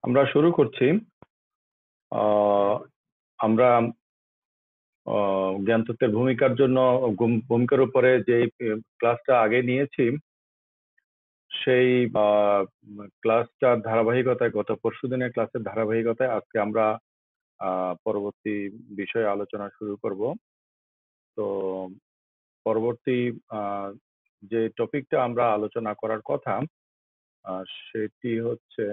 আমরা শুরু করছি। আমরা জ্ঞান তত্ত্বের ভূমিকার জন্য ভূমিকার উপরে যে ক্লাসটা আগে নিয়েছি সেই ক্লাসটার ধারাবাহিকতায় গত পরশুদিনের ক্লাসের ধারাবাহিকতায় আজকে আমরা পরবর্তী বিষয়ে আলোচনা শুরু করব। তো পরবর্তী যে টপিকটা আমরা আলোচনা করার কথা সেটি হচ্ছে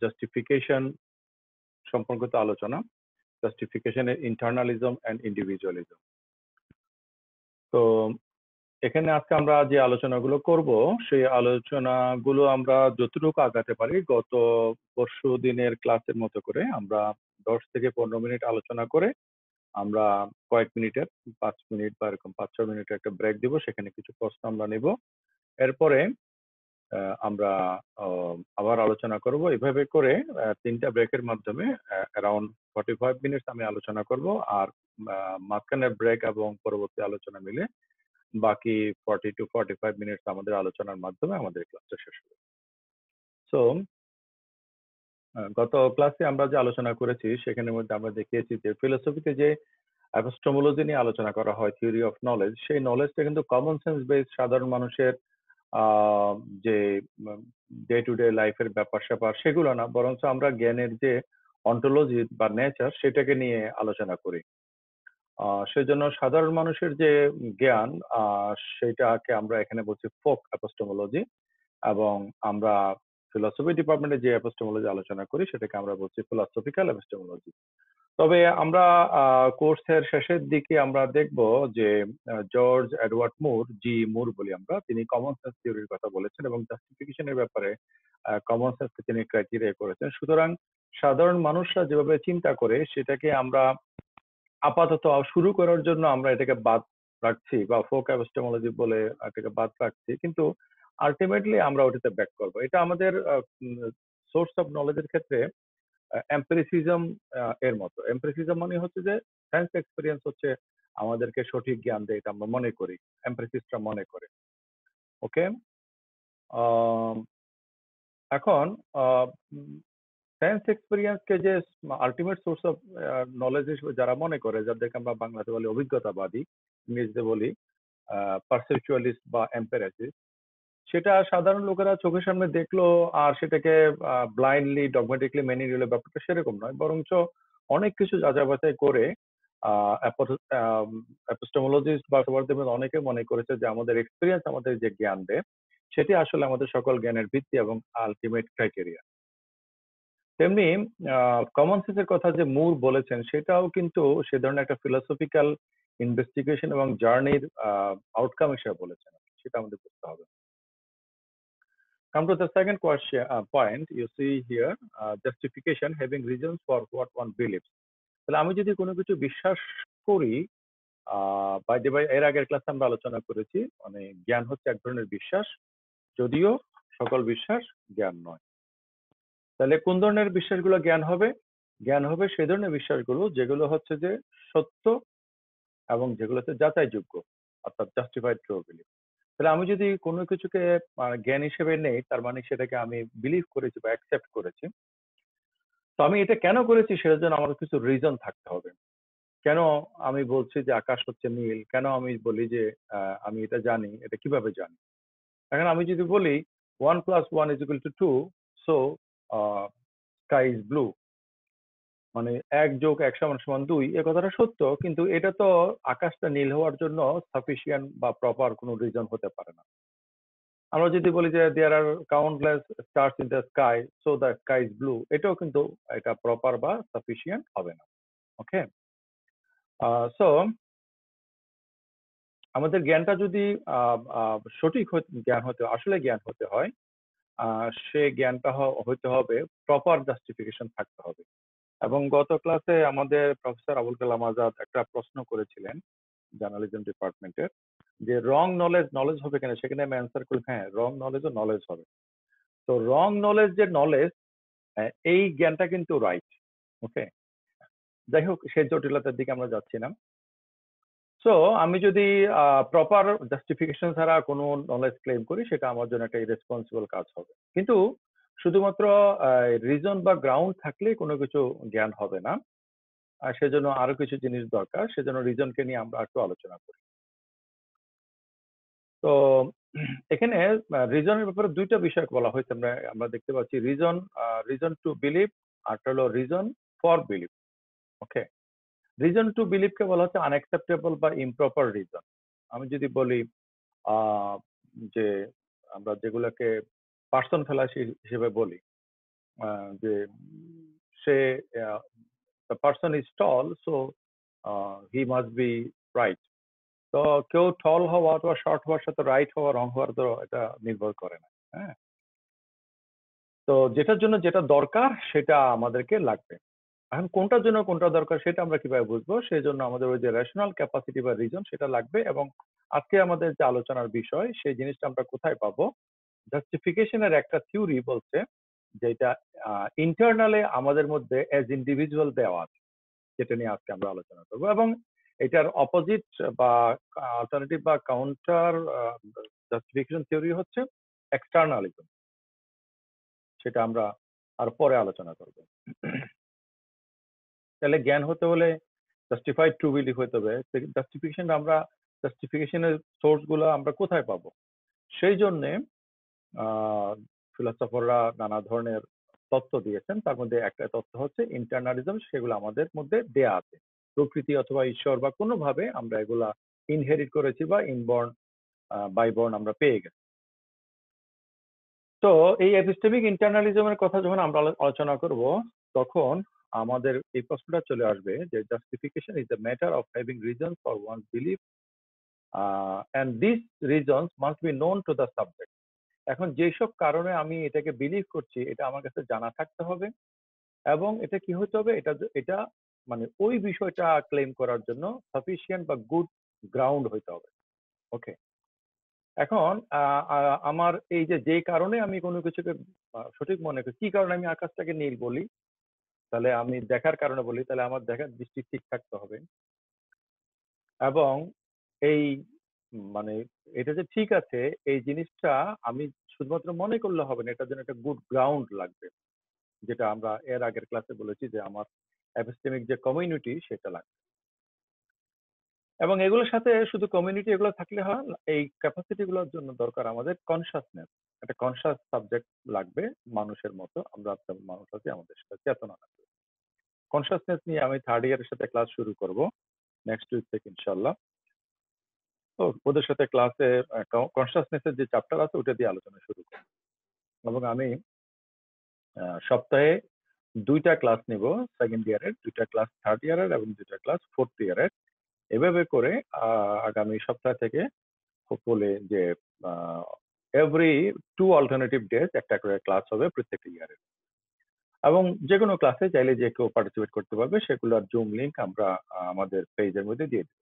জাস্টিফিকেশন সম্পর্কিত আলোচনা, জাস্টিফিকেশনের ইন্টারনালিজম এন্ড ইন্ডিভিজুয়ালিজম। তো এখানে আজকে আমরা যে আলোচনাগুলো করব সেই আলোচনাগুলো আমরা যতটুকু আগাতে পারি গত পরশু দিনের ক্লাসের মতো করে আমরা 10 থেকে 15 মিনিট আলোচনা করে আমরা কয়েক মিনিটের 5 মিনিট বা এরকম 5-6 মিনিটের একটা ব্রেক দিব, সেখানে কিছু প্রশ্ন আমরা নেব। এরপরে আমরা আবার আলোচনা করব। এভাবে করে 3টা ব্রেকের মাধ্যমে অ্যারাউন্ড 45 মিনিটস আমি আলোচনা করব, আর মাঝখানের ব্রেক এবং পরবর্তী আলোচনা মিলে বাকি 40 to 45 মিনিটস আমাদের আলোচনার মাধ্যমে আমাদের ক্লাসটা শেষ হবে। সো গত ক্লাসে আমরা যে আলোচনা করেছি সেখানের মধ্যে আমরা দেখিয়েছি যে ফিলোসফিতে যে এপিস্টেমোলজি নিয়ে আলোচনা করা হয়, থিওরি অফ নলেজ, সেই নলেজটা কিন্তু কমন সেন্স বেসড, সাধারণ মানুষের যে ডে টু ডে লাইফের ব্যাপার স্যাপার সেগুলো না, বরং আমরা জ্ঞানের যে অন্টোলজি বা নেচার সেটাকে নিয়ে আলোচনা করি। সেজন্য সাধারণ মানুষের যে জ্ঞান সেটাকে আমরা এখানে বলছি ফোক এপিস্টেমোলজি, এবং আমরা ফিলসফি ডিপার্টমেন্টে যে এপিস্টেমোলজি আলোচনা করি সেটাকে আমরা বলছি ফিলসফিক্যাল এপিস্টেমোলজি। তবে আমরা কোর্সের শেষের দিকে আমরা দেখব যে জর্জ এডওয়ার্ড মুর, জি মুর বলি আমরা, তিনি কমন সেন্স থিওরির কথা বলেছেন এবং জাস্টিফিকেশনের ব্যাপারে কমন সেন্সকে তিনি ক্রাইটেরিয়া করেছেন। সুতরাং সাধারণ মানুষরা যেভাবে চিন্তা করে সেটাকে আমরা আপাতত শুরু করার জন্য আমরা এটাকে বাদ রাখছি বা ফোক এপিস্টেমোলজি বলে এটাকে বাদ রাখছি, কিন্তু আলটিমেটলি আমরা ওটাতে ব্যাক করব। এটা আমাদের সোর্স অফ নলেজের ক্ষেত্রে এম্পিরিসিজম এর মতো। এম্পিরিসিজম মানে হচ্ছে যে সায়েন্স এক্সপেরিয়েন্স হচ্ছে আমাদেরকে সঠিক জ্ঞান দেয়, এটা আমরা মনে করি, এম্পিরিসিস্টরা মনে করে। ওকে, এখন সায়েন্স এক্সপেরিয়েন্সকে যে আলটিমেট সোর্স অফ নলেজ হিসেবে যারা মনে করে, যাদেরকে আমরা বাংলাতে বলি অভিজ্ঞতাবাদী, ইংরেজিতে বলি পারসেপচুয়ালিস্ট বা এম্পিরিসিস্ট, সেটা সাধারণ লোকেরা চোখের সামনে দেখলো আর সেটাকে ব্লাইন্ডলি ডগমেটিকলি মেনে নিল, ব্যাপারটা সেরকম নয়, বরঞ্চ অনেক কিছু যাচাই বাছাই করে এপিস্টেমোলজিস্ট বা অনেকে মনে করেছে যে আমাদের এক্সপিরিয়েন্স আমাদের যে জ্ঞান দেয় সেটি আসলে আমাদের সকল জ্ঞানের ভিত্তি এবং আলটিমেট ক্রাইটেরিয়া। তেমনি কমন সেন্সের কথা যে মুর বলেছেন সেটাও কিন্তু সে ধরনের একটা ফিলোসফিক্যাল ইনভেস্টিগেশন এবং জার্নির আউটকাম হিসেবে বলেছেন, সেটা আমাদের বুঝতে হবে। Come to the second question, point you see here, justification having reasons for what one believes. তাহলে আমি যদি কোনো কিছু বিশ্বাস করি, বাই দ্য বাই এর আগের ক্লাসে আমরা আলোচনা করেছি, মানে জ্ঞান হচ্ছে এক ধরনের বিশ্বাস, যদিও সকল বিশ্বাস জ্ঞান নয়। তাহলে কোন ধরনের বিশ্বাসগুলো জ্ঞান হবে? জ্ঞান হবে সেই ধরনের বিশ্বাসগুলো যেগুলো হচ্ছে যে সত্য এবং যেগুলো হচ্ছে যাচাইযোগ্য, অর্থাৎ জাস্টিফাইড ট্রু বিলিফ। তাহলে আমি যদি কোনো কিছুকে জ্ঞান হিসেবে নেই, তার মানে সেটাকে আমি বিলিভ করেছি বা অ্যাকসেপ্ট করেছি। তো আমি এটা কেন করেছি সেটার জন্য আমার কিছু রিজন থাকতে হবে। কেন আমি বলছি যে আকাশ হচ্ছে নীল, কেন আমি বলি যে আমি এটা জানি, এটা কিভাবে জানি? এখন আমি যদি বলি 1 + 1 = 2, সো স্কাই ইজ ব্লু, মানে 1 + 1 = 2, এ কথাটা সত্য, কিন্তু এটা তো আকাশটা নীল হওয়ার জন্য সাফিসিয়েন্ট বা প্রপার কোনো রিজন হতে পারে না। আমরা যদি বলি যে there are countless stars in the sky, so the sky is blue, এটাও কিন্তু এটা প্রপার বা সাফিসিয়েন্ট হবে না। ওকে, সো আমাদের জ্ঞানটা যদি সঠিক জ্ঞান হতে, আসলে জ্ঞান হতে হয়, সে জ্ঞানটা হতে হবে, প্রপার জাস্টিফিকেশন থাকতে হবে। এবং গত ক্লাসে আমাদের প্রফেসর আবুল কালাম আজাদ একটা প্রশ্ন করেছিলেন জার্নালিজম ডিপার্টমেন্টের, যে রং নলেজ নলেজ হবে কিনা, সেখানে আমি অ্যান্সার করি হ্যাঁ, রং নলেজও নলেজ হবে। তো রং নলেজ যে নলেজ, এই জ্ঞানটা কিন্তু রাইট। ওকে, যাই হোক, সে জটিলতার দিকে আমরা যাচ্ছি না। সো আমি যদি প্রপার জাস্টিফিকেশন ছাড়া কোনো নলেজ ক্লেম করি, সেটা আমার জন্য একটা ইরেসপন্সিবল কাজ হবে। কিন্তু শুধুমাত্র রিজন বা গ্রাউন্ড থাকলেই কোনো কিছু জ্ঞান হবে না। সেজন্য আরো কিছু জিনিস দরকার। সেজন্য রিজনকে নিয়ে আমরা একটু আলোচনা করি। তো এখানে রিজনের ব্যাপারে ২ টা বিষয় বলা হয়েছে। আমরা দেখতে পাচ্ছি রিজন টু বিলিভ, আরেকটা হলো reason for believe. Okay? Reason to believe কে বলা হচ্ছে আনএক্সেপ্টেবল বা ইমপ্রপার রিজন। আমি যদি বলি আ যে আমরা যেগুলোকে পার্সন ফ্যালাসি হিসেবে বলি যে সে the person is tall so he must be right. তো কেউ টল হওয়া অথবা শর্ট হওয়ার সাথে রাইট হওয়া রং হওয়ার তো এটা নির্ভর করে না। হ্যাঁ? তো যেটার জন্য যেটা দরকার সেটা আমাদেরকে লাগবে। এখন কোনটার জন্য কোনটা দরকার সেটা আমরা কিভাবে বুঝবো? সেজন্য আমাদের ওই যে রেশনাল ক্যাপাসিটি বা রিজন সেটা লাগবে এবং আজকে আমাদের যে আলোচনার বিষয় সেই জিনিসটা আমরা কোথায় পাবো? জাস্টিফিকেশন এর একটা থিওরি বলছে যে এটা ইন্টারনালি আমাদের মধ্যে এজ ইন্ডিভিজুয়াল দেওয়া আছে। যেটা নিয়ে আজকে আমরা আলোচনা করব এবং এটার অপোজিট বা অল্টারনেটিভ বা কাউন্টার জাস্টিফিকেশন থিওরি হচ্ছে এক্সটার্নালিজম। সেটা আমরা আর পরে আলোচনা করব। তাহলে জ্ঞান হতে হলে জাস্টিফাইড ট্রু বিলিফ হতে হবে। জাস্টিফিকেশনের সোর্স গুলো আমরা কোথায় পাবো? সেই জন্যে ফিলোসফাররা নানা ধরনের তত্ত্ব দিয়েছেন। তার মধ্যে একটা তত্ত্ব হচ্ছে ইন্টারনালিজম। সেগুলো আমাদের মধ্যে দেয়া আছে। প্রকৃতি অথবা ঈশ্বর বা কোনোভাবে আমরা এগুলা ইনহেরিট করেছি বা ইনবর্ন বাই বর্ন আমরা পেয়ে গেছি। তো এই এপিস্টেমিক ইন্টারনালিজমের কথা যখন আমরা আলোচনা করব তখন আমাদের এই প্রশ্নটা চলে আসবে যে justification is the matter of having reason for one's belief and this reasons must be known to the subject. এখন যেসব কারণে আমি এটাকে বিলিভ করছি এটা আমার কাছে জানা থাকতে হবে এবং এটা কি হতে হবে এটা মানে ওই বিষয়টা ক্লেম করার জন্য সাফিসিয়েন্ট বা গুড গ্রাউন্ড হইতে হবে। ওকে? এখন আমার এই যে কারণে আমি কোনো কিছুকে সঠিক মনে করি, কি কারণে আমি আকাশটাকে নীল বলি? তাহলে আমি দেখার কারণে বলি, তাহলে আমার দেখার দৃষ্টি ঠিক থাকতে হবে। এবং এই মানে এটা যে ঠিক আছে এই জিনিসটা আমি শুধুমাত্র মনে করলে হবে না, এটার জন্য একটা গুড গ্রাউন্ড লাগবে। যেটা আমরা এর আগের ক্লাসে বলেছি যে আমার এপিস্টেমিক যে কমিউনিটি সেটা লাগবে। এবং এগুলোর সাথে শুধু কমিউনিটি এগুলো থাকলে হয় না, এই ক্যাপাসিটি গুলোর জন্য দরকার আমাদের কনসাসনেস। একটা কনসাস সাবজেক্ট লাগবে মানুষের মতো। আমরা মানুষ আছি, আমাদের সাথে চেতনা লাগবে। কনসাসনেস নিয়ে আমি 3rd ইয়ারের সাথে ক্লাস শুরু করব নেক্সট উইক থেকে ইনশাআল্লাহ। তো ওদের সাথে ক্লাসে কনসাসনেস এর যে চ্যাপ্টার আছে ওটা দিয়ে আলোচনা শুরু করব। এবং আমি সপ্তাহে 2টা ক্লাস নিব 2nd ইয়ারের, 2টা ক্লাস 3rd ইয়ারের এবং 2টা ক্লাস 4th ইয়ারের। এভাবে করে আগামী সপ্তাহ থেকে হোপফুলি যে এভরি 2 অল্টারনেটিভ ডেজ একটা করে ক্লাস হবে প্রত্যেকটা ইয়ারে। এবং যে কোনো ক্লাসে চাইলে যে কেউ পার্টিসিপেট করতে পারবে সেগুলোর জুম লিংক আমরা আমাদের পেজের মধ্যে দিয়ে দিই।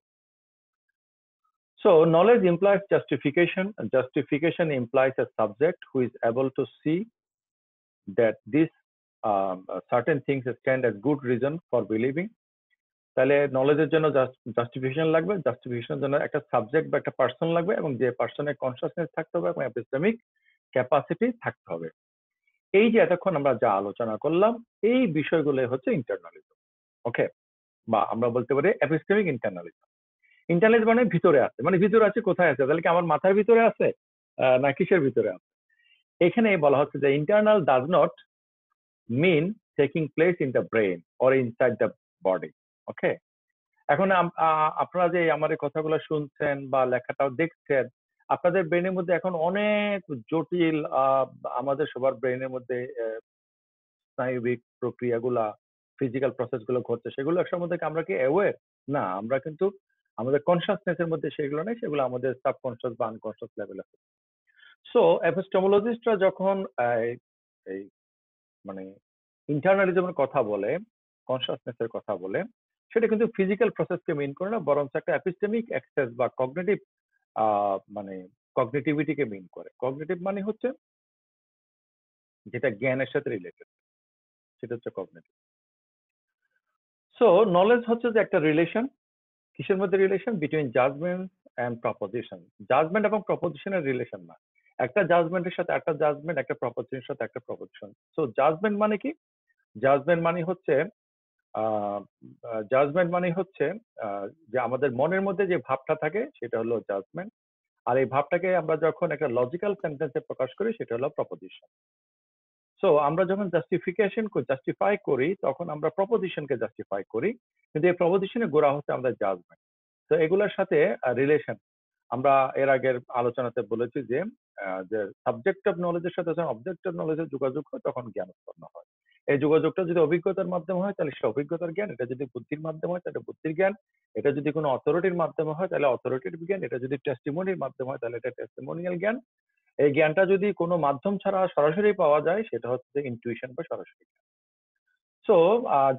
So knowledge implies justification. Justification implies a subject who is able to see that these certain things stand as good reason for believing. তাহলে নলেজের জন্য জাস্টিফিকেশন লাগবে, জাস্টিফিকেশনের জন্য একটা সাবজেক্ট বা একটা পার্সন লাগবে এবং যে পার্সনের কনসাসনেস থাকতে হবে এবং এপিস্টেমিক ক্যাপাসিটি থাকতে হবে। এই যে এতক্ষণ আমরা যা আলোচনা করলাম এই বিষয়গুলো হচ্ছে ইন্টারনালিজম। ওকে? বা আমরা বলতে পারি এপিস্টেমিক ইন্টারনালিজম। ইন্টারনালিজম মানে ভিতরে আছে, মানে ভিতরে আছে কোথায় আছে? তাহলে কি আমার মাথার ভিতরে আছে না কিসের ভিতরে আছে? এখানে বলা হচ্ছে যে internal does not mean taking place in the brain or inside the body. Okay? এখন আপনারা যে আমার এই কথাগুলো শুনছেন বা লেখাটাও দেখছেন, আপনাদের ব্রেনের মধ্যে এখন অনেক জটিল আমাদের সবার ব্রেনের মধ্যে স্নায়বিক প্রক্রিয়াগুলা, ফিজিক্যাল প্রসেস গুলো ঘটছে, সেগুলো একসময় থেকে আমরা কি অ্যাওয়্যার? না, আমরা কিন্তু আমাদের কনসাসনেস এর মধ্যে সেগুলো নেই, সেগুলো আমাদের সাবকনশিয়াস বা আনকনশিয়াস লেভেলে। সো এপিস্টেমোলজিস্টরা যখন এই মানে ইন্টারনালিজমের কথা বলে, কনসাসনেস এর কথা বলে, সেটা কিন্তু ফিজিক্যাল প্রসেসকে মিন করে না, বরং একটা এপিস্টেমিক অ্যাক্সেস বা কগনিটিভ মানে কগনিটিভিটিকে মিন করে। কগনিটিভ মানে হচ্ছে যেটা জ্ঞানের সাথে রিলেটেড, সেটা হচ্ছে কগনিটিভ। সো নলেজ হচ্ছে যে একটা রিলেশন, কিসের মধ্যে relation? Between judgment and proposition. Judgment এবং প্রপোজিশনের রিলেশন না, একটা জাজমেন্টের সাথে একটা জাজমেন্ট, একটা প্রপোজিশনের সাথে একটা প্রপোজিশন। সো জাজমেন্ট মানে কি? জাজমেন্ট মানে হচ্ছে জাজমেন্ট মানে হচ্ছে যে আমাদের মনের মধ্যে যে ভাবটা থাকে সেটা হলো জাজমেন্ট। আর এই ভাবটাকে আমরা যখন একটা লজিক্যাল সেন্টেন্সে প্রকাশ করি সেটা হলো প্রপোজিশন। সো আমরা যখন জাস্টিফাই করি তখন আমরা প্রপোজিশনকে জাস্টিফাই করি, কিন্তু এই প্রপোজিশনের গোড়া হচ্ছে আমাদের জাজমেন্ট। তো এগুলোর সাথে রিলেশন আমরা এর আগের আলোচনাতে বলেছি যে যে সাবজেক্ট অফ নলেজের সাথে যখন অবজেক্ট অফ নলেজের যোগাযোগ হয় তখন জ্ঞান উৎপন্ন হয়। এই যোগাযোগটা যদি অভিজ্ঞতার মাধ্যমে হয় তাহলে সেটা অভিজ্ঞতার জ্ঞান, এটা যদি বুদ্ধির মাধ্যমে হয় তাহলে বুদ্ধির জ্ঞান, এটা যদি কোনো অথরিটির মাধ্যমে হয় তাহলে অথরিটির জ্ঞান, এটা যদি টেস্টিমনির মাধ্যমে হয় তাহলে এটা টেস্টিমোনিয়াল জ্ঞান। এই জ্ঞানটা যদি কোনো মাধ্যম ছাড়া সরাসরি পাওয়া যায় সেটা হচ্ছে ইনটুইশন বা সরাসরি। সো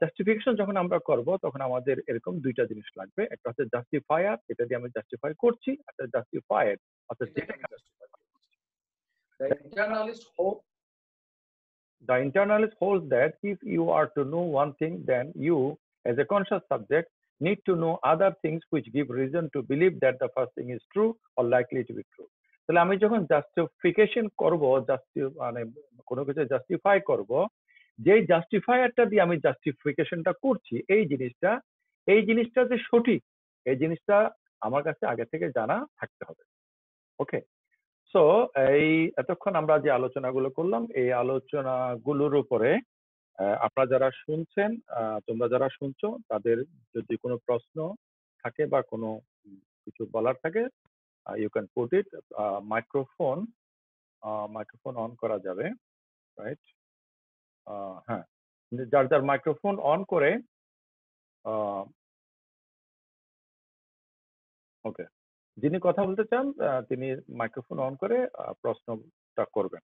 জাস্টিফিকেশন যখন আমরা করব তখন আমাদের এরকম দুইটা জিনিস লাগবে, একটা হচ্ছে জাস্টিফায়ার, এটা দিয়ে আমি জাস্টিফাই করছি, একটা জাস্টিফাইড অর্থাৎ যেটা the internalist holds that if you are to know one thing, then you, as a conscious subject, need to know other things which give reason to believe that the first thing is true or likely to be true. তাহলে আমি যখন justification করব, মানে কোনো কিছু justify করব, যেই জাস্টিফায়ারটা দিয়ে আমি জাস্টিফিকেশনটা করছি এই জিনিসটা যে সঠিক এই জিনিসটা আমার কাছে আগে থেকে জানা থাকতে হবে। ওকে, সো এই এতক্ষণ আমরা যে আলোচনাগুলো করলাম এই আলোচনাগুলোর উপরে আপনারা যারা শুনছেন, তোমরা যারা শুনছো তাদের যদি কোনো প্রশ্ন থাকে বা কোনো কিছু বলার থাকে, you can put it. Microphone on করা যাবে, রাইট? হ্যাঁ, যার যার মাইক্রোফোন অন করে ওকে, যিনি কথা বলতে চান তিনি মাইক্রোফোন অন করে প্রশ্নটা করবেন।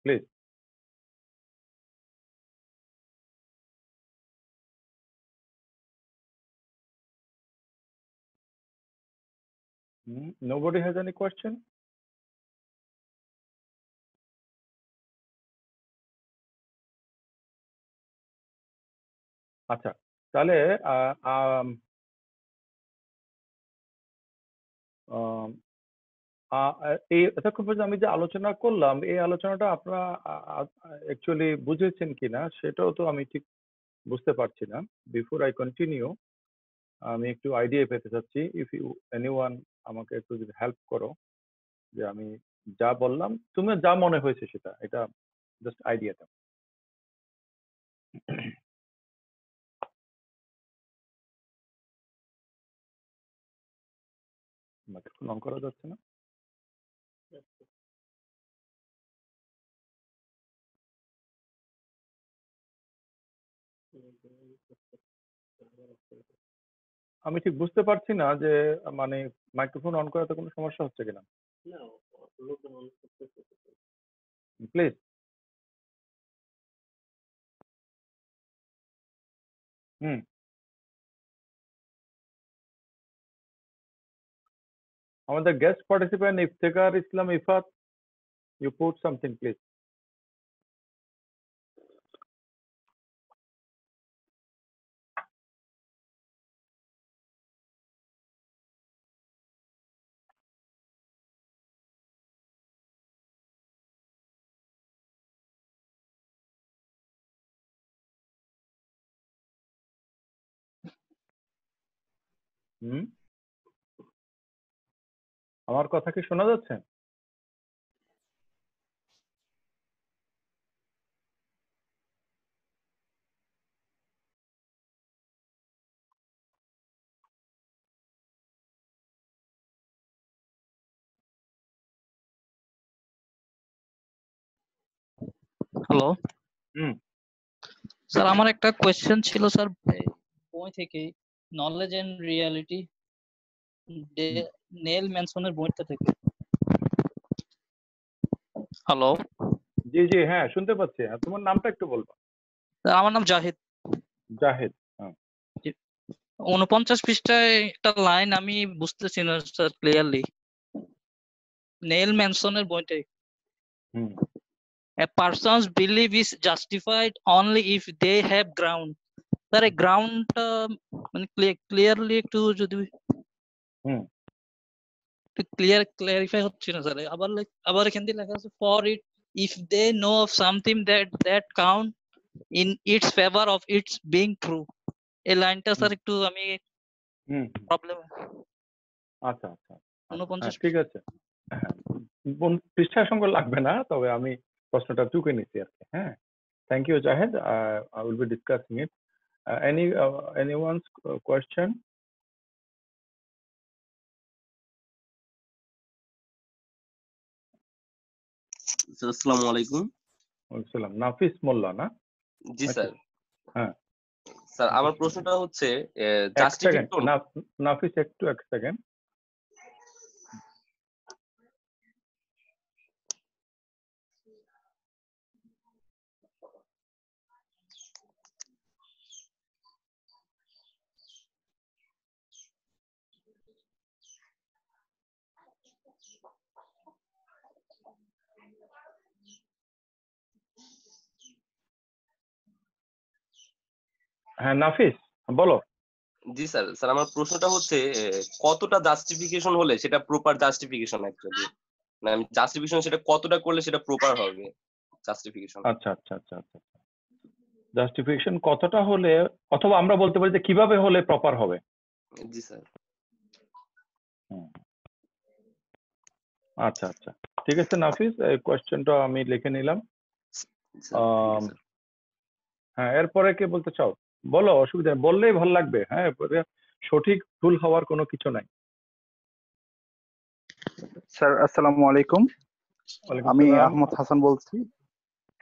Please. Nobody has any question? আচ্ছা, তাহলে এই এতক্ষণ পর্যন্ত আমি যে আলোচনা করলাম এই আলোচনাটা আপনারা অ্যাকচুয়ালি বুঝেছেন কিনা সেটাও তো আমি ঠিক বুঝতে পারছি না। বিফোর আই কন্টিনিউ আমি একটু আইডিয়া পেতে চাচ্ছি, ইফ ইউ এনিওয়ান আমাকে একটু যদি হেল্প করো যে আমি যা বললাম তুমি যা মনে হয়েছে সেটা, এটা জাস্ট আইডিয়াটা। মাইক্রোফোন অন করা যাচ্ছে না? আমি ঠিক বুঝতে পারছি না যে মানে মাইক্রোফোন অন করাতে কোনো সমস্যা হচ্ছে কিনা। প্লিজ। আমাদের guest participant Iftekhar Islam Ifat, you put something please. আমার কথা কি শোনা যাচ্ছে? হ্যালো স্যার, আমার একটা কোয়েশ্চেন ছিল স্যার, বই থেকে নলেজ এন্ড রিয়ালিটি নেল ম্যানসনের বইটা থেকে। হ্যালো। জি জি, হ্যাঁ শুনতে পাচ্ছি। তোমার নামটা একটু বলবা? আমার নাম জাহিদ। জাহিদ। 49 পৃষ্ঠায় একটা লাইন আমি বুঝতেছি না স্যার ক্লিয়ারলি। নেল ম্যানসনের বইটাই। A person's belief is justified only if they have ground. Sir এই গ্রাউন্ডটা মানে ক্লিয়ারলি একটু যদি হুম ক্লিয়ারিফাই হচ্ছে না স্যার। আবার এখান দিয়ে লেখা আছে for it if they know of something that count in its favour of its being true. এই লাইনটা স্যার একটু আমি হুম প্রবলেম। আচ্ছা আচ্ছা আচ্ছা, 49 ঠিক আছে। হ্যাঁ, পৃষ্ঠার সঙ্গে লাগবে না, তবে আমি প্রশ্নটা চুকে নিচ্ছি আর কি। হ্যাঁ, thank you Zahed, I will be discussing it. Anyone's question? Sir আসসালামু আলাইকুম। সালাম, নাফিস মোল্লা না? জি স্যার। হ্যাঁ স্যার আমার প্রশ্নটা হচ্ছে এক সেকেন্ড, জাস্টিফিকেশন। নাফিস একটু এক সেকেন্ড। হ্যাঁ নাফিস, বলো। জি স্যার। স্যার আমার প্রশ্নটা হচ্ছে কতটা জাস্টিফিকেশন হলে সেটা প্রপার জাস্টিফিকেশন অ্যাকচুয়ালি, মানে আমি জাস্টিফিকেশন সেটা কতটা করলে সেটা প্রপার হবে জাস্টিফিকেশন। আচ্ছা আচ্ছা আচ্ছা আচ্ছা, জাস্টিফিকেশন কতটা হলে, অথবা আমরা বলতে পারি যে কিভাবে হলে প্রপার হবে। জি স্যার। আচ্ছা আচ্ছা, ঠিক আছে নাফিস, এই কোয়েশ্চেনটা আমি লিখে নিলাম। হ্যাঁ, এরপরে কে বলতে চাও বলো, অসুবিধা নেই, বললেই ভালো লাগবে। হ্যাঁ, এরপরে সঠিক ভুল হওয়ার কোনো কিছু নাই। স্যার আসসালামু আলাইকুম, ওয়ালাইকুম আমি সালাম। আহমদ হাসান বলছি।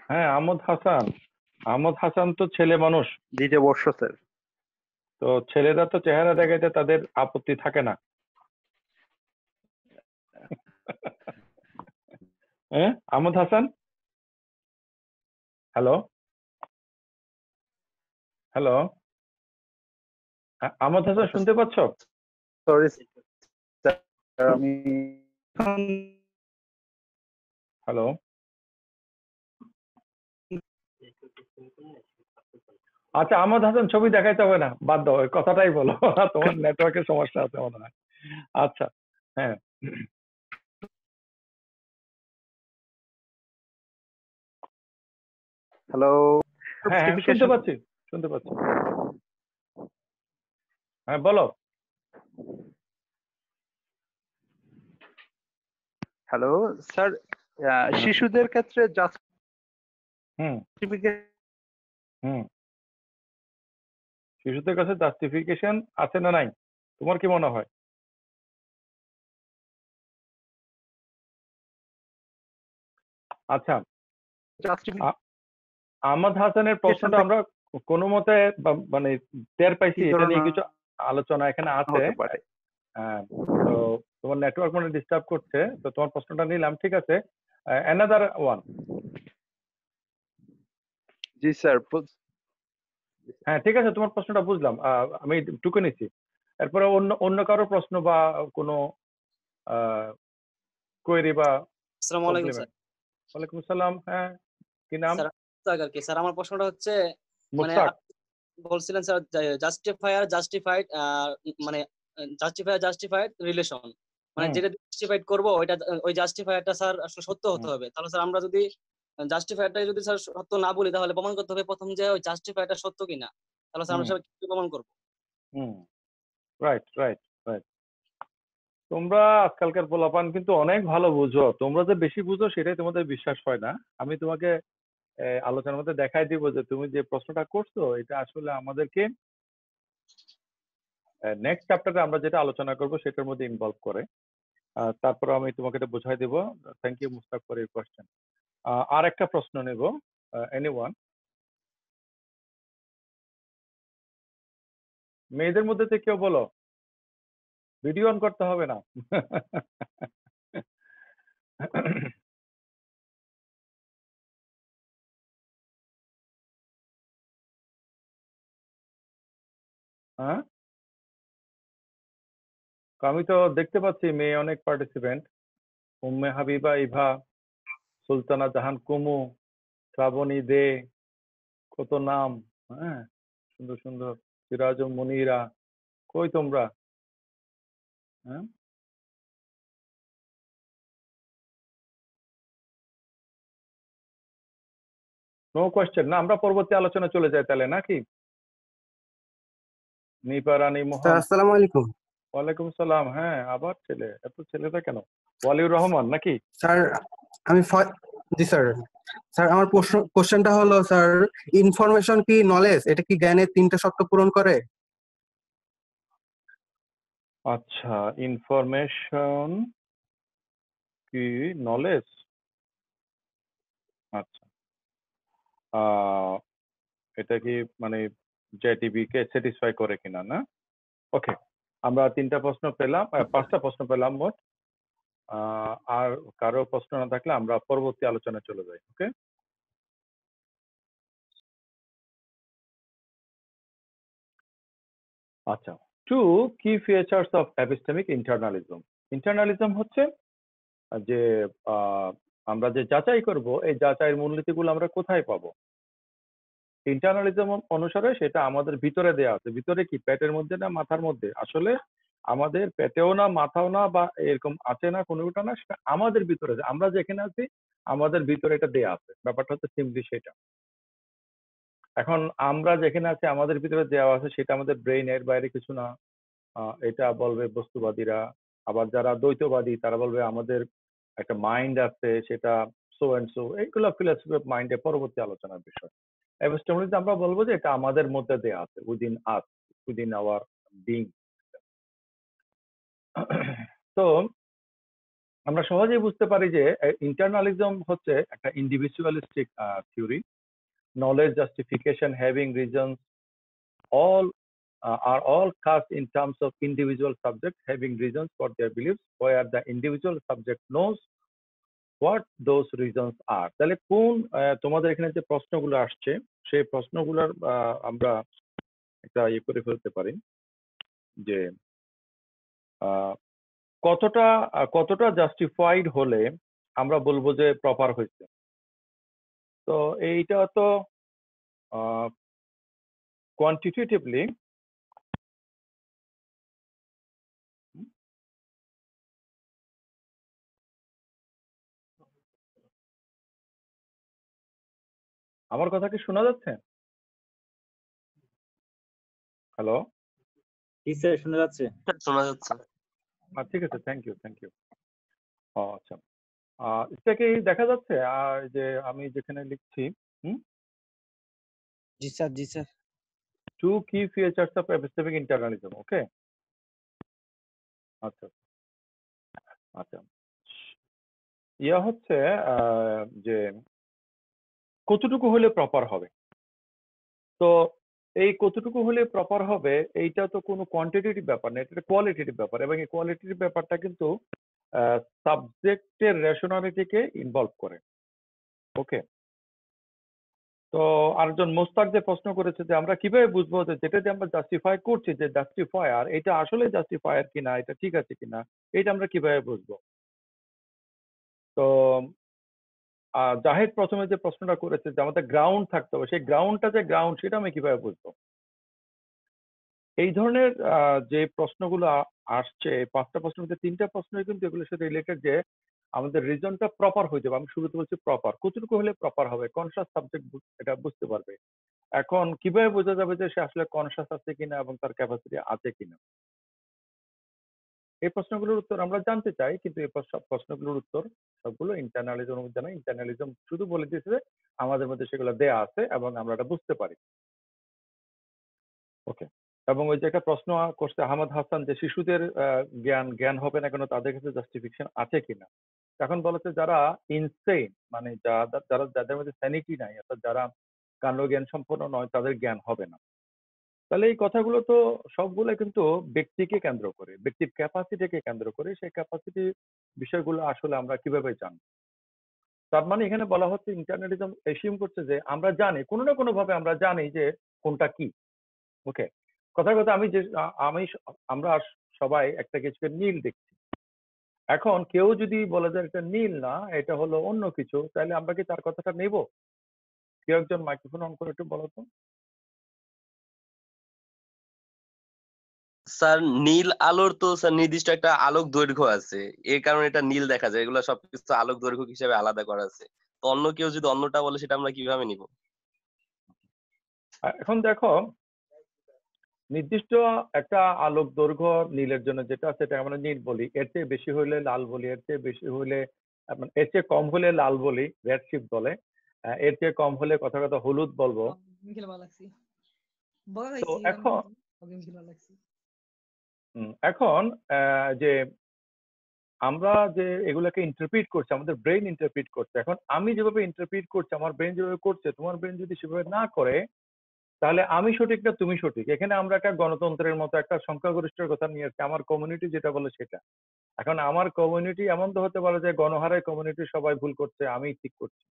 হ্যাঁ আহমদ হাসান, আহমদ হাসান তো ছেলে মানুষ, দ্বিতীয় বর্ষ স্যার। তো ছেলেরা তো চেহারা দেখাইতে তাদের আপত্তি থাকে না। হ্যাঁ আহমদ হাসান, হ্যালো হ্যালো, আহমদ হাসান শুনতে পাচ্ছ? সরি স্যার, আমি হ্যালো, আচ্ছা আহমদ হাসান ছবি দেখাইতে হবে না, বাদ দাও, ওই কথাটাই বলো। তোমার নেটওয়ার্কের সমস্যা আছে মনে হয়। আচ্ছা, হ্যাঁ হ্যালো, হ্যাঁ হ্যাঁ, শুনতে পাচ্ছি শুনতে পাচ্ছি, হ্যাঁ বলো। হ্যালো স্যার, শিশুদের ক্ষেত্রে হুম জাস্টিফিকেশন হুম, শিশুদের কাছে জাস্টিফিকেশন আছে না নাই, তোমার কি মনে হয়? আচ্ছা, আহমদ হাসানের প্রশ্নটা আমরা কোনো মতে মানে টের পাইছি, এটা নিয়ে কিছু আলোচনা এখানে আছে। তো তোমার নেটওয়ার্ক মানে ডিস্টার্ব করছে, তো তোমার প্রশ্নটা নিলাম, ঠিক আছে। Another one. জি স্যার। হ্যাঁ ঠিক আছে, তোমার প্রশ্নটা বুঝলাম, আমি টুকে নিচ্ছি। এরপরে অন্য অন্য কারো প্রশ্ন বা কোনো কোয়েরি বা আসসালামু আলাইকুম স্যার। ওয়ালাইকুম আসসালাম, হ্যাঁ কি নাম? স্যার মুস্তাক আর কি। স্যার আমার প্রশ্নটা হচ্ছে মানে মুস্তাক। আপনি বলছিলেন স্যার জাস্টিফায়ার জাস্টিফাইড মানে জাস্টিফাইড রিলেশন, মানে যেটা জাস্টিফাইড করব ওইটা ওই জাস্টিফায়ারটা স্যার আসলে সত্য হতে হবে। তাহলে স্যার আমরা যদি জাস্টিফায়ারটা যদি স্যার সত্য না বলি তাহলে প্রমাণ করতে হবে প্রথম যে ওই জাস্টিফায়ারটা সত্য কিনা। তাহলে স্যার আমরা সেটা কি প্রমাণ করব? Right right right. তোমরা আজকালকার পোলাপান কিন্তু অনেক ভালো বুঝো, তোমরা যে বেশি বুঝো সেটাই তোমাদের বিশ্বাস হয় না। আমি তোমাকে আলোচনার মধ্যে দেখাই দিব যে তুমি যে প্রশ্নটা করছো এটা আসলে আমাদেরকে নেক্সট চ্যাপ্টারে আমরা যেটা আলোচনা করব সেটার মধ্যে ইনভলভ করে। তারপর আমি তোমাকে এটা বোঝাই দেব। Thank you Mustaq for your question. আর একটা প্রশ্ন নেব, এনিওয়ান? মেয়েদের মধ্যে থেকে কেউ বলো, ভিডিও অন করতে হবে না। হ্যাঁ, আমি তো দেখতে পাচ্ছি মেয়ে অনেক পার্টিসিপেন্ট, উম্মে হাবিবা ইভা, সুলতানা জাহান কুমু, শ্রাবণী দে, কত নাম। হ্যাঁ, সুন্দর সুন্দর সিরাজ ও মনিরা, কই তোমরা? হ্যাঁ, নো কোয়েশ্চেন না, আমরা পরবর্তী আলোচনা চলে যাই তাহলে নাকি? নিপা রানী স্যার মোহন, আসসালামু আলাইকুম। ওয়ালাইকুম সালাম। হ্যাঁ, আবার ছেলে, এত ছেলেটা কেন? ওয়ালিউর রহমান নাকি? স্যার আমি জি স্যার। স্যার আমার কোশ্চেনটা হলো স্যার, ইনফরমেশন কি নলেজ, এটা কি জ্ঞানের 3টা শর্ত পূরণ করে? আচ্ছা, ইনফরমেশন কি নলেজ? আচ্ছা, এটা কি মানে জেটিভি কে স্যাটিসফাই করে কিনা না? ওকে, আমরা 3টা প্রশ্ন পেলাম, 5টা প্রশ্ন পেলাম মোট। আর কারো প্রশ্ন না থাকলে আমরা পরবর্তী আলোচনায় চলে যাই। ওকে, আচ্ছা, টু কি ফিচার্স অফ এপিস্টেমিক ইন্টারনালিজম। ইন্টারনালিজম হচ্ছে যে আমরা যে যাচাই করব, এই যাচাইয়ের মূলনীতিগুলো আমরা কোথায় পাবো? ইন্টারনালিজম অনুসারে সেটা আমাদের ভিতরে দেয়া আছে। ভিতরে কি, পেটের মধ্যে না মাথার মধ্যে? আসলে আমাদের পেটেও না, মাথাও না, বা এরকম আছে না কোনোটা না, সেটা আমাদের ভিতরে, আমরা যেখানে আছি আমাদের ভিতরে এটা দেয়া আছে। ব্যাপারটা হচ্ছে সিম্পলি সেটা। এখন আমরা যেখানে আছি আমাদের ভিতরে দেওয়া আছে, সেটা আমাদের ব্রেইনের বাইরে কিছু না। এটা বলবে বস্তুবাদীরা। আবার যারা দ্বৈতবাদী তারা বলবে আমাদের একটা মাইন্ড আছে, সেটা সো এন্ড সো। এইগুলো ফিলসফি অফ মাইন্ডের পরবর্তী আলোচনার বিষয়। এপিস্টেমোলজিতে আমরা বলবো যে এটা আমাদের মধ্যে দেয়া আছে, উইদিন আস, উইদিন আওয়ার বিং। তো আমরা সহজেই বুঝতে পারি যে ইন্টারনালিজম হচ্ছে একটা individualistic theory. Knowledge, justification, having reasons, all are all cast in terms of individual subjects having reasons for their beliefs, where the individual subject knows what those reasons are. তাহলে কোন তোমাদের এখানে যে প্রশ্নগুলো আসছে, সেই প্রশ্নগুলোর আমরা একটা করে ফেলতে পারি যে কতটা কতটা জাস্টিফাইড হলে আমরা বলবো যে প্রপার হয়েছে। তো এইটা তো কোয়ান্টিটেটিভলি আমার কথা কি শোনা যাচ্ছে? হ্যালো, জি স্যার শোনা যাচ্ছে। শোনা যাচ্ছে। ঠিক আছে, থ্যাংক ইউ, থ্যাংক ইউ। আচ্ছা, এটা কি দেখা যাচ্ছে? আর যে আমি যেখানে লিখছি, জি স্যার, জি স্যার। টু কি ফিচার্স অফ এপিস্টেমিক ইন্টারনালিজম। ওকে, আচ্ছা আচ্ছা, ইয়া হচ্ছে যে কতটুকু হলে প্রপার হবে। তো এই কতটুকু হলে প্রপার হবে, এইটা তো কোনো কোয়ান্টিটেটিভ ব্যাপার না, এটা কোয়ালিটেটিভ ব্যাপার। এবং এই কোয়ালিটেটিভ ব্যাপারটা কিন্তু সাবজেক্টের রেশনালিটিকে ইনভলভ করে। ওকে, তো আরেকজন মোস্তাক যে প্রশ্ন করেছে যে আমরা কিভাবে বুঝবো যে যেটা যে আমরা জাস্টিফাই করছি, যে জাস্টিফায়ার এটা আসলে জাস্টিফায়ার কিনা, এটা ঠিক আছে কিনা, এটা আমরা কিভাবে বুঝবো? তো জাহিদ প্রথমে যে প্রশ্নটা করেছে যে আমাদের গ্রাউন্ড থাকতে হবে, সেই গ্রাউন্ডটা যে গ্রাউন্ড সেটা আমি কিভাবে বুঝবো? এই ধরনের যে প্রশ্নগুলো আসছে, 5টা প্রশ্নের মধ্যে 3টা প্রশ্নই কিন্তু এগুলোর সাথে রিলেটেড, যে আমাদের রিজনটা প্রপার হয়ে যাবে। আমি শুরুতে বলছি প্রপার, কতটুকু হলে প্রপার হবে, কনসাস সাবজেক্ট এটা বুঝতে পারবে। এখন কিভাবে বোঝা যাবে যে সে আসলে কনসাস আছে কিনা এবং তার ক্যাপাসিটি আছে কিনা? এই প্রশ্নগুলোর উত্তর আমরা জানতে চাই, কিন্তু এই প্রশ্নগুলোর উত্তর সবগুলো ইন্টারনালিজমের মধ্যে না। ইন্টারনালিজম শুধু বলে দিয়েছে যে আমাদের মধ্যে সেগুলো দেয়া আছে এবং আমরা এটা বুঝতে পারি। ওকে, এবং ওই যে একটা প্রশ্ন করছে আহমদ হাসান যে শিশুদের জ্ঞান হবে না কেন, তাদের কাছে জাস্টিফিকেশন আছে কিনা। এখন বলেছে যারা ইনসেইন, মানে যাদের মধ্যে স্যানিটি নাই, অর্থাৎ যারা কাণ্ড জ্ঞান সম্পন্ন নয়, তাদের জ্ঞান হবে না। তাহলে এই কথাগুলো তো সবগুলো কিন্তু ব্যক্তিকে কেন্দ্র করে, ব্যক্তির ক্যাপাসিটিকে কেন্দ্র করে। সেই ক্যাপাসিটি বিষয়গুলো আসলে আমরা কিভাবে জানবো? তার মানে এখানে বলা হচ্ছে ইন্টারনালিজম এসিউম করছে যে আমরা জানি, কোনো না কোনো ভাবে আমরা জানি যে কোনটা কি। ওকে, কথার কথা আমি যে আমরা সবাই একটা কিছুকে নীল দেখছি। এখন কেউ যদি বলে যে এটা নীল না, এটা হলো অন্য কিছু, তাহলে আমরা কি তার কথাটা নেব? কেউ একজন মাইক্রোফোন অন করে একটু বলো তো। স্যার নীল আলোর তো স্যার নির্দিষ্ট একটা আলোক দৈর্ঘ্য আছে, এর কারণে এটা নীল দেখা যায়, এগুলো সবকিছু আলোক দৈর্ঘ্য হিসেবে আলাদা করা আছে। তো অন্য কেউ যদি অন্যটা বলে সেটা আমরা কিভাবে নিব? এখন দেখো, নির্দিষ্ট একটা আলোক দৈর্ঘ্য নীলের জন্য যেটা সেটা আমরা নীল বলি, এর চেয়ে বেশি হলে লাল বলি, এর চেয়ে বেশি হলে এর চেয়ে কম হলে লাল বলি, রেড শিপ বলে, এর চেয়ে কম হলে কথা কথা হলুদ বলবো। তো এখন এখন যে আমরা যে এগুলাকে ইন্টারপ্রিট করছি, আমাদের ব্রেন ইন্টারপ্রিট করছে। এখন আমি যেভাবে ইন্টারপ্রিট করছি, আমার ব্রেন যেভাবে করছে, তোমার ব্রেন যদি সেভাবে না করে, তাহলে আমি সঠিক না তুমি সঠিক। এখানে আমরা একটা গণতন্ত্রের মতো একটা সংখ্যাগরিষ্ঠের কথা নিয়ে আসছি, আমার কমিউনিটি যেটা বলে সেটা। এখন আমার কমিউনিটি এমন তো হতে পারে যে গণহারে কমিউনিটি সবাই ভুল করছে, আমি ঠিক করছি।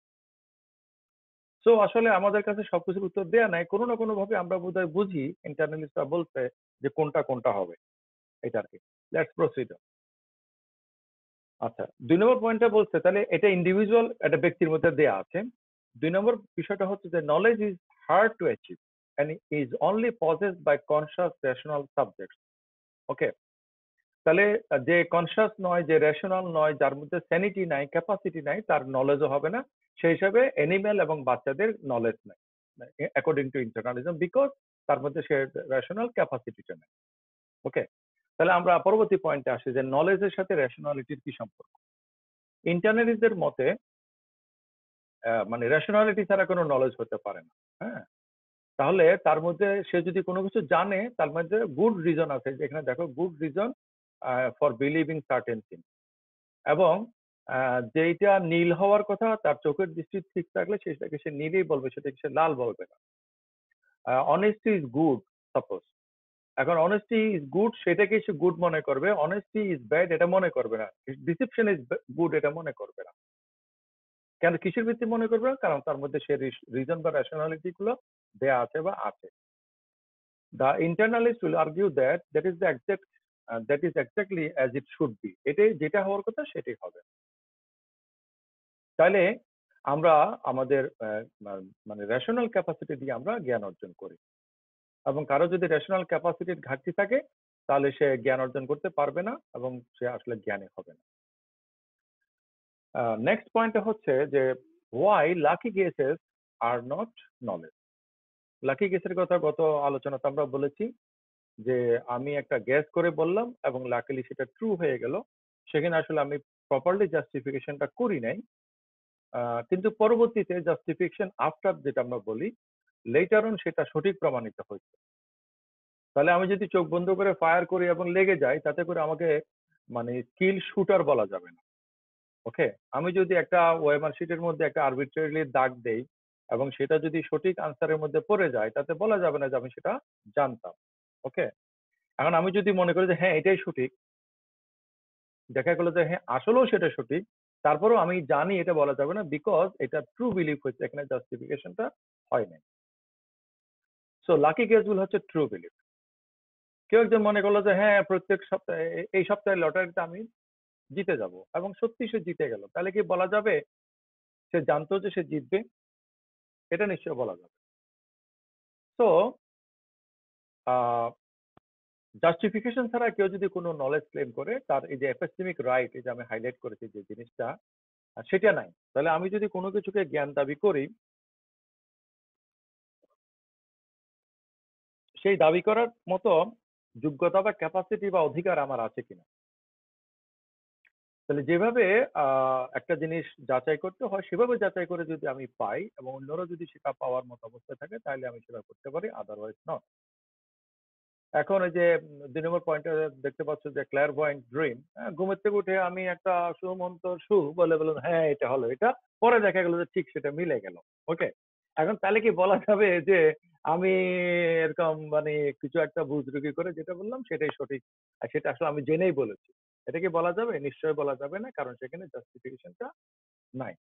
সো আসলে আমাদের কাছে সবকিছুর উত্তর দেয়া নাই, কোনো না কোনো ভাবে আমরা বোধহয় বুঝি, ইন্টারনালিস্টরা বলছে যে কোনটা কোনটা হবে, এটা আর কি। Let's proceed. আচ্ছা, 2 নম্বর পয়েন্টটা বলছে তাহলে এটা ইন্ডিভিজুয়াল, একটা ব্যক্তির মধ্যে দেয়া আছে। 2 নম্বর বিষয়টা হচ্ছে যে knowledge is hard to achieve and is only possessed by conscious rational subjects. ওকে, তাহলে যে কনসিয়াস নয়, যে রেশনাল নয়, যার মধ্যে স্যানিটি নাই, ক্যাপাসিটি নাই, তার নলেজও হবে না। সেই হিসাবে অ্যানিম্যাল এবং বাচ্চাদের নলেজ নাই অ্যাকর্ডিং টু ইন্টারনালিজম, বিকজ তার মধ্যে সে রেশনাল ক্যাপাসিটিটা নেই। ওকে, তাহলে আমরা পরবর্তী পয়েন্টে আসি যে নলেজের সাথে রেশনালিটির কি সম্পর্ক। ইন্টারনালিস্টদের মতে মানে রেশনালিটি ছাড়া কোনো নলেজ হতে পারে না। হ্যাঁ, তাহলে তার মধ্যে সে যদি কোনো কিছু জানে, তার মধ্যে গুড রিজন আছে, যেখানে দেখো good reason for believing certain thing, এবং যেটা নীল হওয়ার কথা তার চোখের দৃষ্টি ঠিক থাকলে সেটাকে সে নীলই বলবে, সেটাকে সে লাল বলবে না। অনেস্টি ইজ গুড সাপোজ, এখন অনেস্টি ইজ গুড সেটাকে সে গুড মনে করবে, অনেস্টি ইজ ব্যাড এটা মনে করবে না, ডিসিপশন ইজ গুড এটা মনে করবে না। কেন কিসের ভিত্তি মনে করবে না? কারণ তার মধ্যে সে রিজন বা রেশনালিটি গুলো দেয়া আছে বা আছে। The internalist will argue that that is exactly as it should be. এটাই যেটা হওয়ার কথা সেটাই হবে। তাহলে আমরা আমাদের মানে রেশনাল ক্যাপাসিটি দিয়ে আমরা জ্ঞান অর্জন করি, এবং কারো যদি রেশনাল ক্যাপাসিটির ঘাটতি থাকে তাহলে সে জ্ঞান অর্জন করতে পারবে না এবং সে আসলে জ্ঞানী হবে না। নেক্সট পয়েন্ট হচ্ছে যে why lucky guesses are not knowledge. Lucky গেসের কথা গত আলোচনাতে আমরা বলেছি যে আমি একটা গ্যাস করে বললাম এবং লাকিলি সেটা ট্রু হয়ে গেল, সেখানে আসলে আমি প্রপারলি জাস্টিফিকেশনটা করি নাই, কিন্তু পরবর্তীতে জাস্টিফিকেশন আফটার যেটা আমরা বলি লেটার অন সেটা সঠিক প্রমাণিত হয়েছে। তাহলে আমি যদি চোখ বন্ধ করে ফায়ার করি এবং লেগে যাই, তাতে করে আমাকে মানে স্কিল শুটার বলা যাবে না। ওকে, আমি যদি একটা ওয়েমার শিটের মধ্যে একটা আরবিট্রারিলি দাগ দেই এবং সেটা যদি সঠিক আনসারের মধ্যে পড়ে যায়, তাতে বলা যাবে না যে আমি সেটা জানতাম। ওকে, এখন আমি যদি মনে করি যে হ্যাঁ এটাই সঠিক, দেখা গেলো যে হ্যাঁ আসলেও সেটা সঠিক, তারপরেও আমি জানি এটা বলা যাবে না, বিকজ এটা ট্রু বিলিফ হচ্ছে, এখানে জাস্টিফিকেশনটা হয় নাই। সো লাকি গেসগুলো হচ্ছে ট্রু বিলিফ। কেউ একজন মনে করলো যে হ্যাঁ প্রত্যেক সপ্তাহে এই সপ্তাহে লটারিতে আমি জিতে যাব, এবং সত্যি সে জিতে গেল, তাহলে কি বলা যাবে সে জানতো যে সে জিতবে? এটা নিশ্চয় বলা যাবে। তো জাস্টিফিকেশন ছাড়া কেউ যদি কোনো নলেজ ক্লেম করে, তার এই যে এপিস্টেমিক রাইট, এই যে আমি হাইলাইট করেছি যে জিনিসটা, সেটা নাই। তাহলে আমি যদি কোনো কিছুকে জ্ঞান দাবি করি, সেই দাবি করার মতো যোগ্যতা বা ক্যাপাসিটি বা অধিকার আমার আছে কিনা। তাহলে যেভাবে একটা জিনিস যাচাই করতে হয় সেভাবে যাচাই করে যদি আমি পাই এবং অন্যরা যদি সেটা পাওয়ার মতো অবস্থায় থাকে, তাহলে আমি সেটা করতে পারি, আদারওয়াইজ নট। এখন এই যে 2 নম্বর পয়েন্টে দেখতে পাচ্ছ যে ক্ল্যারভয়েন্ট ড্রিম, ঘুমের থেকে উঠে আমি একটা সুমন্ত সু বলে বললাম হ্যাঁ এটা হলো এটা, পরে দেখা গেল যে ঠিক সেটা মিলে গেল। ওকে, এখন তাহলে কি বলা যাবে যে আমি এরকম মানে কিছু একটা বুজরুগি করে যেটা বললাম সেটাই সঠিক, আর সেটা আসলে আমি জেনেই বলেছি, এটা কি বলা যাবে? নিশ্চয়ই বলা যাবে না, কারণ সেখানে জাস্টিফিকেশনটা নাই।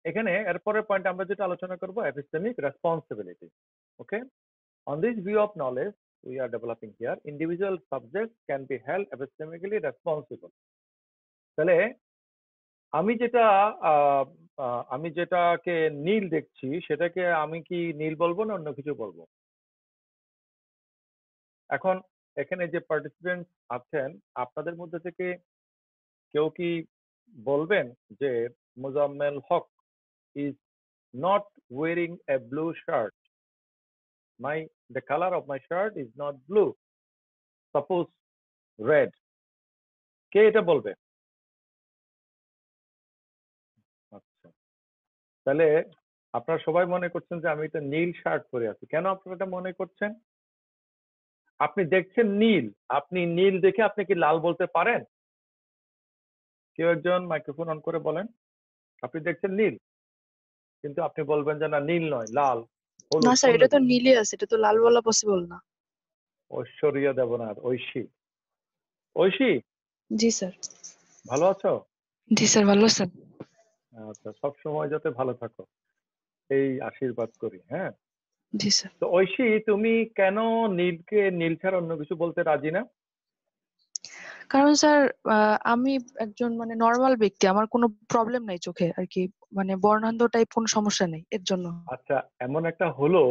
এখানে এরপরের পয়েন্ট আমরা যেটা আলোচনা করব epistemic responsibility. Okay, on this view of knowledge we are developing here, individual subjects can be held epistemically responsible. তাহলে আমি যেটাকে নীল দেখছি সেটাকে আমি কি নীল বলবো না অন্য কিছু বলবো? এখন এখানে যে পার্টিসিপেন্ট আছেন আপনাদের মধ্যে থেকে কেউ কি বলবেন যে Mozammel Haque is not wearing a blue shirt. The color of my shirt is not blue. Suppose red. কে এটা বলবে? আচ্ছা, তাহলে আপনারা সবাই মনে করছেন যে আমি এটা নীল শার্ট পরে আছি। কেন আপনারা এটা মনে করছেন? আপনি দেখছেন নীল, আপনি নীল দেখে আপনি কি লাল বলতে পারেন? কেউ একজন মাইক্রোফোন অন করে বলেন। আপনি দেখছেন নীল, কিন্তু আপনি বলবেন যে না নীল নয়, লাল, হলুদ। না স্যার, এটা তো নীলই আছে, এটা তো লাল বলা পসিবল না। ঐশ্বরিয়া দেবনাথ, ঐশী। ঐশী, জি স্যার। ভালো আছো? জি স্যার, ভালো স্যার। আচ্ছা, সব সময় যাতে ভালো থাকো এই আশীর্বাদ করি। হ্যাঁ, জি স্যার। তো ঐশী, তুমি কেন নীলকে নীল ছাড়া অন্য কিছু বলতে রাজি না? কারণ স্যার আমি একজন মানে নর্মাল ব্যক্তি, আমার কোনো প্রবলেম নাই চোখে আর কি, মানে বর্ণান্ধ টাইপ কোনো সমস্যা নেই এর জন্য। আচ্ছা, এমন একটা হলো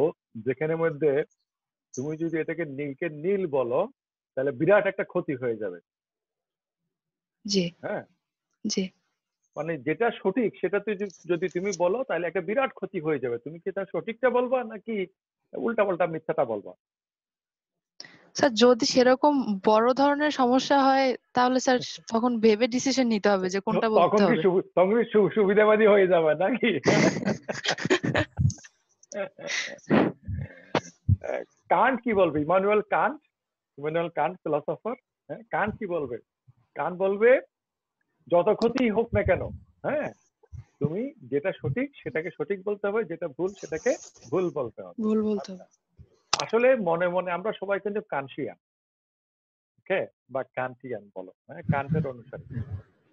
যেখানে মধ্যে তুমি যদি এটাকে নীলকে নীল বলো তাহলে বিরাট একটা ক্ষতি হয়ে যাবে। জি। হ্যাঁ, জি। মানে যেটা সঠিক সেটা যদি তুমি বলো তাহলে একটা বিরাট ক্ষতি হয়ে যাবে। তুমি কি তার সঠিকটা বলবা নাকি উল্টা পাল্টা মিথ্যাটা বলবা? স্যার যদি সেরকম বড় ধরনের সমস্যা হয় তাহলে স্যার তখন ভেবে ডিসিশন নিতে হবে যে কোনটা বলতে হবে। তখন কি সুবিধাবাদী হয়ে যাবে নাকি? কান্ট কি বলবে? ইমানুয়েল কান্ট ফিলোসফার, হ্যাঁ, কান্ট কি বলবে? কান্ট বলবে যত ক্ষতি হোক না কেন, হ্যাঁ, তুমি যেটা সঠিক সেটাকে সঠিক বলতে হবে, যেটা ভুল সেটাকে ভুল বলতে হবে। ভুল বলতে হবে। আসলে মনে মনে আমরা সবাই কিন্তু কানশিয়ান, ওকে, বা কান্টিয়ান বলো, হ্যাঁ, কান্টের অনুসারী।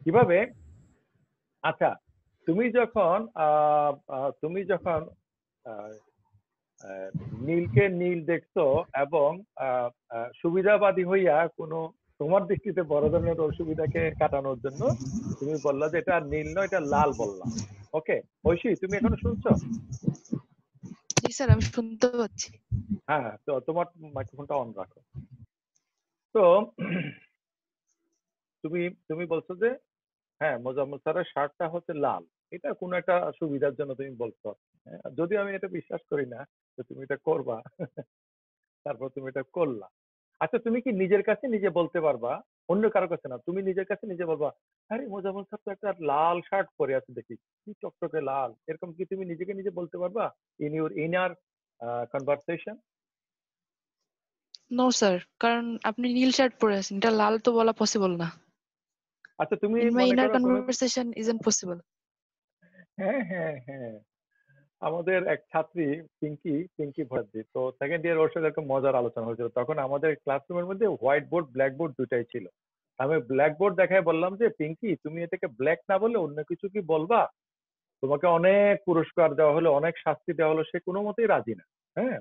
কিভাবে? আচ্ছা, তুমি যখন নীলকে নীল দেখছো এবং সুবিধাবাদী হইয়া কোনো তোমার দৃষ্টিতে বড় ধরনের অসুবিধাকে কাটানোর জন্য তুমি বললা যে এটা নীল নয়, এটা লাল বললাম। ওকে, ঐশী, তুমি এখনো শুনছো? জি স্যার, আমি শুনতে পাচ্ছি। হ্যাঁ, তো তোমার মাইক্রোফোনটা অন রাখো। তো তুমি বলছো যে হ্যাঁ, মোজাম্মেল স্যারের শার্টটা হচ্ছে লাল, এটা কোনো একটা সুবিধার জন্য তুমি বলছো। যদিও আমি এটা বিশ্বাস করি না যে তুমি এটা করবা, তারপর তুমি এটা করলা। আচ্ছা, তুমি কি নিজের কাছে নিজে বলতে পারবা, অন্য কারো কাছে না, তুমি নিজের কাছে নিজে বলবা আরে মোজাম্মেল স্যার তো একটা লাল শার্ট পরে আছে, দেখি কি চকচকে লাল, এরকম কি তুমি নিজেকে নিজে বলতে পারবা in your inner conversation? No sir, কারণ আপনি নীল শার্ট পরে আছেন, এটা লাল তো বলা পসিবল না। আচ্ছা, তুমি ইন মাই মনে ইনার করো কোনো, কনভারসেশন ইজন্ট পসিবল। হ্যাঁ হ্যাঁ হ্যাঁ, আমাদের এক ছাত্রী পিঙ্কি ভদ্রি, তো সেকেন্ড ইয়ার, ওর সাথে একটা মজার আলোচনা হয়েছিল। তখন আমাদের ক্লাসরুমের মধ্যে হোয়াইট বোর্ড ব্ল্যাক বোর্ড দুটাই ছিল। আমি ব্ল্যাক বোর্ড দেখায় বললাম যে পিঙ্কি, তুমি এটাকে ব্ল্যাক না বলে অন্য কিছু কি বলবা? তোমাকে অনেক পুরস্কার দেওয়া হলো, অনেক শাস্তি দেওয়া হলো, সে কোনো মতেই রাজি না। হ্যাঁ,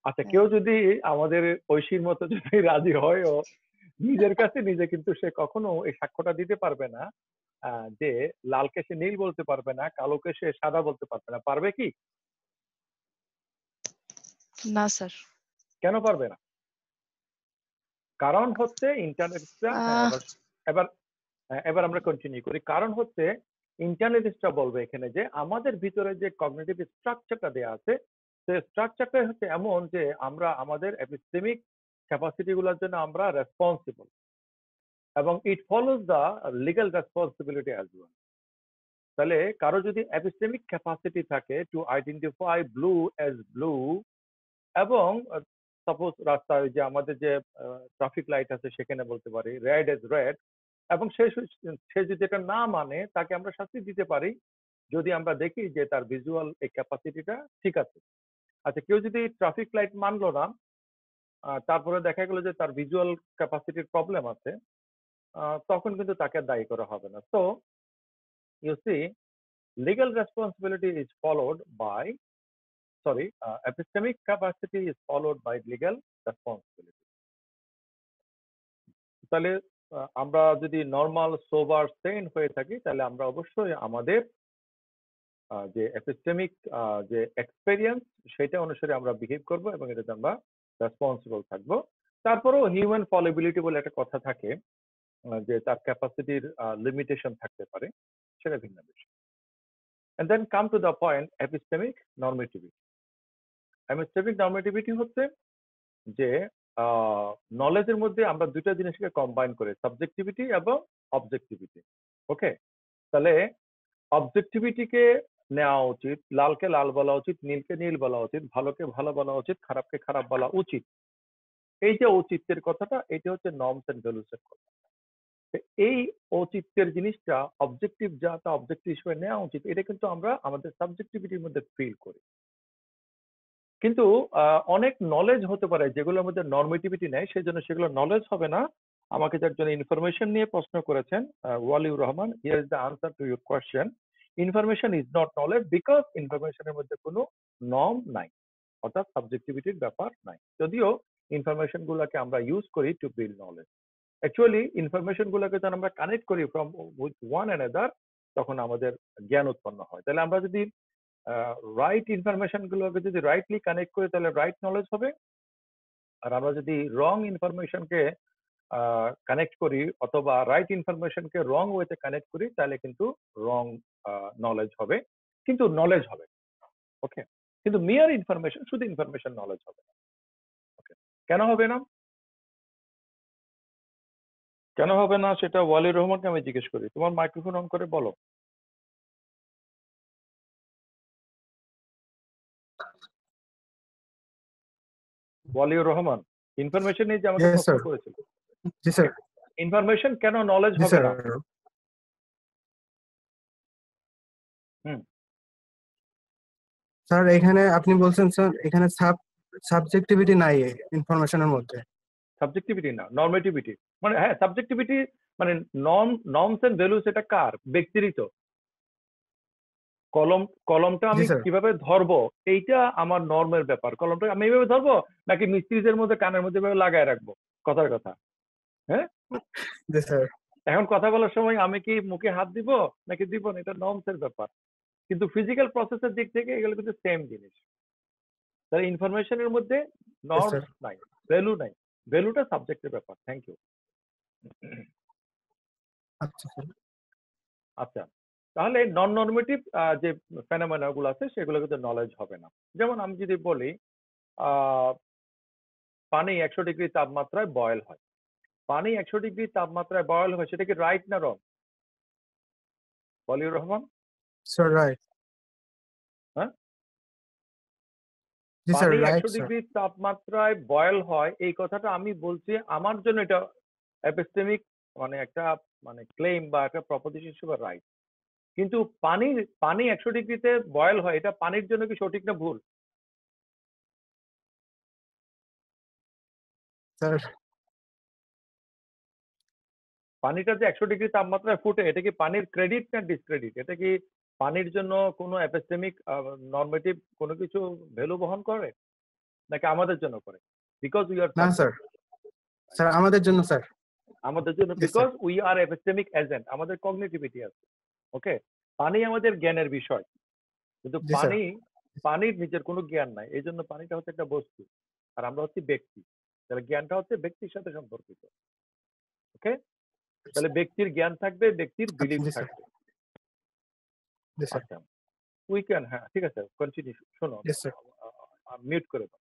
আচ্ছা, কেউ যদি আমাদের ঐশীর মতো যদি রাজি হয়ও, নিজের কাছে নিজে কিন্তু সে কখনো এই সাক্ষ্যটা দিতে পারবে না যে লালকে সে নীল বলতে পারবে না, কালোকে সে সাদা বলতে পারবে না। পারবে কি? না স্যার। কেন পারবে না? কারণ হচ্ছে ইন্টারনেটটা, এবার এবার আমরা কন্টিনিউ করি। কারণ হচ্ছে ইন্টারনেটটা বলবে এখানে যে আমাদের ভিতরে যে কগনিটিভ স্ট্রাকচারটা দেয়া আছে, সেই স্ট্রাকচারটা হচ্ছে এমন যে আমরা আমাদের এপিস্টেমিক ক্যাপাসিটি গুলোর জন্য আমরা রেসপন্সিবল, এবং it follows the legal responsibility as well. তাহলে কারো যদি এপিস্টেমিক ক্যাপাসিটি থাকে to identify blue as blue, এবং সাপোজ রাস্তায় যে আমাদের যে ট্রাফিক লাইট আছে সেখানে বলতে পারি রেড এজ রেড, এবং সে যদি এটা না মানে তাকে আমরা শাস্তি দিতে পারি যদি আমরা দেখি যে তার ভিজুয়াল এই ক্যাপাসিটিটা ঠিক আছে। আচ্ছা, কেউ যদি ট্রাফিক লাইট মানলো না, তারপরে দেখা গেল যে তার ভিজুয়াল ক্যাপাসিটির প্রবলেম আছে, তখন কিন্তু তাকে দায়ী করা হবে না। So you see, legal responsibility is followed by, epistemic capacity is followed by legal responsibility. তাহলে আমরা যদি নর্মাল সোবার সেন হয়ে থাকি তাহলে আমরা অবশ্যই আমাদের যে এপিস্টেমিক যে এক্সপেরিয়েন্স সেটা অনুসারে আমরা বিহেভ করব এবং এটাতে আমরা রেসপন্সিবল থাকবো। তারপরেও হিউম্যান ফলিবিলিটি বলে একটা কথা থাকে, যে তার ক্যাপাসিটির লিমিটেশন থাকতে পারে, সেটা ভিন্ন বিষয়। And then come to the point, epistemic normativity. Epistemic normativity হচ্ছে যে নলেজের মধ্যে আমরা দুটো জিনিসকে কম্বাইন করে, সাবজেক্টিভিটি এবং অবজেক্টিভিটি। ওকে, তাহলে অবজেক্টিভিটিকে নেওয়া উচিত, লালকে লাল বলা উচিত, নীলকে নীল বলা উচিত, ভালোকে ভালো বলা উচিত, খারাপকে খারাপ বলা উচিত। এই যে ঔচিত্যের কথাটা, এটা হচ্ছে নর্মস এন্ড ভ্যালুস এর কথা। এই ঔচিত্যের জিনিসটা অবজেক্টিভ, যা তা অবজেক্টিভ হিসেবে নেওয়া উচিত, এটা কিন্তু আমরা আমাদের সাবজেক্টিভিটির মধ্যে ফিল করি। কিন্তু অনেক নলেজ হতে পারে যেগুলোর মধ্যে নর্মেটিভিটি নেই, সেই জন্য সেগুলো নলেজ হবে না। আমাকে যে একজন ইনফরমেশন নিয়ে প্রশ্ন করেছেন, Waliur Rahman, here is the answer to your question. Information is not knowledge because ইনফরমেশনের মধ্যে কোনো নর্ম নাই, অর্থাৎ সাবজেক্টিভিটির ব্যাপার নাই, যদিও ইনফরমেশন গুলোকে আমরা ইউজ করি to build knowledge. Actually information গুলোকে যখন আমরা কানেক্ট করি ফ্রম উইথ ওয়ান অ্যানাদার, তখন আমাদের জ্ঞান উৎপন্ন হয়। তাহলে আমরা যদি রাইট ইনফরমেশন গুলোকে যদি রাইটলি কানেক্ট করি, তাহলে রাইট নলেজ হবে। আর আমরা যদি রং ইনফরমেশনকে কানেক্ট করি অথবা রাইট ইনফরমেশনকে রং ওয়েতে কানেক্ট করি, তাহলে কিন্তু রং নলেজ হবে, কিন্তু নলেজ হবে। ওকে, কিন্তু মিয়ার ইনফরমেশন, শুধু ইনফরমেশন নলেজ হবে না। ওকে, কেন হবে না? কেন হবে না সেটা ওয়ালিউর রহমানকে আমি জিজ্ঞেস করি। তোমার মাইক্রোফোন অন করে বলো। ওয়ালিউর রহমান, ইনফরমেশন নিয়ে যে আমাকে Yes, প্রশ্ন sir. করেছিল, জি স্যার। ইনফরমেশন কেন নলেজ জি হবে স্যার। না? স্যার এখানে আপনি বলছেন স্যার এখানে সাবজেক্টিভিটি নাই ইনফরমেশনের মধ্যে। সাবজেক্টিভিটি না, নর্মেটিভিটি। মানে হ্যাঁ, সাবজেক্টিভিটি মানে নর্মস এন্ড ভ্যালুস, এটা কার? ব্যক্তিরই তো। কলমটা আমি স্যার। কিভাবে ধরবো, এইটা আমার নর্মের ব্যাপার। কলমটা আমি এইভাবে ধরবো নাকি মিস্ত্রিদের মধ্যে কানের মধ্যে এভাবে লাগায় রাখবো? কথার কথা। হ্যাঁ, জি স্যার। এখন কথা বলার সময় আমি কি মুখে হাত দিব নাকি দিব না, এটা নর্মস এর ব্যাপার। কিন্তু ফিজিক্যাল প্রসেসের দিক থেকে এগুলো কিন্তু সেম জিনিস। তাহলে ইনফরমেশনের মধ্যে নর্মস নাই, ভ্যালু নাই, ভ্যালুটা সাবজেক্টের ব্যাপার। Thank you. আচ্ছা স্যার। আচ্ছা, তাহলে নন নর্মেটিভ যে ফেনোমেনা গুলো আছে সেগুলো কিন্তু নলেজ হবে না। যেমন আমি যদি বলি পানি 100 ডিগ্রি তাপমাত্রায় বয়েল হয়, পানি 100 ডিগ্রি তাপমাত্রায় বয়েল হয়, সেটা কি রাইট না wrong? Waliur Rahman sir right. হ্যাঁ, জি স্যার, পানি রাইট 100 ডিগ্রি তাপমাত্রায় বয়েল হয়, এই কথাটা আমি বলছি আমার জন্য এটা এপিস্টেমিক মানে একটা মানে ক্লেম বা একটা প্রপোজিশন হিসেবে রাইট। কিন্তু পানি 100 ডিগ্রিতে বয়েল হয়, এটা পানির জন্য কি সঠিক না ভুল? স্যার পানিটা যে 100 ডিগ্রি তাপমাত্রায় ফুটে, এটা কি পানির ক্রেডিট না ডিসক্রেডিট? এটা কি পানির জন্য কোনো এপিস্টেমিক নরমেটিভ কোনো কিছু ভ্যালু বহন করে নাকি আমাদের জন্য করে? বিকজ উই আর না স্যার। স্যার আমাদের জন্য স্যার। আমাদের জন্য, because we are epistemic agent, আমাদের কগনিটিভিটি আছে। ওকে, পানি আমাদের জ্ঞানের বিষয়, কিন্তু পানির নিজের কোনো জ্ঞান নাই, এই জন্য পানিটা হচ্ছে একটা বস্তু আর আমরা হচ্ছে ব্যক্তি। তাহলে জ্ঞানটা হচ্ছে ব্যক্তির সাথে সম্পর্কিত। ওকে, তাহলে ব্যক্তির জ্ঞান থাকবে, ব্যক্তির বিলিফ থাকবে। আচ্ছা, উই ক্যান, হ্যাঁ ঠিক আছে, কন্টিনিউ। শোনো, মিউট করে দাও।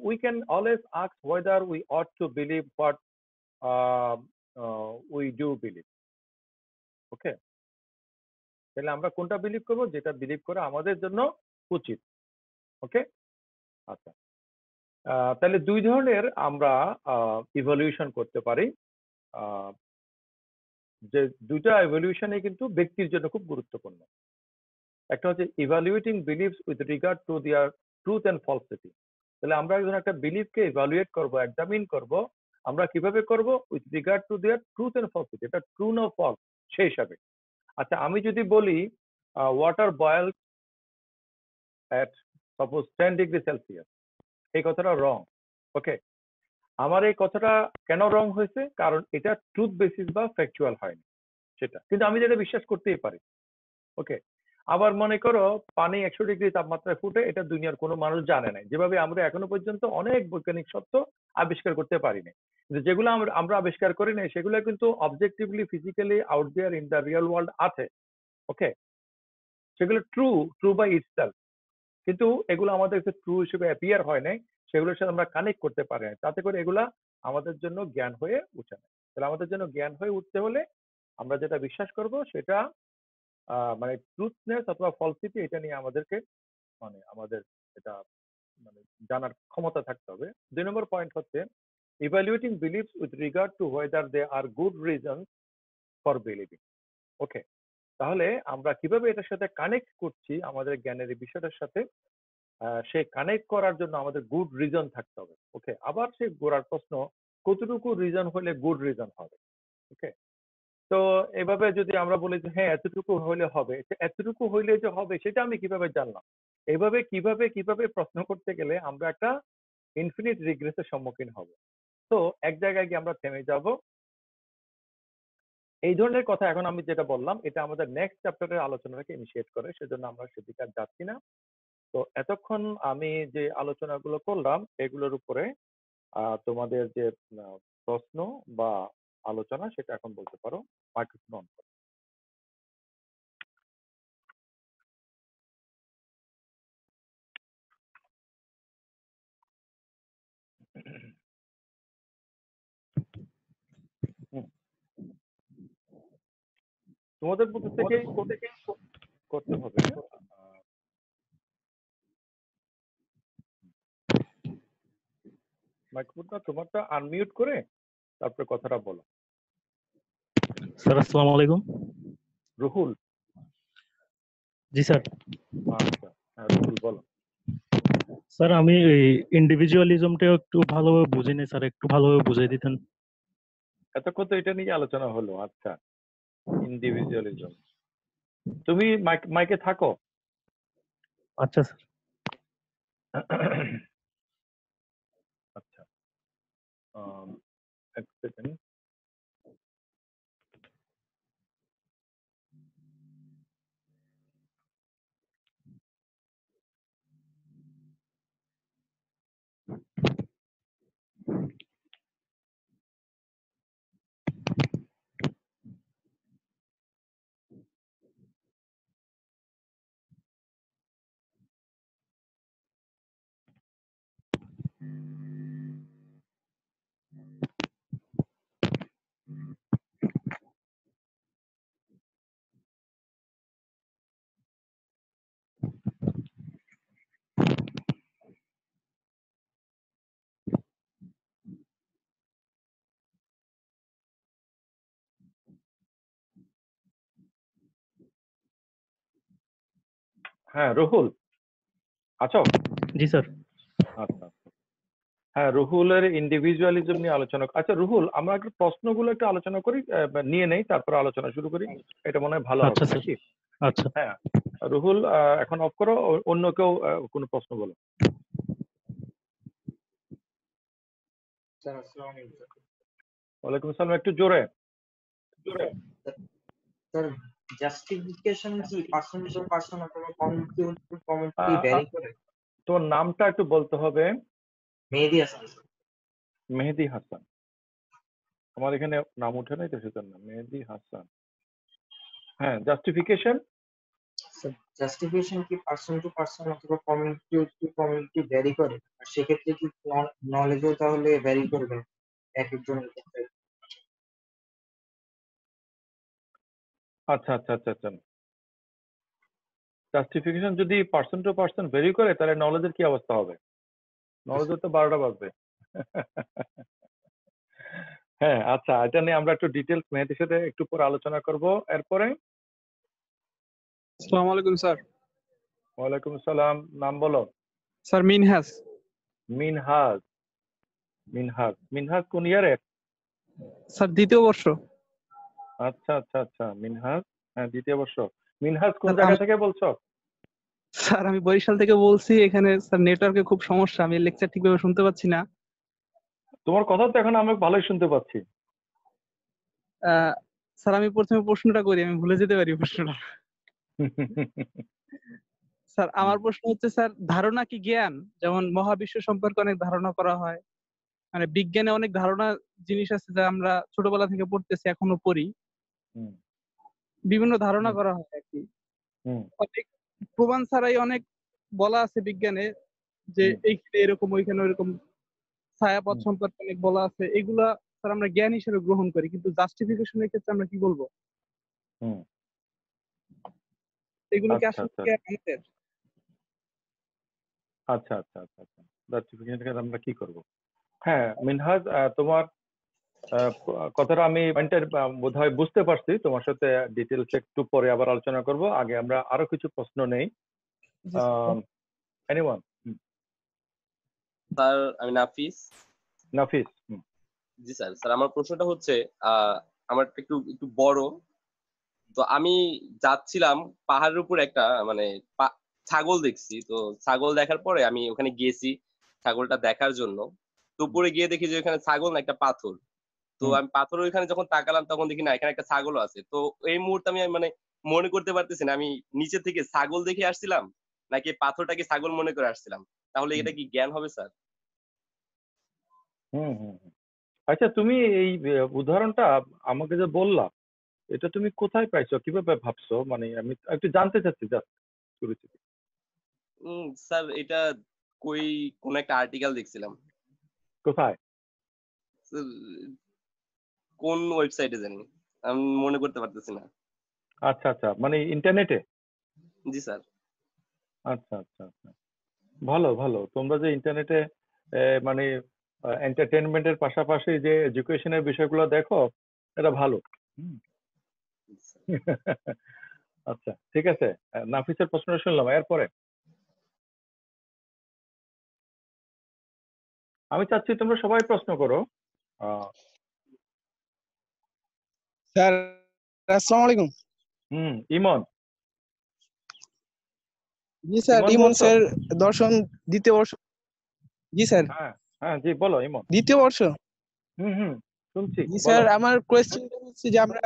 We can always ask whether we ought to believe what we do believe. ওকে, তাহলে আমরা কোনটা বিলিভ করবো? যেটা বিলিভ করা আমাদের জন্য উচিত। ওকে, আচ্ছা, তাহলে দুই ধরনের আমরা ইভ্যালুয়েশন করতে পারি, যে দুইটা ইভ্যালুয়েশনই কিন্তু ব্যক্তির জন্য খুব গুরুত্বপূর্ণ। একটা হচ্ছে evaluating beliefs with regard to their truth and falsity. তাহলে আমরা যখন একটা বিলিভকে ইভ্যালুয়েট করব, এক্সামিন করব, আমরা কিভাবে করব? With regard to their truth and falsity, এটা ট্রু না ফলস সেই হিসাবে। আচ্ছা, আমি যদি বলি ওয়াটার বয়েলস এট সাপোজ 10 ডিগ্রি সেলসিয়াস, এই কথাটা রং। ওকে, আমার এই কথাটা কেন রং হয়েছে? কারণ এটা ট্রুথ বেসিস বা ফ্যাকচুয়াল হয়নি সেটা, কিন্তু আমি যেটা বিশ্বাস করতেই পারি। ওকে, আবার মনে করো পানি 100 ডিগ্রি তাপমাত্রায় ফুটে, এটা দুনিয়ার কোনো মানুষ জানে না। যেভাবে আমরা এখনো পর্যন্ত অনেক বৈজ্ঞানিক সত্য আবিষ্কার করতে পারিনি, কিন্তু যেগুলো আমরা আবিষ্কার করি নাই সেগুলো কিন্তু objectively physically out there in the real world আছে। ওকে, সেগুলো ট্রু বাই ইটসেলফ, কিন্তু এগুলো আমাদের ট্রু হিসেবে অ্যাপিয়ার হয় নাই, সেগুলোর সাথে আমরা কানেক্ট করতে পারি না, তাতে করে এগুলা আমাদের জন্য জ্ঞান হয়ে উঠে না। তাহলে আমাদের জন্য জ্ঞান হয়ে উঠতে হলে আমরা যেটা বিশ্বাস করব সেটা মানে ট্রুথনেস অথবা ফলসিটি, এটা নিয়ে আমাদেরকে মানে আমাদের এটা মানে জানার ক্ষমতা থাকতে হবে। 2 নম্বর পয়েন্ট হচ্ছে evaluating beliefs with regard to whether they are good reason for believing. Okay, তাহলে আমরা কিভাবে এটার সাথে কানেক্ট করছি আমাদের জ্ঞানের এই বিষয়টার সাথে, সেই কানেক্ট করার জন্য আমাদের গুড রিজন থাকতে হবে। ওকে, আবার সেই গোড়ার প্রশ্ন, কতটুকু রিজন হলে গুড রিজন হবে? ওকে, তো এভাবে যদি আমরা বলি যে হ্যাঁ এতটুকু হইলে হবে, এতটুকু হইলে যে হবে সেটা আমি কিভাবে জানলাম? এইভাবে কিভাবে প্রশ্ন করতে গেলে আমরা একটা ইনফিনিট রিগ্রেসের সম্মুখীন হব। তো এক জায়গায় গিয়ে আমরা থেমে যাব। এই ধরনের কথা এখন আমি যেটা বললাম এটা আমাদের নেক্সট চ্যাপ্টারের আলোচনাটাকে ইনিশিয়েট করে, সেজন্য আমরা সেদিকে আর যাচ্ছি না। তো এতক্ষণ আমি যে আলোচনাগুলো করলাম এগুলোর উপরে তোমাদের যে প্রশ্ন বা আলোচনা সেটা এখন বলতে পারো। মাইক্রোফোন অন করো। তোমাদের মধ্যে থেকে করতে হবে। মাইক্রোফোনটা তোমারটা আনমিউট করে তারপরে কথাটা বলো। স্যার আসসালামু আলাইকুম। রুহুল? জি স্যার। আচ্ছা, হ্যাঁ রুহুল বলো। স্যার আমি এই ইন্ডিভিজুয়ালিজমটা একটু ভালোভাবে বুঝিনি স্যার, একটু ভালোভাবে বুঝিয়ে দিতেন। এতক্ষণ তো এটা নিয়ে আলোচনা হলো। আচ্ছা, ইন্ডিভিজুয়ালিজম, তুমি মাইকে থাকো। আচ্ছা স্যার। আচ্ছা, এক সেকেন্ড। হ্যাঁ রুহুল আছো? জি স্যার। আচ্ছা, হ্যাঁ রুহুলের ইন্ডিভিজুয়ালিজম নিয়ে আলোচনা। আচ্ছা রুহুল, আমরা একটু প্রশ্নগুলো একটু আলোচনা করি, নিয়ে নেই, তারপর আলোচনা শুরু করি, এটা মনে হয় ভালো হবে নাকি? আচ্ছা। হ্যাঁ রুহুল এখন অফ করো, অন্য কেউ কোনো প্রশ্ন বলো। ওয়ালাইকুম আসসালাম, একটু জোরে। স্যার জাস্টিফিকেশন কি পার্সন টু পার্সন অথবা কমিউনিটি টু কমিউনিটি ভ্যারি করে? তোমার নামটা একটু বলতে হবে। মেহেদী হাসান। মেহেদী হাসান, আমার এখানে নাম উঠে নাই তো সেজন্য। মেহেদী হাসান, হ্যাঁ জাস্টিফিকেশন। জাস্টিফিকেশন কি পার্সন টু পার্সন অথবা কমিউনিটি টু কমিউনিটি ভ্যারি করে? আর সেক্ষেত্রে কি নলেজও তাহলে ভ্যারি করবে এক একজনের ক্ষেত্রে? আচ্ছা আচ্ছা আচ্ছা আচ্ছা, জাস্টিফিকেশন যদি পার্সন টু পার্সন ভেরি করে তাহলে নলেজের কি অবস্থা হবে? নলেজের তো 12টা বাজবে। হ্যাঁ আচ্ছা, এটা নিয়ে আমরা একটু ডিটেলস মেহেদীর সাথে একটু পরে আলোচনা করব। এরপরে আসসালামু আলাইকুম স্যার। ওয়ালাইকুম আসসালাম, নাম বলো। স্যার মিনহাজ। মিনহাজ, মিনহাজ, মিনহাজ কোন ইয়ারে? স্যার দ্বিতীয় বর্ষ। আচ্ছা আচ্ছা আচ্ছা, মিনহাজ, হ্যাঁ দ্বিতীয় বর্ষ। মিনহাজ কোন জায়গা থেকে বলছো? স্যার আমি বরিশাল থেকে বলছি। এখানে স্যার নেটওয়ার্কে খুব সমস্যা, আমি লেকচার ঠিকভাবে শুনতে পাচ্ছি না। তোমার কথা তো এখন আমি ভালোই শুনতে পাচ্ছি। স্যার আমি প্রথমে প্রশ্নটা করি, আমি ভুলে যেতে পারি প্রশ্নটা। স্যার আমার প্রশ্ন হচ্ছে স্যার ধারণা কি জ্ঞান? যেমন মহাবিশ্ব সম্পর্কে অনেক ধারণা করা হয়, মানে বিজ্ঞানে অনেক ধারণা জিনিস আছে যা আমরা ছোটবেলা থেকে পড়তেছি, এখনো পড়ি, হুম, বিভিন্ন ধারণা হুম, করা হয় আর কি। হুম, অনেক প্রমাণ ছাড়াই অনেক বলা আছে বিজ্ঞানে যে হুম, এইখানে এরকম ওইখানে ওইরকম, ছায়াপথ হুম, সম্পর্কে অনেক বলা আছে, এগুলা স্যার আমরা জ্ঞান হিসেবে গ্রহণ করি, কিন্তু জাস্টিফিকেশনের ক্ষেত্রে আমরা কি বলবো? হুম। এগুলো কি আচ্ছা আসলে আচ্ছা জ্ঞান আমাদের? আচ্ছা আচ্ছা আচ্ছা আচ্ছা জাস্টিফিকেশন আমরা কি করব? হ্যাঁ মিনহাজ, তোমার কথাটা আমি পয়েন্টের বোধহয় বুঝতে পারছি। তোমার সাথে ডিটেলস একটু পরে আবার আলোচনা করব। আগে আমরা আরো কিছু প্রশ্ন নেই। জি স্যার। এনিওয়ান? স্যার আমি নাফিস। নাফিস। জি স্যার। স্যার আমার প্রশ্নটা হচ্ছে আমার একটু একটু বড়। তো আমি যাচ্ছিলাম পাহাড়ের উপর একটা মানে ছাগল দেখছি। তো ছাগল দেখার পরে আমি ওখানে গিয়েছি ছাগলটা দেখার জন্য। তো উপরে গিয়ে দেখি যে ওখানে ছাগল না একটা পাথর। তো হুম, আমি পাথরের ওইখানে যখন তাকালাম তখন দেখি না এখানে একটা ছাগলও আছে। তো এই মুহূর্তে আমি মানে মনে করতে পারতেছি না আমি নিচে থেকে ছাগল দেখে আসছিলাম নাকি পাথরটাকে ছাগল মনে করে আসছিলাম। তাহলে হুম, এটা কি জ্ঞান হবে স্যার? হুম, হুম, হুম। আচ্ছা, তুমি এই উদাহরণটা আমাকে যে বললা, এটা তুমি কোথায় পাইছো, কিভাবে ভাবছো? মানে আমি একটু জানতে চাচ্ছি জাস্ট শুরু থেকে। স্যার এটা কোন একটা আর্টিকেল দেখছিলাম। কোথায়? স্যার, কোন ওয়েবসাইটে জানি আমি মনে করতে পারতেছি না। আচ্ছা আচ্ছা, মানে ইন্টারনেটে? জি স্যার। আচ্ছা আচ্ছা আচ্ছা, ভালো ভালো। তোমরা যে ইন্টারনেটে মানে এন্টারটেনমেন্টের পাশাপাশি যে এডুকেশনের বিষয়গুলো দেখো, এটা ভালো। হুম। আচ্ছা ঠিক আছে, নাফিসের প্রশ্ন শুনলাম, এরপরে আমি চাচ্ছি তোমরা সবাই প্রশ্ন করো। স্যার আসসালামু আলাইকুম। ইমন। জি স্যার, ইমন ইমন বলছো? স্যার, দর্শন দ্বিতীয় বর্ষ। জি স্যার। হ্যাঁ হ্যাঁ, জি বলো ইমন। দ্বিতীয় বর্ষ। হুম, শুনছি, জি বলো। স্যার, আমার কোয়েশ্চেনটা হচ্ছে যে আমরা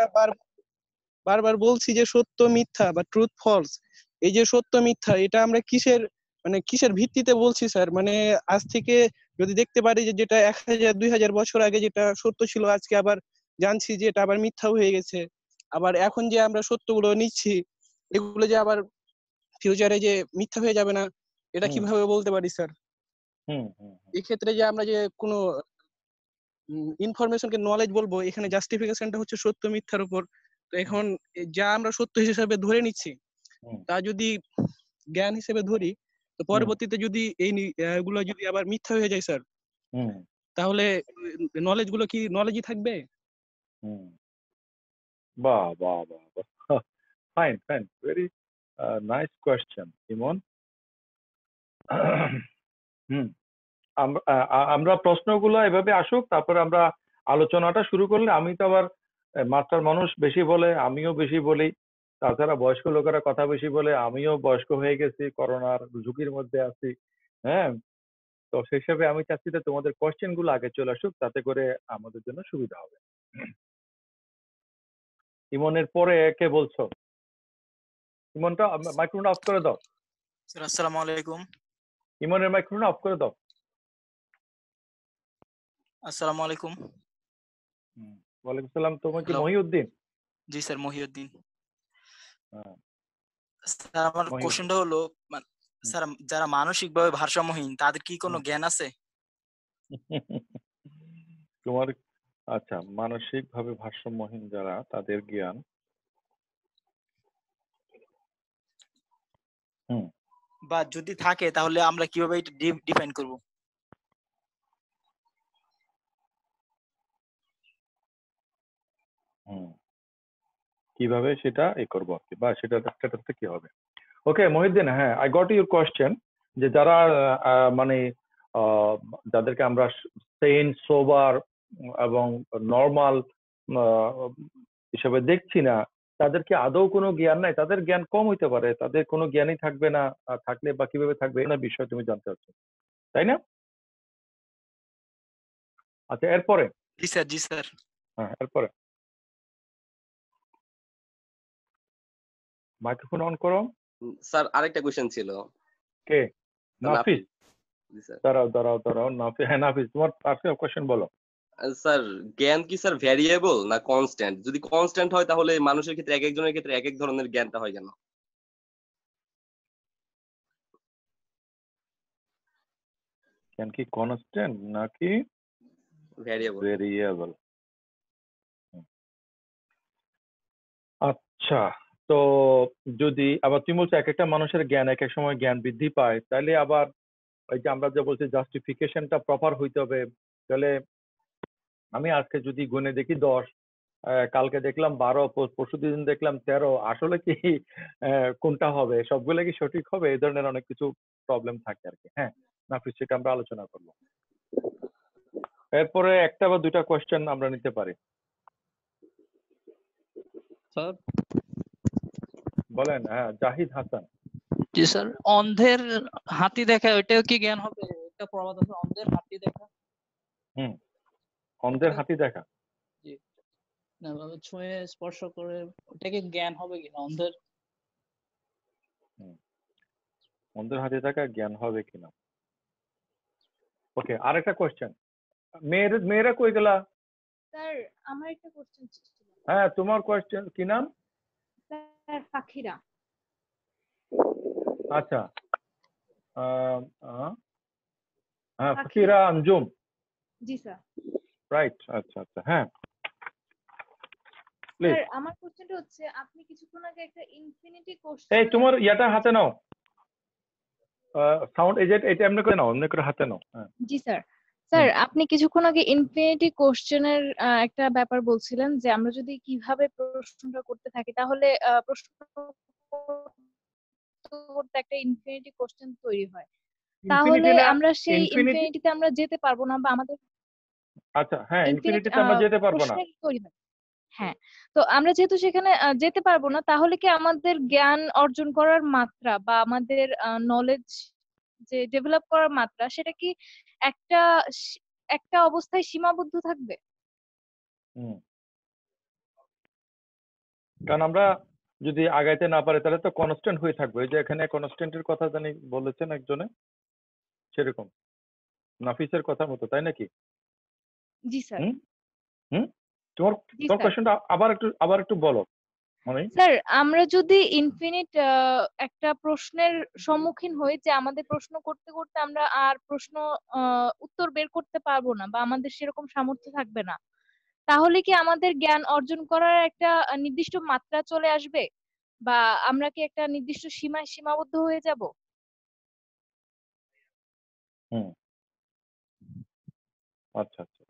বারবার বলছি যে সত্য মিথ্যা বা ট্রুথ ফলস, এই যে সত্য মিথ্যা এটা আমরা কিসের ভিত্তিতে বলছি স্যার? মানে আজ থেকে যদি দেখতে পারি যে যেটা 1000-2000 বছর আগে যেটা সত্য ছিল, আজকে আবার জানছি যে এটা আবার মিথ্যাও হয়ে গেছে। আবার এখন যে আমরা সত্যগুলো নিচ্ছি, এগুলো যে আবার ফিউচারে যে মিথ্যা হয়ে যাবে না, এটা হুম কিভাবে বলতে পারি স্যার? হুম হুম এক্ষেত্রে যে আমরা যে কোনো ইনফরমেশনকে নলেজ বলবো, এখানে জাস্টিফিকেশনটা হচ্ছে সত্য মিথ্যার উপর। তো এখন যা আমরা সত্য হিসেবে ধরে নিচ্ছি, হুম তা যদি জ্ঞান হিসেবে ধরি, তো হুম পরবর্তীতে যদি এগুলো যদি আবার মিথ্যা হয়ে যায় স্যার, হুম তাহলে নলেজ গুলো কি নলেজই থাকবে? হুম। বাহ বাহ বাহ বাহ, fine fine, very nice question Emon. হুম, আমরা প্রশ্নগুলো এভাবে আসুক, তারপরে আমরা আলোচনাটা শুরু করলে। আমি তো আবার মাস্টার মানুষ, বেশি বলে, আমিও বেশি বলি। তাছাড়া বয়স্ক লোকেরা কথা বেশি বলে, আমিও বয়স্ক হয়ে গেছি, করোনার ঝুঁকির মধ্যে আছি। হ্যাঁ, তো সেই হিসাবে আমি চাচ্ছি যে তোমাদের কোয়েশ্চেন গুলো আগে চলে আসুক, তাতে করে আমাদের জন্য সুবিধা হবে। ইমনের পরে কে বলছো? ইমনটা মাইক্রোফোন অফ করে দাও। স্যার আসসালামু আলাইকুম। ইমনের মাইক্রোফোন অফ করে দাও। আসসালামু আলাইকুম। ওয়ালাইকুম সালাম। তোমার কি হ্যালো। মহিউদ্দিন? জি স্যার, মহিউদ্দিন। হ্যাঁ, স্যার আমার মহিউদ্দিন। কোশ্চেনটা হলো স্যার, যারা মানসিকভাবে ভারসাম্যহীন তাদের কি কোনো হুম। জ্ঞান আছে? তোমার আচ্ছা, মানসিক ভাবে ভারসাম্যহীন যারা, তাদের জ্ঞান। হুম বা যদি থাকে তাহলে আমরা কিভাবে এটা ডিফাইন করব? হুম কিভাবে সেটা করবো আর কি, বা সেটাতে কি হবে? ওকে মহিউদ্দিন, হ্যাঁ, আই গট ইউর কোয়েশ্চেন। যে যারা মানে আহ, যাদেরকে আমরা সেন, সোবার এবং নর্মাল হিসেবে দেখছি না, তাদের কি আদৌ কোনো জ্ঞান নাই? তাদের জ্ঞান কম হইতে পারে, তাদের কোনো জ্ঞানই থাকবে না। থাকলে বা কিভাবে থাকবে, না বিষয় তুমি জানতে চাচ্ছ, তাই না? আচ্ছা, এরপরে? জি স্যার, জি স্যার। হ্যাঁ, এরপরে মাইক্রোফোন অন করো। স্যার আরেকটা কোশ্চেন ছিল। কে? নাফিস। নাফিস। জি স্যার। দাঁড়াও নাফিস। হ্যাঁ নাফিস, তোমার পার্সোনাল কোশ্চেন বলো। স্যার জ্ঞান কি স্যার ভ্যারিয়েবল না কনস্ট্যান্ট? যদি কনস্ট্যান্ট হয় তাহলে মানুষের ক্ষেত্রে এক একজনের ক্ষেত্রে এক এক ধরনের জ্ঞানটা হয় কেন? জ্ঞান কি কনস্ট্যান্ট নাকি ভ্যারিয়েবল? ভেরিয়েবল? আচ্ছা, তো যদি আবার তুমি বলছো এক একটা মানুষের জ্ঞান এক এক সময় জ্ঞান বৃদ্ধি পায়, তাহলে আবার ওই যে আমরা যে বলছি জাস্টিফিকেশনটা প্রপার হইতে হবে। তাহলে আমি আজকে যদি গুনে দেখি 10, কালকে দেখলাম 12, পরশু দিন দেখলাম 13, আসলে কি কোনটা হবে, সবগুলো কি সঠিক হবে? এই ধরনের অনেক কিছু প্রবলেম থাকে আর কি। হ্যাঁ নাফিস, সেটা আমরা আলোচনা করবো। এরপরে একটা বা দুইটা কোয়েশ্চেন আমরা নিতে পারি। স্যার বলেন। হ্যাঁ জাহিদ হাসান। জি স্যার, অন্ধের হাতি দেখা ওইটাও কি জ্ঞান হবে? এটা প্রবাদ আছে, অন্ধের হাতি দেখা। অন্ধের হাতি দেখা। জি না, ভাবে ছুঁয়ে স্পর্শ করে ওটা কি জ্ঞান হবে কিনা অন্ধের? অন্ধের হাতি দেখা জ্ঞান হবে কিনা। ওকে, আরেকটা কোয়েশ্চেন। মেয়েরা কই গেলা? স্যার আমার একটা কোশ্চেন ছিল। হ্যাঁ তোমার কোয়েশ্চেন কি নাম? স্যার ফাখিরা। আচ্ছা, হ্যাঁ ফাকিরা আঞ্জুম। জি স্যার। রাইট, আচ্ছা আচ্ছা, হ্যাঁ স্যার আমার কোশ্চেনটা হচ্ছে, আপনি কিছুক্ষণ আগে একটা ইনফিনিটি কোশ্চেন। এই তোমার ইয়াটা হাতে নাও, সাউন্ড এজেন্ট, এটা এমনি করে নাও, এমনি করে হাতে নাও। হ্যাঁ জি স্যার। স্যার আপনি কিছুক্ষণ আগে ইনফিনিটি কোশ্চেনের একটা ব্যাপার বলছিলেন যে আমরা যদি কিভাবে প্রশ্নটা করতে থাকি তাহলে প্রশ্ন করতে একটা ইনফিনিটি কোশ্চেন তৈরি হয়, তাহলে আমরা সেই ইনফিনিটিতে আমরা যেতে পারবো না বা আমাদের আচ্ছা, হ্যাঁ ইনফিনিটিতে আমরা যেতে পারবো না। তৈরি হয়। হ্যাঁ, তো আমরা যেহেতু সেখানে যেতে পারবো না, তাহলে কি আমাদের জ্ঞান অর্জন করার মাত্রা বা আমাদের নলেজ যে ডেভেলপ করার মাত্রা, সেটা কি একটা একটা অবস্থায় সীমাবদ্ধ থাকবে? কারণ আমরা যদি আগাইতে না পারি তাহলে তো কনস্ট্যান্ট হয়ে থাকবে। এই যে এখানে কনস্ট্যান্টের কথা জানি বলেছেন একজনে, সেরকম নাফিসের কথা মতো, তাই নাকি? জি স্যার। তোমার কোশ্চেনটা আবার একটু বলো। স্যার আমরা যদি ইনফিনিট একটা প্রশ্নের সম্মুখীন হই যে আমাদের প্রশ্ন করতে করতে আমরা আর প্রশ্ন উত্তর বের করতে পারবো না বা আমাদের সেরকম সামর্থ্য থাকবে না, তাহলে কি আমাদের জ্ঞান অর্জন করার একটা নির্দিষ্ট মাত্রা চলে আসবে বা আমরা কি একটা নির্দিষ্ট সীমায় সীমাবদ্ধ হয়ে যাব? আচ্ছা আচ্ছা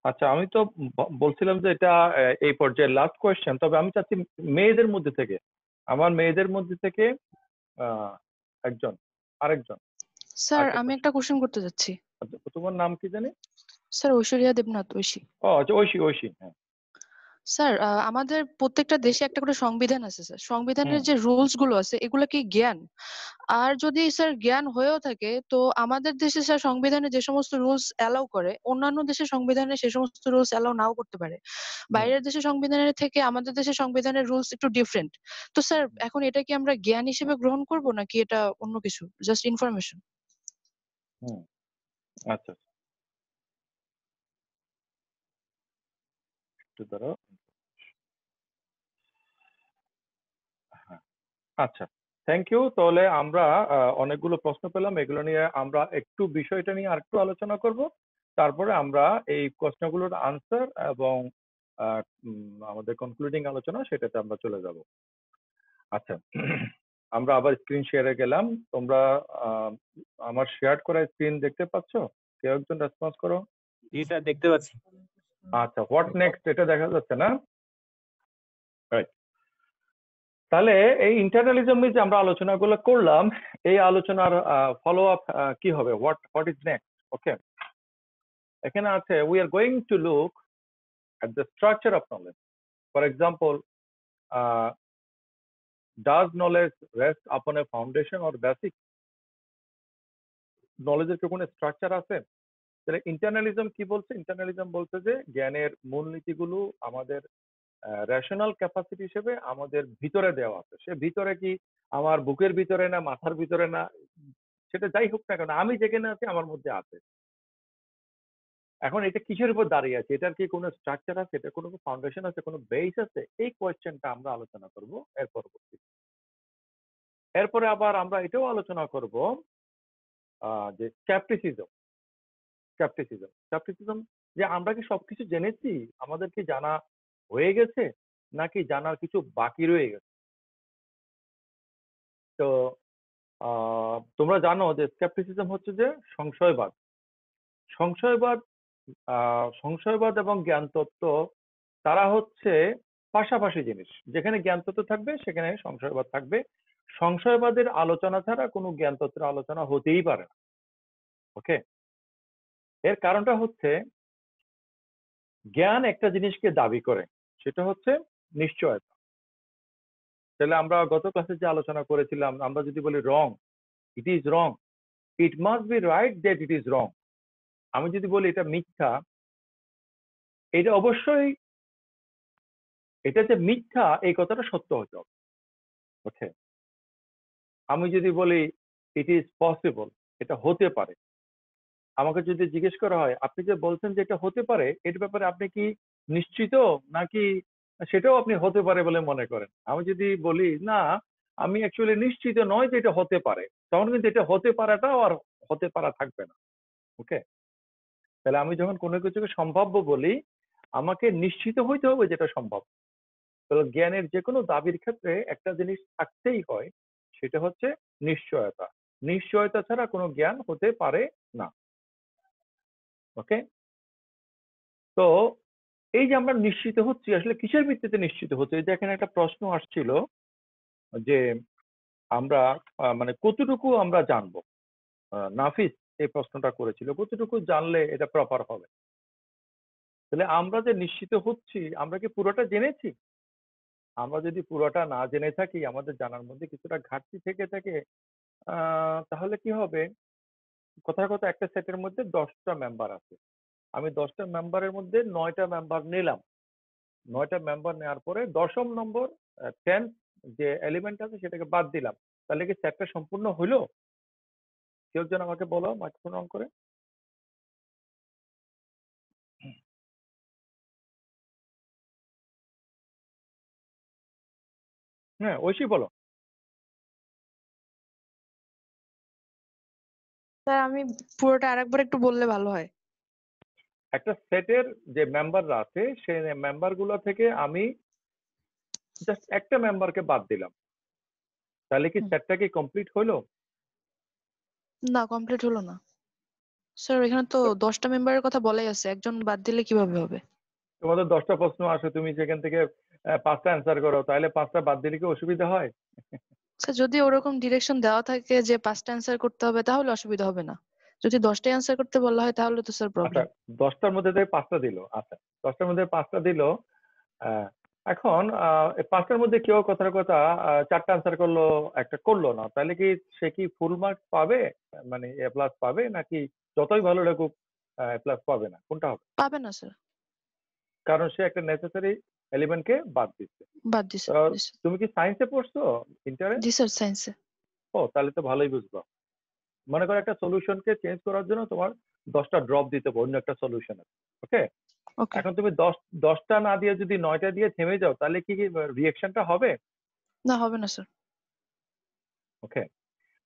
আচ্ছা, আমি তো বলছিলাম যে এটা এই পর্যায়ে লাস্ট কোয়েশ্চেন, তবে আমি চাচ্ছি মেয়েদের মধ্যে থেকে, আমার মেয়েদের মধ্যে থেকে আরেকজন। স্যার আমি একটা কোশ্চেন করতে যাচ্ছি। তোমার নাম কি জানি? স্যার ঐশ্বরিয়া দেবনাথ, ঐশী। ও আচ্ছা, ঐশী। হ্যাঁ স্যার আমাদের প্রত্যেকটা দেশে একটা করে সংবিধান আছে স্যার, সংবিধানের যে রুলস গুলো আছে এগুলো কি জ্ঞান? আর যদি স্যার জ্ঞান হয়েও থাকে, তো আমাদের দেশে স্যার সংবিধানে যে সমস্ত রুলস অ্যালাউ করে অন্যান্য দেশের সংবিধানে সে সমস্ত রুলস অ্যালাউ নাও করতে পারে। বাইরের দেশের সংবিধানের থেকে আমাদের দেশের সংবিধানের রুলস একটু ডিফারেন্ট। তো স্যার এখন এটা কি আমরা জ্ঞান হিসেবে গ্রহণ করব নাকি এটা অন্য কিছু, জাস্ট ইনফরমেশন? আচ্ছা একটু দাঁড়াও। আচ্ছা, থ্যাংক ইউ। তাহলে আমরা অনেকগুলো প্রশ্ন পেলাম, এগুলো নিয়ে আমরা একটু বিষয়টা নিয়ে আরেকটু আলোচনা করব, তারপরে আমরা এই প্রশ্নগুলোর আনসার এবং আমাদের কনক্লুডিং আলোচনা সেটাতে আমরা চলে যাব। আচ্ছা, আমরা আবার স্ক্রিন শেয়ারে গেলাম। তোমরা আমার শেয়ার করা স্ক্রিন দেখতে পাচ্ছ? কেউ একজন রেসপন্স করো। জি স্যার, দেখতে পাচ্ছি। আচ্ছা, হোয়াট নেক্সট এটা দেখা যাচ্ছে না? রাইট। তাহলে এই ইন্টারনালিজম নিয়ে যে আমরা আলোচনাগুলো করলাম, এই আলোচনার ফলো আপ কি হবে? What is next? ওকে, এখানে আছে we are going to look at the structure of knowledge. For example, does knowledge rest upon a foundation or basic? নলেজের কি কোনো স্ট্রাকচার আছে? তাহলে ইন্টারনালিজম কি বলছে? ইন্টারনালিজম বলছে যে জ্ঞানের মূলনীতিগুলো আমাদের রেশনাল ক্যাপাসিটি হিসেবে আমাদের ভিতরে দেওয়া আছে। সে ভিতরে কি আমার বুকের ভিতরে না মাথার ভিতরে না, সেটা যাই হোক না কেন আমি যেখানে আছি আমার মধ্যে আছে। এখন এটা কিসের উপর দাঁড়িয়ে আছে, এটার কি কোনো স্ট্রাকচার আছে, এটা কোনো ফাউন্ডেশন আছে, কোনো বেস আছে, এই কোয়েশ্চেনটা আমরা আলোচনা করব এর পরবর্তী। এরপরে আবার আমরা এটাও আলোচনা করব যে স্কেপটিসিজম যে আমরা কি সবকিছু জেনেছি, আমাদের কি জানা হয়ে গেছে নাকি জানার কিছু বাকি রয়ে গেছে। তো তোমরা জানো যে স্কেপটিসিজম হচ্ছে যে সংশয়বাদ। সংশয়বাদ এবং জ্ঞান তত্ত্ব তারা হচ্ছে পাশাপাশি জিনিস। যেখানে জ্ঞান তত্ত্ব থাকবে সেখানে সংশয়বাদ থাকবে। সংশয়বাদের আলোচনা ছাড়া কোনো জ্ঞান তত্ত্বের আলোচনা হতেই পারে না। ওকে, এর কারণটা হচ্ছে জ্ঞান একটা জিনিসকে দাবি করে, সেটা হচ্ছে নিশ্চয়তা। তাহলে আমরা গত ক্লাসে যে আলোচনা করেছিলাম, আমরা যদি বলি wrong, it is wrong, it must be right that it is wrong. আমি যদি বলি এটা মিথ্যা, এটা অবশ্যই, এটা যে মিথ্যা এই কথাটা সত্য হতে হবে। ওকে, আমি যদি বলি ইট ইজ পসিবল, এটা হতে পারে, আমাকে যদি জিজ্ঞেস করা হয় আপনি যে বলছেন যে এটা হতে পারে, এর ব্যাপারে আপনি কি নিশ্চিত নাকি সেটাও আপনি হতে পারে বলে মনে করেন, আমি যদি বলি না আমি অ্যাকচুয়ালি নিশ্চিত নয় যে এটা হতে পারে, তখন কিন্তু এটা হতে পারাটাও আর হতে পারা থাকবে না। ওকে, তাহলে আমি যখন কোনো কিছুকে সম্ভাব্য বলি আমাকে নিশ্চিত হইতে হবে যেটা সম্ভব। তাহলে জ্ঞানের যে কোনো দাবির ক্ষেত্রে একটা জিনিস থাকতেই হয়, সেটা হচ্ছে নিশ্চয়তা। নিশ্চয়তা ছাড়া কোনো জ্ঞান হতে পারে না। ওকে, তো এই যে আমরা নিশ্চিত হচ্ছি, আসলে কিসের ভিত্তিতে নিশ্চিত হচ্ছে? এই যে এখানে একটা প্রশ্ন আসছিল যে আমরা মানে কতটুকু আমরা জানবো। নাফিস এই প্রশ্নটা করেছিল, কতটুকু জানলে এটা প্রপার হবে। তাহলে আমরা যে নিশ্চিত হচ্ছি, আমরা কি পুরোটা জেনেছি? আমরা যদি পুরোটা না জেনে থাকি, আমাদের জানার মধ্যে কিছুটা ঘাটতি থেকে থাকে, তাহলে কি হবে? কথার কথা, একটা সেটের মধ্যে 10টা মেম্বার আছে, আমি 10টা মেম্বারের মধ্যে 9টা মেম্বার নিলাম। 9টা মেম্বার নেওয়ার পরে 10ম নম্বর 10 যে এলিমেন্ট আছে সেটাকে বাদ দিলাম, তাহলে কি সেটটা সম্পূর্ণ হইলো? কেউ একজন আমাকে বলো মাইক্রোফোন অন করে। হ্যাঁ, ঐশী বলো। স্যার আমি পুরোটা আরেকবার একটু বললে ভালো হয়। একটা সেটের যে মেম্বাররা আছে সেই মেম্বার গুলো থেকে আমি জাস্ট একটা মেম্বারকে বাদ দিলাম, তাহলে কি সেটটা কি কমপ্লিট হইলো? না, কমপ্লিট হলো না স্যার। এখানে তো 10টা মেম্বারের কথা বলাই আছে, একজন বাদ দিলে কিভাবে হবে? তোমাদের 10টা প্রশ্ন আসে, তুমি সেখান থেকে 5টা অ্যান্সার করো, তাহলে 5টা বাদ দিলে কি অসুবিধা হয়? স্যার যদি ওরকম ডিরেকশন দেওয়া থাকে যে 5টা অ্যান্সার করতে হবে তাহলে অসুবিধা হবে না। যদি 10টা অ্যান্সার করতে বলা হয় তাহলে তো স্যার আচ্ছা, প্রবলেম। 10টার মধ্যে থেকে 5টা দিল। আচ্ছা, 10টার মধ্যে 5টা দিল। এখন 5টার মধ্যে কেউ কথার কথা 4টা অ্যান্সার করলো, একটা করলো না, তাহলে কি সে কি ফুল মার্কস পাবে, মানে এ প্লাস পাবে, নাকি যতই ভালো লাগুক এ প্লাস পাবে না? কোনটা হবে? পাবে না স্যার। কারণ সে একটা নেসেসারি এলিমেন্টকে বাদ দিচ্ছে। বাদ দিছে। তুমি কি সায়েন্সে পড়ছো ইন্টারে? জি স্যার, সায়েন্সে। ও, তাহলে তো ভালোই বুঝবো। মনে করো একটা সলিউশনকে চেঞ্জ করার জন্য তোমার 10টা ড্রপ দিতে হবে অন্য একটা সলিউশনে। ওকে, এখন তুমি 10টা না দিয়ে যদি 9টা দিয়ে থেমে যাও, তাহলে কি রিঅ্যাকশনটা হবে? না, হবে না স্যার। ওকে,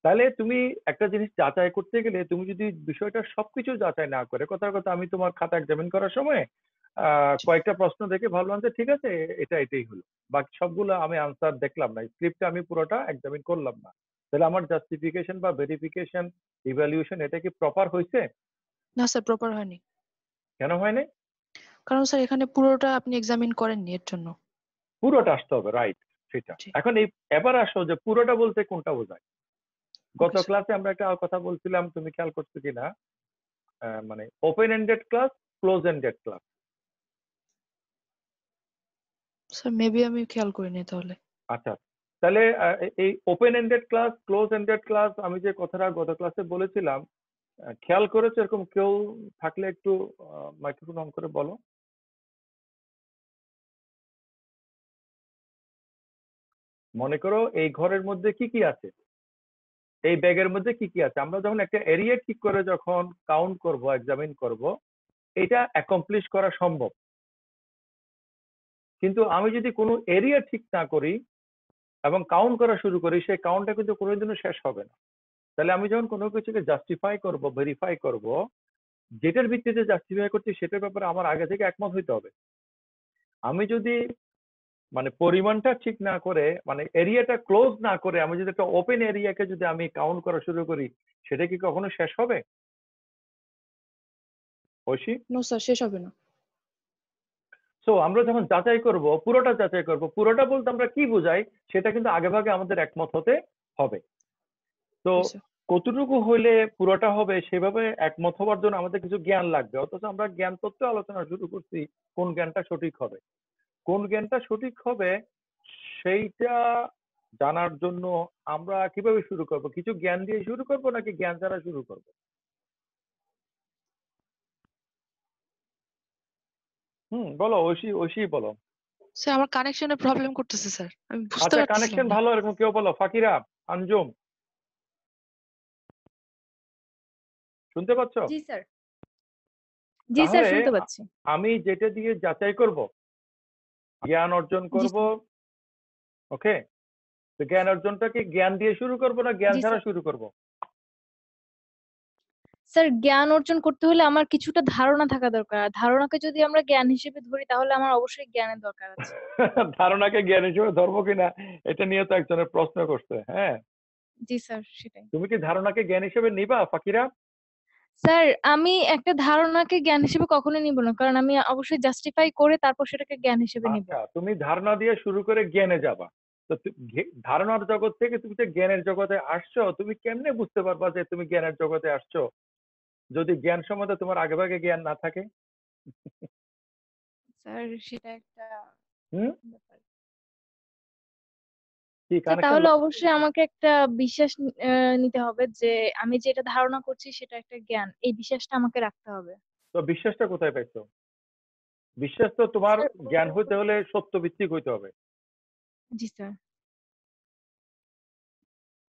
তাহলে তুমি একটা জিনিস যাচাই করতে গেলে তুমি যদি বিষয়টা সবকিছু যাচাই না করে, কথার কথা আমি তোমার খাতা এক্সামিন করার সময় কয়েকটা প্রশ্ন দেখে ভাবলাম যে ঠিক আছে এটাই হলো, বাকি সবগুলো আমি আনসার দেখলাম না, স্ক্রিপ্টটা আমি পুরোটা এক্সামিন করলাম না, তাহলে আমার জাস্টিফিকেশন বা ভেরিফিকেশন ইভ্যালুয়েশন এটা কি প্রপার হয়েছে? না স্যার, প্রপার হয়নি। কেন হয়নি? কারণ স্যার এখানে পুরোটা আপনি এক্সামিন করেননি, এর জন্য। পুরোটা আসতে হবে, রাইট, সেটা। এখন এবার আসো যে পুরোটা বলতে কোনটা বোঝায়। গত ক্লাসে আমরা একটা কথা বলছিলাম, তুমি খেয়াল করছো কিনা, মানে open ended class, close ended class. Sir maybe আমি খেয়াল করিনি তাহলে। আচ্ছা, তাহলে এই open ended class, close ended class, আমি যে কথাটা গত ক্লাসে বলেছিলাম, খেয়াল করেছো এরকম কেউ থাকলে একটু মাইক্রোফোন অন করে বলো। মনে করো এই ঘরের মধ্যে কি কি আছে, এই ব্যাগের মধ্যে কি কি আছে। আমরা যখন একটা এরিয়া ঠিক করে যখন কাউন্ট করব, এক্সামিন করব, এটা অ্যাকমপ্লিশ করা সম্ভব। কিন্তু আমি যদি কোনো এরিয়া ঠিক না করি এবং কাউন্ট করা শুরু করি, সেই কাউন্টটা কিন্তু কোনোদিনও শেষ হবে না। তাহলে আমি যখন কোনো কিছুকে জাস্টিফাই করব, ভেরিফাই করব, যেটার ভিত্তিতে জাস্টিফাই করছি সেটার ব্যাপারে আমার আগে থেকে একমত হইতে হবে। আমি যদি মানে পরিমাণটা ঠিক না করে, মানে এরিয়াটা ক্লোজ না করে, আমি যদি একটা ওপেন এরিয়াকে যদি আমি কাউন্ট করা শুরু করি, সেটা কি কখনো শেষ হবে? ঐশী? নো স্যার, শেষ হবে না। সো আমরা যখন যাচাই করব, পুরোটা যাচাই করব, পুরোটা বলতে আমরা কি বোঝাই সেটা কিন্তু আগে ভাগে আমাদের একমত হতে হবে। তো কতটুকু হইলে পুরোটা হবে সেভাবে একমত হওয়ার জন্য আমাদের কিছু জ্ঞান লাগবে। অথচ আমরা জ্ঞান তত্ত্ব আলোচনা শুরু করছি, কোন জ্ঞানটা সঠিক হবে। কোন জ্ঞানটা সঠিক হবে সেইটা জানার জন্য আমরা কিভাবে শুরু করব? কিছু জ্ঞান দিয়ে শুরু করব নাকি জ্ঞান ছাড়া শুরু করব? বলো ঐশী, ঐশী বলো। স্যার আমার কানেকশনের প্রবলেম করতেছে স্যার, আমি বুঝতে আচ্ছা, পারতেছিলাম কানেকশন না। ভালো এরকম কেউ বলো। ফাকিরা, আঞ্জুম, শুনতে পাচ্ছ? জি স্যার, জি স্যার তাহলে শুনতে পাচ্ছি। আমি যেটা দিয়ে যাচাই করব, জ্ঞান অর্জন জি করব, স্যার। ওকে? তো জ্ঞান অর্জনটা কি জ্ঞান দিয়ে শুরু করব না জ্ঞান জি ছাড়া স্যার। শুরু করব? স্যার জ্ঞান অর্জন করতে হলে আমার কিছুটা ধারণা থাকা দরকার। আর ধারণাকে যদি আমরা জ্ঞান হিসেবে ধরি তাহলে আমার অবশ্যই জ্ঞানের দরকার আছে। ধারণাকে জ্ঞান হিসেবে ধরবো কিনা এটা নিয়ে তো একজনের প্রশ্ন করছে। হ্যাঁ, জি স্যার, সেটাই। তুমি কি ধারণাকে জ্ঞান হিসেবে নিবা ফাকিরা? স্যার আমি একটা ধারণাকে জ্ঞান হিসেবে কখনোই নিব না, কারণ আমি অবশ্যই জাস্টিফাই করে তারপর সেটাকে জ্ঞান হিসেবে নিব। আচ্ছা, তুমি ধারণা দিয়ে শুরু করে জ্ঞানে যাবা। তো ধারণার জগৎ থেকে তুমি যে জ্ঞানের জগতে আসছো, তুমি কেমনে বুঝতে পারবা যে তুমি জ্ঞানের জগতে আসছো যদি জ্ঞান সম্বন্ধে তোমার আগেভাগে জ্ঞান না থাকে? স্যার সেটা একটা হুম ব্যাপার। কি স্যার কানেকশন? তাহলে অবশ্যই আমাকে একটা বিশ্বাস নিতে হবে যে আমি যেটা ধারণা করছি সেটা একটা জ্ঞান, এই বিশ্বাসটা আমাকে রাখতে হবে। তো বিশ্বাসটা কোথায় পাইছো? বিশ্বাস তো তোমার স্যার জ্ঞান হইতে হলে সত্য ভিত্তিক হইতে হবে। জি স্যার।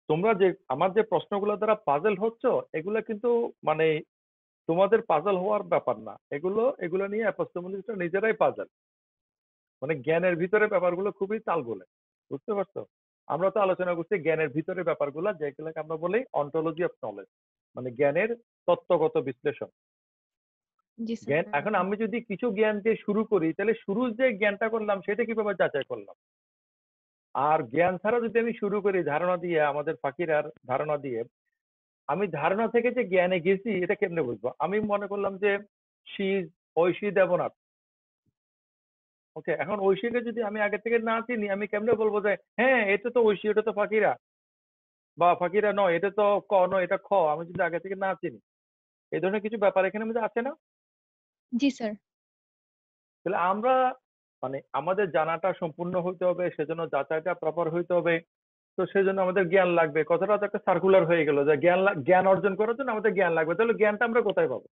তোমরা যে আমার যে প্রশ্নগুলো দ্বারা পাজল হচ্ছ, এগুলো কিন্তু মানে তোমাদের পাজল হওয়ার ব্যাপার না। এগুলো নিয়ে অ্যাপোস্টোমোলিস্টরা নিজেরাই পাজল। মানে জ্ঞানের ভিতরে ব্যাপারগুলো খুবই তালগোলে। বুঝতে পারছো? আমরা তো আলোচনা করছি জ্ঞানের ভিতরে ব্যাপারগুলো, যেগুলোকে আমরা বলি অন্টোলজি অফ নলেজ, মানে জ্ঞানের তত্ত্বগত বিশ্লেষণ। জি জ্ঞান, স্যার। এখন আমি যদি কিছু জ্ঞান দিয়ে শুরু করি, তাহলে শুরুর যে জ্ঞানটা করলাম সেটা কিভাবে যাচাই করলাম? আর জ্ঞান ছাড়া যদি আমি শুরু করি ধারণা দিয়ে, আমাদের ফাকিরার ধারণা দিয়ে, আমি ধারণা থেকে যে জ্ঞানে গেছি এটা কেমনে বুঝবো? আমি মনে করলাম যে ঐশী দেবনাথ, ওকে, এখন ঐশীকে যদি আমি আগে থেকে না চিনি, আমি কেমনে বলবো যে হ্যাঁ এটা তো ঐশী, এটা তো ফাকিরা, বা ফাকিরা নয় এটা তো ক নয় এটা খ, আমি যদি আগে থেকে না চিনি? এই ধরনের কিছু ব্যাপার এখানে মধ্যে আছে না? জি স্যার। তাহলে আমরা মানে আমাদের জানাটা সম্পূর্ণ হইতে হবে, সেজন্য যাচাইটা প্রপার হইতে হবে। তো সেজন্য আমাদের জ্ঞান লাগবে। কথাটা তো একটা সার্কুলার হয়ে গেল যে জ্ঞান অর্জন করার জন্য আমাদের জ্ঞান লাগবে। তাহলে জ্ঞানটা আমরা কোথায় পাবো?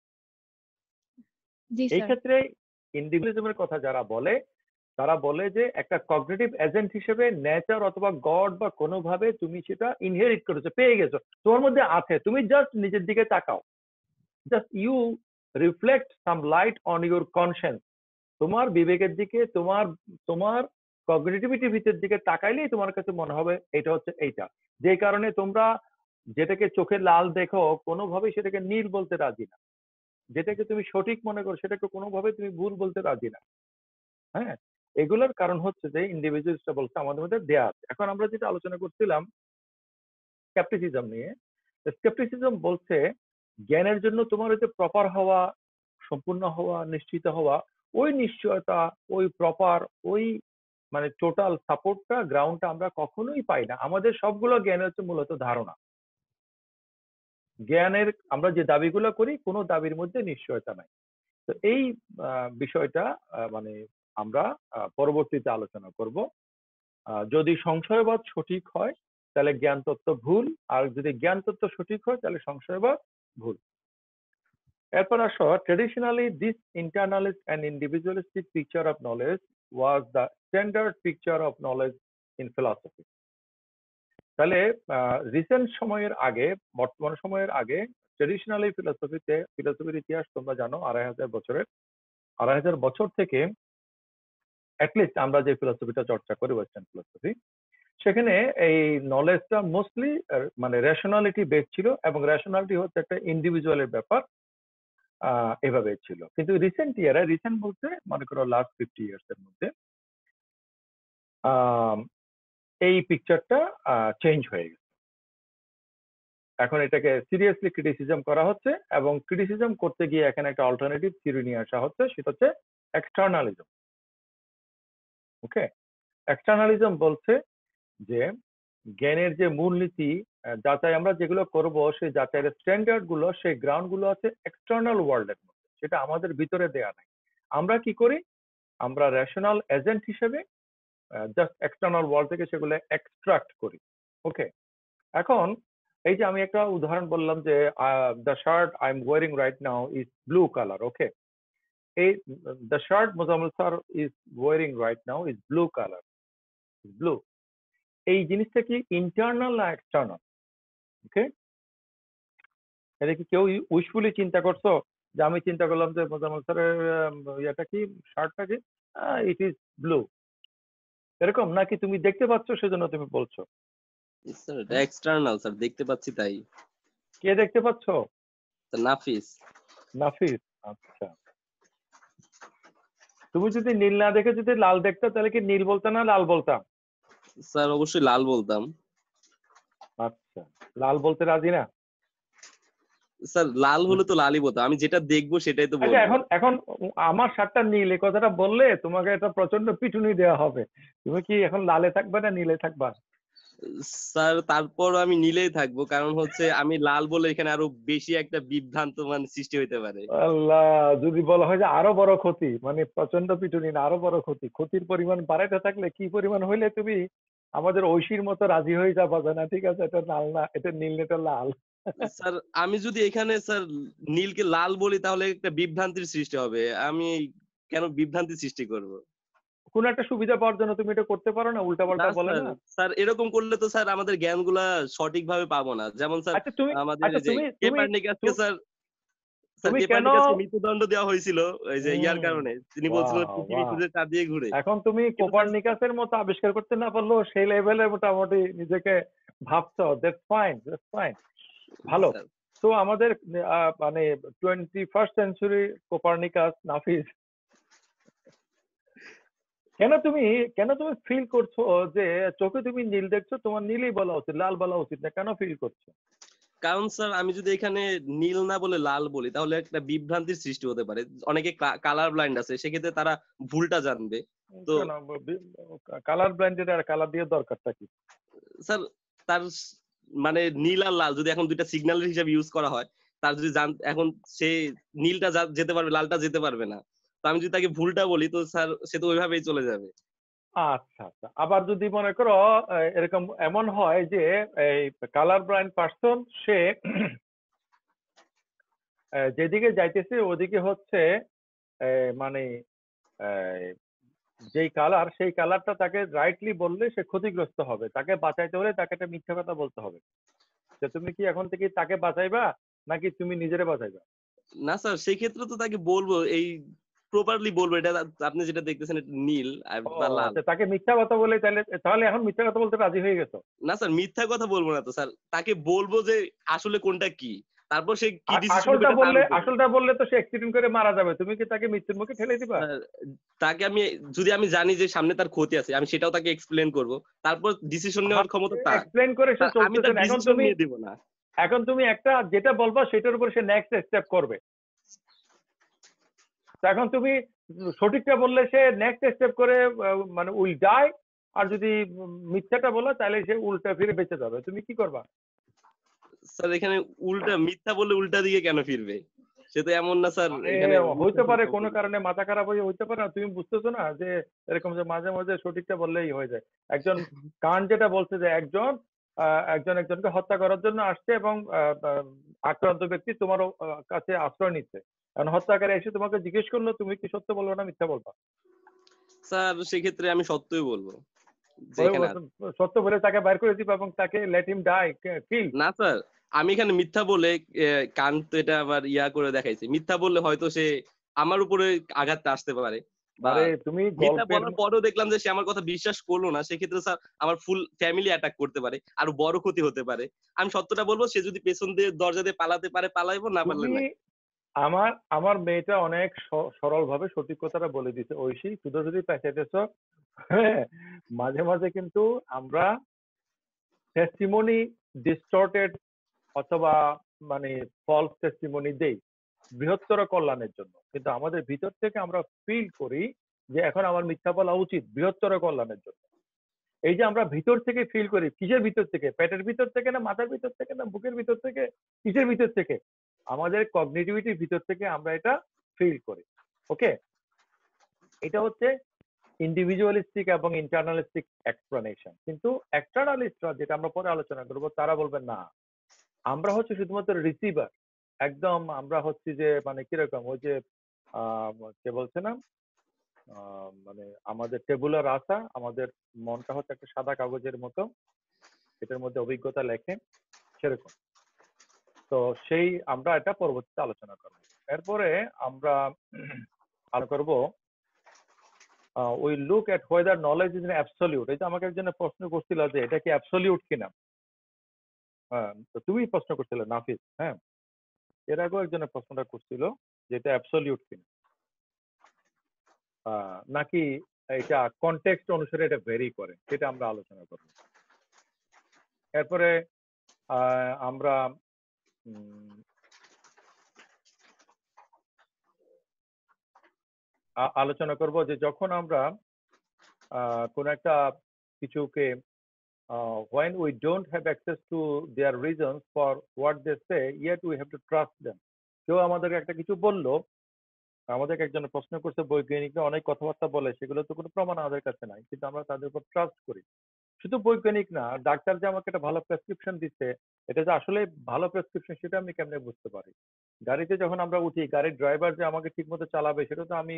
জি এই স্যার। ক্ষেত্রে ইন্ডিভিজুয়ালিজমের কথা যারা বলে, তারা বলে যে একটা কগনিটিভ এজেন্ট হিসেবে নেচার অথবা গড বা কোনোভাবে তুমি সেটা ইনহেরিট করেছো, পেয়ে গেছো, তোমার মধ্যে আছে, তুমি জাস্ট নিজের দিকে তাকাও, just you reflect some light on your conscience. তোমার বিবেকের দিকে, তোমার কগনিটিভিটির ভিতর দিকে তাকাইলেই তোমার কাছে মনে হবে এটা হচ্ছে এইটা। যে কারণে তোমরা যেটাকে চোখে লাল দেখো, কোনোভাবেই সেটাকে নীল বলতে রাজি না। যেটাকে তুমি সঠিক মনে করো সেটাকে কোনোভাবে তুমি ভুল বলতে রাজি না। হ্যাঁ, এগুলোর কারণ হচ্ছে যে ইন্ডিভিজুয়ালসটা বলছে আমাদের মধ্যে দেয়া আছে। এখন আমরা যেটা আলোচনা করছিলাম স্কেপটিসিজম নিয়ে, স্কেপটিসিজম বলছে জ্ঞানের জন্য তোমার হচ্ছে প্রপার হওয়া, সম্পূর্ণ হওয়া, নিশ্চিত হওয়া, ওই নিশ্চয়তা, ওই প্রপার, ওই মানে টোটাল সাপোর্টটা, গ্রাউন্ডটা আমরা কখনোই পাই না। আমাদের সবগুলো জ্ঞান হচ্ছে মূলত ধারণা। জ্ঞানের আমরা যে দাবিগুলো করি, কোনো দাবির মধ্যে নিশ্চয়তা নাই। তো এই বিষয়টা মানে আমরা পরবর্তীতে আলোচনা করব। যদি সংশয়বাদ সঠিক হয় তাহলে জ্ঞান তত্ত্ব ভুল, আর যদি জ্ঞান তত্ত্ব সঠিক হয় তাহলে সংশয়বাদ ভুল। এরপর আসো, traditionally this internalist and individualistic picture of knowledge was the standard picture of knowledge in philosophy. তাহলে রিসেন্ট সময়ের আগে, বর্তমান সময়ের আগে ট্রেডিশনালি ফিলোসফির ইতিহাস তোমরা জানো 2500 বছর থেকে অ্যাটলিস্ট আমরা যে ফিলোসফিটা চর্চা করি ওয়েস্টার্ন ফিলোসফি, সেখানে এই নলেজটা মোস্টলি মানে রেশনালিটি বেস ছিল, এবং রেশনালিটি হচ্ছে একটা ইন্ডিভিজুয়ালের ব্যাপার, এভাবে ছিল। কিন্তু রিসেন্ট ইয়ারে, রিসেন্ট বলতে মনে করো লাস্ট 50 ইয়ার্স এর মধ্যে এই পিকচারটা চেঞ্জ হয়ে গেছে। এখন এটাকে সিরিয়াসলি ক্রিটিসিজম করা হচ্ছে, এবং ক্রিটিসিজম করতে গিয়ে এখানে একটা অল্টারনেটিভ থিওরি নিয়ে আসা হচ্ছে, সেটা হচ্ছে এক্সটার্নালিজম। ওকে, এক্সটার্নালিজম বলছে যে জ্ঞানের যে মূলনীতি যাচাই আমরা যেগুলো করব, সেই যাচাইয়ের স্ট্যান্ডার্ড গুলো, সেই গ্রাউন্ড গুলো আছে এক্সটার্নাল ওয়ার্ল্ডের মধ্যে, সেটা আমাদের ভিতরে দেয়া নাই। আমরা কি করি, আমরা রেশনাল এজেন্ট হিসেবে জাস্ট এক্সটার্নাল ওয়ার্ল্ড থেকে সেগুলো এক্সট্রাক্ট করি। ওকে, এখন এই যে আমি একটা উদাহরণ বললাম যে the shirt I am wearing right now is blue colour. Okay, এই the shirt Mozammel sir is wearing right now is blue colour, blue. এই জিনিসটা কি ইন্টারনাল না এক্সটার্নাল? ওকে, এটা কি কেউ উইশফুলি চিন্তা করছো যে আমি চিন্তা করলাম যে মোজাম্মেল স্যারের ইয়েটা কি, শার্টটা কি, ইট ইজ ব্লু, এরকম? নাকি তুমি দেখতে পাচ্ছ সেজন্য তুমি বলছো? স্যার এটা এক্সটার্নাল স্যার, দেখতে পাচ্ছি তাই। কে দেখতে পাচ্ছ? নাফিস। নাফিস, আচ্ছা। তুমি যদি নীল না দেখে যদি লাল দেখতে, তাহলে কি নীল বলতে না লাল বলতাম? স্যার অবশ্যই লাল বলতাম। আচ্ছা, লাল বলতে রাজি না? স্যার লাল হলে তো লালই বলতাম, আমি যেটা দেখবো সেটাই তো আচ্ছা, বলবো। এখন এখন আমার শার্টটা নীল, এই কথাটা বললে তোমাকে একটা প্রচন্ড পিটুনি দেওয়া হবে। তুমি কি এখন লালে থাকবে না নীলে থাকবা? স্যার তারপর আমি নীলেই থাকবো, কারণ হচ্ছে আমি লাল বলে এখানে আরো বেশি একটা বিভ্রান্ত মানে সৃষ্টি হইতে পারে। আল্লাহ, যদি বলা হয় যে আরো বড় ক্ষতি, মানে প্রচন্ড পিটুনি না, আরো বড় ক্ষতি, ক্ষতির পরিমাণ বাড়াইতে থাকলে কি পরিমাণ হইলে তুমি আমাদের ঐশীর মতো রাজি হয়ে যাবা যে না ঠিক আছে এটা লাল না, এটা নীল, এটা লাল। স্যার আমি যদি এখানে স্যার নীলকে লাল বলি তাহলে একটা বিভ্রান্তির সৃষ্টি হবে, আমি কেন বিভ্রান্তি সৃষ্টি করব? কোন একটা সুবিধা পাওয়ার জন্য তুমি এটা করতে পারো না, উল্টা পাল্টা বলে না? স্যার এরকম করলে তো স্যার আমাদের জ্ঞানগুলা সঠিকভাবে পাবো না। যেমন স্যার আচ্ছা তুমি, আমাদের আচ্ছা যে তুমি কেপার্নিকাসকে স্যার তুমি কেন কেপার্নিকাসকে মৃত্যুদণ্ড দেওয়া হয়েছিল ওই যে ইয়ার কারণে, তিনি বলছিল বাহ, পৃথিবী বাহ। শুধু চাঁদ দিয়ে ঘুরে। এখন তুমি কোপার্নিকাসের মতো আবিষ্কার করতে না পারলেও সেই লেভেলে মোটামুটি নিজেকে ভাবছো, দ্যাটস ফাইন, দ্যাটস ফাইন, ভালো। তো আমাদের মানে 21st সেঞ্চুরি কোপার্নিকাস নাফিস, কেন তুমি ফিল করছো যে চোখে তুমি নীল দেখছো, তোমার নীলই বলা উচিত, লাল বলা উচিত না, কেন ফিল করছো? কারণ স্যার আমি যদি এখানে নীল না বলে লাল বলি তাহলে একটা বিভ্রান্তির সৃষ্টি হতে পারে। অনেকে কালার ব্লাইন্ড আছে, সেক্ষেত্রে তারা ভুলটা জানবে। তো কালার ব্লাইন্ডের আর কালার দিয়ে দরকারটা কি? স্যার তার মানে নীল আর লাল যদি এখন দুইটা সিগন্যালের হিসাবে ইউজ করা হয়, তার যদি এখন সে নীলটা যেতে পারবে, লালটা যেতে পারবে না। তো আমি যদি তাকে ভুলটা বলি তো স্যার সে তো ওইভাবেই চলে যাবে। আচ্ছা আচ্ছা, আবার যদি মনে করো এরকম এমন হয় যে এই কালার ব্লাইন্ড পার্সন সে যেদিকে যাইতেছে ওদিকে হচ্ছে মানে যেই কালার, সেই কালারটা তাকে রাইটলি বললে সে ক্ষতিগ্রস্ত হবে, তাকে বাঁচাইতে হলে তাকে একটা মিথ্যা কথা বলতে হবে। যে তুমি কি এখন থেকে তাকে বাঁচাইবা নাকি তুমি নিজেরে বাঁচাইবা? না স্যার সেই ক্ষেত্রে তো তাকে বলবো, এই প্রপারলি বলবো এটা আপনি যেটা দেখতেছেন এটা নীল বা লাল। তাকে মিথ্যা কথা বলে তাহলে এখন মিথ্যা কথা বলতে রাজি হয়ে গেছো? না স্যার মিথ্যা কথা বলবো না তো স্যার, তাকে বলবো যে আসলে কোনটা কি, তারপর সে কি ডিসিশন নেবে। আসলটা বললে তো সে অ্যাক্সিডেন্ট করে মারা যাবে, তুমি কি তাকে মৃত্যুর মুখে ঠেলে দিবা? তাকে আমি যদি আমি জানি যে সামনে তার ক্ষতি আছে, আমি সেটাও তাকে এক্সপ্লেন করব, তারপর ডিসিশন নেওয়ার ক্ষমতা তার। এক্সপ্লেন করে সে আমি তার ডিসিশন নিয়ে দিব না। এখন তুমি একটা যেটা বলবা সেটার উপর সে নেক্সট স্টেপ করবে। এখন তুমি সঠিকটা বললে সে নেক্সট স্টেপ করে মানে উইল ডাই, আর যদি মিথ্যাটা বলো তাহলে সে উল্টা ফিরে বেঁচে যাবে, তুমি কি করবা? স্যার এখানে উল্টা মিথ্যা বললে উল্টা দিকে কেন ফিরবে? সে তো এমন না স্যার, এখানে হইতে পারে কোনো কারণে মাথা খারাপ হইতে পারে না, তুমি বুঝতেছো না যে এরকম যে মাঝে মাঝে সঠিকটা বললেই হয়ে যায়। একজন কান যেটা বলছে যে একজনকে হত্যা করার জন্য আসছে এবং আক্রান্ত ব্যক্তি তোমার কাছে আশ্রয় নিচ্ছে, কারণ হত্যাকারী এসে তোমাকে জিজ্ঞেস করলো তুমি কি সত্য বলবো না মিথ্যা বলবা? স্যার সেক্ষেত্রে আমি সত্যই বলবো। যেখানে সত্য বলে তাকে বাইর করে দিবা এবং তাকে লেট হিম ডাই কিল। না স্যার, আমি এখানে মিথ্যা বলে কান তো এটা আবার ইয়া করে দেখাইছি। মিথ্যা বললে হয়তো সে আমার উপরে আঘাতটা আসতে পারে, বা আরে তুমি মিথ্যা গল্পের বলার পরেও দেখলাম যে সে আমার কথা বিশ্বাস করলো না, সেক্ষেত্রে স্যার আমার ফুল ফ্যামিলি অ্যাটাক করতে পারে, আরো বড় ক্ষতি হতে পারে। আমি সত্যটা বলবো, সে যদি পেছন দিয়ে দরজা দিয়ে পালাতে পারে পালাইবো, না পারলে তুমি না। আমার মেয়েটা অনেক সরল ভাবে সঠিক কথাটা বলে দিছে, ঐশী শুধু যদি পেঁচাইতেছ। হ্যাঁ, মাঝে মাঝে কিন্তু আমরা টেস্টিমনি ডিস্টর্টেড অথবা মানে ফলস টেস্টিমনি দেই বৃহত্তর কল্যাণের জন্য, কিন্তু আমাদের ভিতর থেকে আমরা ফিল করি যে এখন আমার মিথ্যা বলা উচিত বৃহত্তর কল্যাণের জন্য। এই যে আমরা ভিতর থেকে ফিল করি, কিসের ভিতর থেকে? পেটের ভিতর থেকে না মাথার ভিতর থেকে না বুকের ভিতর থেকে? কিসের ভিতর থেকে? আমাদের কগনিটিভিটির ভিতর থেকে আমরা এটা ফিল করি। ওকে, এটা হচ্ছে ইন্ডিভিজুয়ালিস্টিক এবং ইন্টারনালিস্টিক এক্সপ্লেনেশন। কিন্তু এক্সটার্নালিস্টরা, যেটা আমরা পরে আলোচনা করবো, তারা বলবেন না, আমরা হচ্ছে শুধুমাত্র রিসিভার। একদম আমরা হচ্ছে যে মানে কিরকম, ওই যে কে বলছে না, মানে আমাদের টেবুলার আশা, আমাদের মনটা হচ্ছে একটা সাদা কাগজের মতো, এটার মধ্যে অভিজ্ঞতা লেখে, সেরকম। তো সেই আমরা এটা পরবর্তীতে আলোচনা করব। এরপরে আমরা আলোচনা করব we look at whether knowledge is an absolute. এই যে আমাকে একজন প্রশ্ন করছিল যে এটা কি অ্যাবসলিউট কিনা। হ্যাঁ, তো তুমি প্রশ্ন করছিলে নাফিস। হ্যাঁ, এর আগেও একজনের প্রশ্নটা করছিল যে এটা অ্যাবসলিউট কিনা, নাকি এটা কনটেক্সট অনুসারে এটা ভেরি করে, সেটা আমরা আলোচনা করব। এরপরে আমরা আলোচনা করব যে যখন আমরা কোন একটা কিছুকে when we don't have access to their reasons for what they say, yet we have to trust them. কেউ আমাদের একটা কিছু বললো, আমাদেরকে একজন প্রশ্ন করছে, বৈজ্ঞানিকরা অনেক কথাবার্তা বলে, সেগুলো তো কোনো প্রমাণ আমাদের কাছে নাই, কিন্তু আমরা তাদের উপর ট্রাস্ট করি। শুধু বৈজ্ঞানিক না, ডাক্তার যে আমাকে একটা ভালো প্রেসক্রিপশন দিচ্ছে, এটা যে আসলে ভালো প্রেসক্রিপশন সেটা আমি কেমনে বুঝতে পারি? গাড়িতে যখন আমরা উঠি, গাড়ির ড্রাইভার যে আমাকে ঠিক মতো চালাবে সেটা তো আমি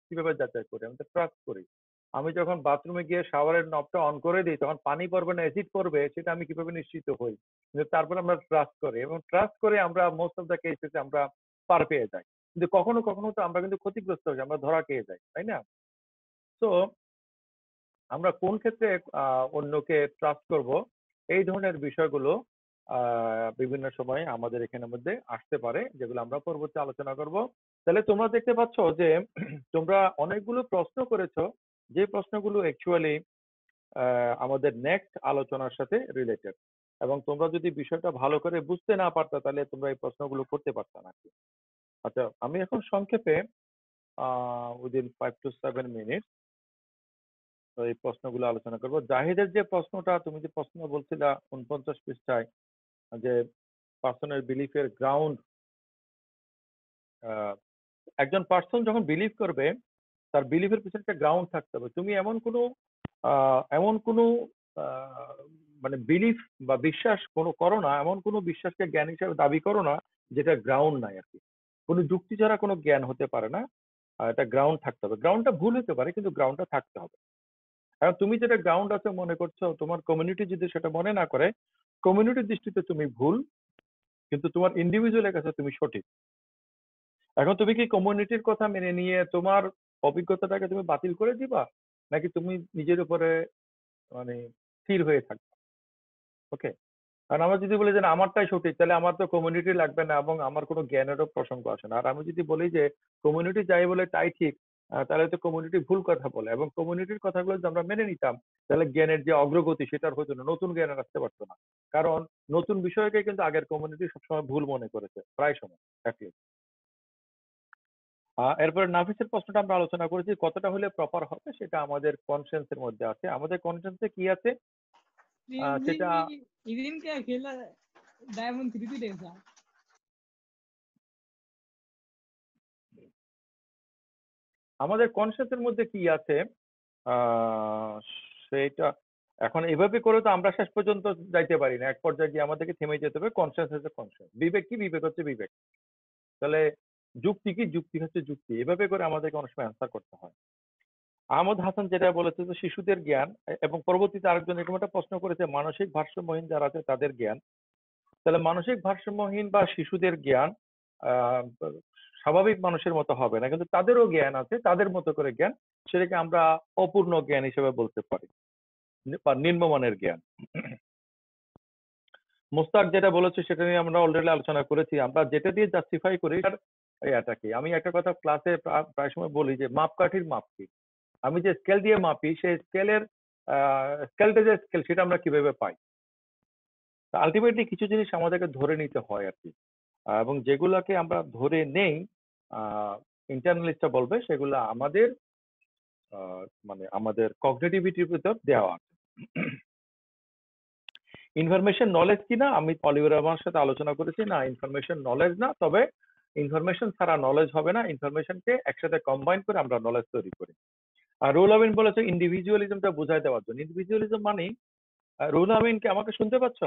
কিভাবে যাচাই করি? আমি তো ট্রাস্ট করি। আমি যখন বাথরুমে গিয়ে শাওয়ারের নবটা অন করে দিই, তখন পানি পড়বে না অ্যাসিড পড়বে সেটা আমি কিভাবে নিশ্চিত হই? কিন্তু তারপরে আমরা ট্রাস্ট করি, এবং ট্রাস্ট করে আমরা মোস্ট অফ দ্য কেসেস আমরা পার পেয়ে যাই। কিন্তু কখনো কখনো তো আমরা কিন্তু ক্ষতিগ্রস্ত হই, আমরা ধরা খেয়ে যাই, তাই না? তো আমরা কোন ক্ষেত্রে অন্যকে ট্রাস্ট করব, এই ধরনের বিষয়গুলো বিভিন্ন সময় আমাদের এখানের মধ্যে আসতে পারে, যেগুলো আমরা পরবর্তী আলোচনা করব। তাহলে তোমরা দেখতে পাচ্ছ যে তোমরা অনেকগুলো প্রশ্ন করেছো, যে প্রশ্নগুলো অ্যাকচুয়ালি আমাদের নেক্সট আলোচনার সাথে রিলেটেড, এবং তোমরা যদি বিষয়টা ভালো করে বুঝতে না পারতা তাহলে তোমরা এই প্রশ্নগুলো করতে পারতা না। আচ্ছা, আমি এখন সংক্ষেপে উইদিন 5 to 7 মিনিট এই প্রশ্নগুলো আলোচনা করব। জাহিদের যে প্রশ্নটা, তুমি যে প্রশ্ন বলছিলা 49 পৃষ্ঠায়, যে পার্সনের বিলিফের গ্রাউন্ড, একজন পার্সন যখন বিলিভ করবে তার বিলিফের পিছনে একটা গ্রাউন্ড থাকতে হবে। তুমি এমন কোনো মানে বিলিফ বা বিশ্বাস কোনো করো না, এমন কোনো বিশ্বাসকে জ্ঞান হিসেবে দাবি করো না যেটা গ্রাউন্ড নাই আর কি। কোনো যুক্তি ছাড়া কোনো জ্ঞান হতে পারে না, এটা গ্রাউন্ড থাকতে হবে। গ্রাউন্ডটা ভুল হতে পারে, কিন্তু গ্রাউন্ডটা থাকতে হবে। কারণ তুমি যেটা গ্রাউন্ড আছে মনে করছো, তোমার কমিউনিটি যদি সেটা মনে না করে, কমিউনিটির দৃষ্টিতে তুমি ভুল, কিন্তু তোমার ইন্ডিভিজুয়ালের কাছে তুমি সঠিক। এখন তুমি কি কমিউনিটির কথা মেনে নিয়ে তোমার অভিজ্ঞতাটাকে তুমি বাতিল করে দিবা, নাকি তুমি নিজের উপরে মানে স্থির হয়ে থাকবে? ওকে, কারণ আমরা যদি বলি যে না আমারটাই সঠিক, তাহলে আমার তো কমিউনিটি লাগবে না এবং আমার কোনো জ্ঞানেরও প্রসঙ্গ আসে না। আর আমি যদি বলি যে কমিউনিটি যাই বলে তাই ঠিক, তাহলে তো কমিউনিটি ভুল কথা বলে, এবং কমিউনিটির কথাগুলো যদি আমরা মেনে নিতাম তাহলে জ্ঞানের যে অগ্রগতি সেটার হতো না, নতুন জ্ঞান আর আসতে পারতো না। কারণ নতুন বিষয়কে কিন্তু আগের কমিউনিটি সবসময় ভুল মনে করেছে, প্রায় সময়। এরপরে নাফিসের প্রশ্নটা আমরা আলোচনা করেছি, কতটা হলে প্রপার হবে সেটা আমাদের কনসেন্সের মধ্যে আছে। আমাদের কনসেন্সে কি আছে সেটা আমাদের কনসেন্সের মধ্যে কি আছে সেটা এখন এভাবে করে তো আমরা শেষ পর্যন্ত যাইতে পারি না, এক পর্যায়ে গিয়ে আমাদেরকে থেমে যেতে হবে। কনসেন্স হচ্ছে কনসেন্স, বিবেক কি, বিবেক হচ্ছে বিবেক, তাহলে যুক্তি কি, যুক্তি হচ্ছে যুক্তি। এভাবে করে আমাদেরকে অনেক সময় অ্যান্সার করতে হয়। আহমদ হাসান যেটা বলেছে যে শিশুদের জ্ঞান, এবং পরবর্তীতে আরেকজন এরকম একটা প্রশ্ন করেছে মানসিক ভারসাম্যহীন যারা আছে তাদের জ্ঞান। তাহলে মানসিক ভারসাম্যহীন বা শিশুদের জ্ঞান আহ, স্বাভাবিক মানুষের মতো হবে না, কিন্তু তাদেরও জ্ঞান আছে, তাদের মতো করে জ্ঞান, সেটাকে আমরা অপূর্ণ জ্ঞান হিসেবে বলতে পারি বা নিম্নমানের জ্ঞান। মোস্তাক যেটা বলেছে সেটা নিয়ে আমরা অলরেডি আলোচনা করেছি। আমরা যেটা দিয়ে জাস্টিফাই করি এটা কি, আমি একটা কথা ক্লাসে প্রায় সময় বলি যে মাপকাঠির মাপ কি। আমি যে স্কেল দিয়ে মাপি সেই স্কেলের স্কেলটা যে স্কেল সেটা আমরা কিভাবে পাই। আলটিমেটলি কিছু জিনিস আমাদেরকে ধরে নিতে হয় আর কি, এবং যেগুলাকে আমরা ধরে নেই ইন্টারনালিস্টরা বলবে সেগুলো আমাদের মানে আমাদের কগনিটিভিটির ভিতর দেওয়া আছে। ইনফরমেশন নলেজ কিনা আমি অলিভার রহমানের সাথে আলোচনা করেছি, না ইনফরমেশন নলেজ না, তবে ইনফরমেশন ছাড়া নলেজ হবে না, ইনফরমেশনকে একসাথে কম্বাইন করে আমরা নলেজ তৈরি করি। আর রুহুল আমিন বলেছে ইন্ডিভিজুয়ালিজমটা বোঝাই দেওয়ার জন্য। ইন্ডিভিজুয়ালিজম মানে রুহুল আমিন কি আমাকে শুনতে পাচ্ছ?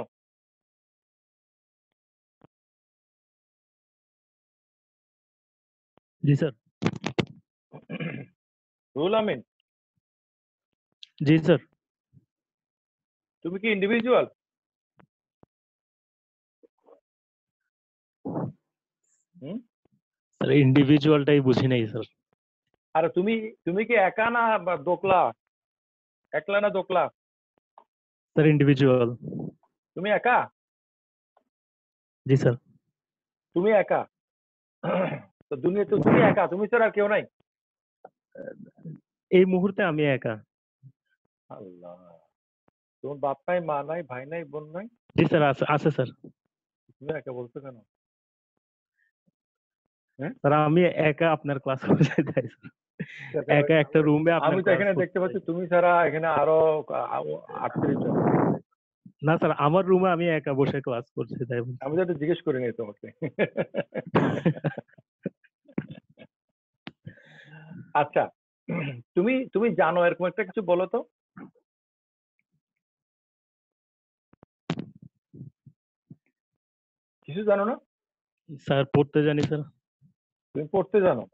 জি স্যার। রুহুল আমিন, জি স্যার। তুমি কি ইন্ডিভিজুয়াল? স্যার ইন্ডিভিজুয়ালটাই বুঝি নাই স্যার। আরে তুমি তুমি কি একা না বা দোকলা? একলা না দোকলা? Sir individual. তুমি একা? জি স্যার। তুমি একা? তো দুনিয়া তো তুমি একা, তুমি ছাড়া আর কেউ নাই? এই মুহূর্তে আমি একা। আল্লাহ, তোমার বাপ নাই, মা নাই, ভাই নাই, বোন নাই? জি স্যার আছে, আছে স্যার। তুমি একা বলছো কেন? স্যার আমি একা আপনার ক্লাস করতে যাই স্যার। একা একটা রুমে আমি আপনার তো ক্লাস এখানে দেখতে পাচ্ছি তুমি ছাড়া এখানে আরো 38 জন। না স্যার, আমার রুমে আমি একা বসে ক্লাস করছি তাই বলছি। আমি তো একটু জিজ্ঞেস করে নিই তোমাকে। আচ্ছা, তুমি তুমি জানো এরকম একটা কিছু বলো তো। কিছু জানো না? স্যার পড়তে জানি স্যার। তুমি পড়তে জানো?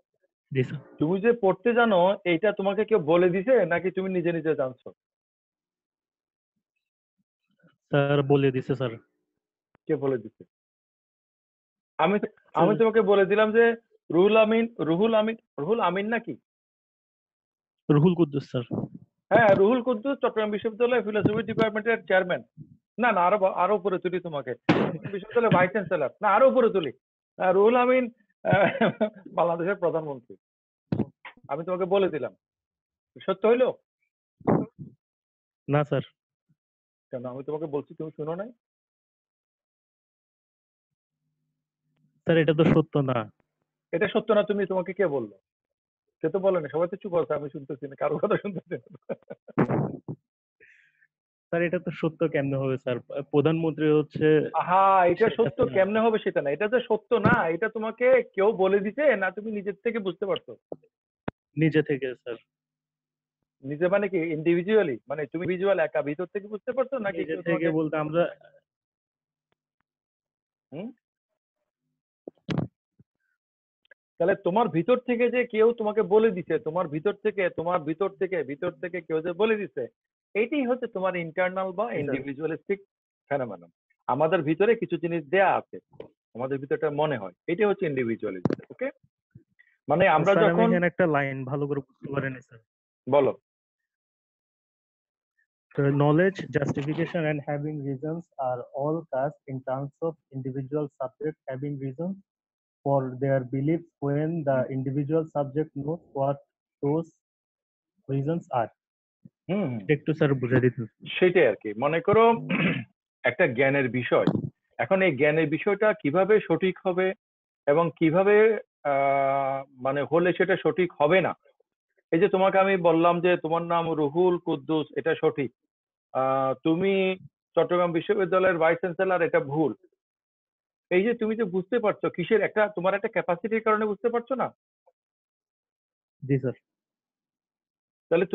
জি স্যার। তুমি যে পড়তে জানো এইটা তোমাকে কেউ বলে দিছে নাকি তুমি নিজে নিজে জানছো? স্যার বলে দিছে স্যার। কে বলে দিছে? আমি আমি তোমাকে বলে দিলাম যে রুহুল আমিন, রুহুল আমিন, রুহুল আমিন নাকি? রুহুল কুদ্দুস স্যার। হ্যাঁ, রুহুল কুদ্দুস চট্টগ্রাম বিশ্ববিদ্যালয় ফিলোসফি ডিপার্টমেন্টের চেয়ারম্যান। না না, আরো আরো উপরে তুলি তোমাকে, বিশ্ববিদ্যালয়ের ভাইস চ্যান্সেলর। না, আরো উপরে তুলি, রুহুল আমিন বাংলাদেশের প্রধানমন্ত্রী। আমি তোমাকে বলে দিলাম, সত্য হইলো? না স্যার। কেন, আমি তোমাকে বলছি তুমি শুনো নাই? স্যার এটা তো সত্য না। এটা সত্য না, তুমি তোমাকে কে বললো? কে তো বলেনি, সবাই তো চুপ আছে, আমি শুনতেছি না, কারো কথা শুনতেছি না। স্যার এটা তো সত্য কেমনে হবে স্যার? প্রধানমন্ত্রী হচ্ছে। হ্যাঁ, এটা সত্য কেমনে হবে সেটা না, এটা যে সত্য না এটা তোমাকে কেউ বলে দিছে না তুমি নিজের থেকে বুঝতে পারছো? নিজে থেকে স্যার। নিজে মানে কি ইন্ডিভিজুয়ালি, মানে তুমি ভিজুয়াল একা ভিতর থেকে বুঝতে পারছো নাকি নিজে কেউ থেকে তোমাকে? বলতে আমরা তাহলে তোমার ভিতর থেকে যে কেউ তোমাকে বলে দিছে, তোমার ভিতর থেকে, তোমার ভিতর থেকে কেউ যে বলে দিছে, এইটাই হচ্ছে তোমার ইন্টারনাল বা ইন্ডিভিজুয়ালিস্টিক ফেনোমেনন। আমাদের ভিতরে কিছু জিনিস দেয়া আছে, আমাদের ভিতরটা মনে হয়, এটাই হচ্ছে ইন্ডিভিজুয়ালিজম। ওকে, মানে আমরা স্যার আমি যখন এখানে একটা লাইন ভালো করে বুঝতে পারিনি স্যার। বলো। Knowledge, justification, and having reasons are all cast in terms of individual subject having reasons for their beliefs when the individual subject knows what those reasons are. একটু স্যার বুঝে দিতেন। সেটাই আর কি, মনে করো একটা জ্ঞানের বিষয়, এখন এই জ্ঞানের বিষয়টা কিভাবে সঠিক হবে এবং কিভাবে মানে হলে সেটা সঠিক হবে না। এই যে তোমাকে আমি বললাম যে তোমার নাম রুহুল কুদ্দুস, এটা সঠিক, তুমি চট্টগ্রাম বিশ্ববিদ্যালয়ের ভাইস চ্যান্সেলর, এটা ভুল। এই যে তুমি যে বুঝতে পারছো কিসের একটা, তোমার একটা ক্যাপাসিটির কারণে বুঝতে পারছো না? জি স্যার। তাহলে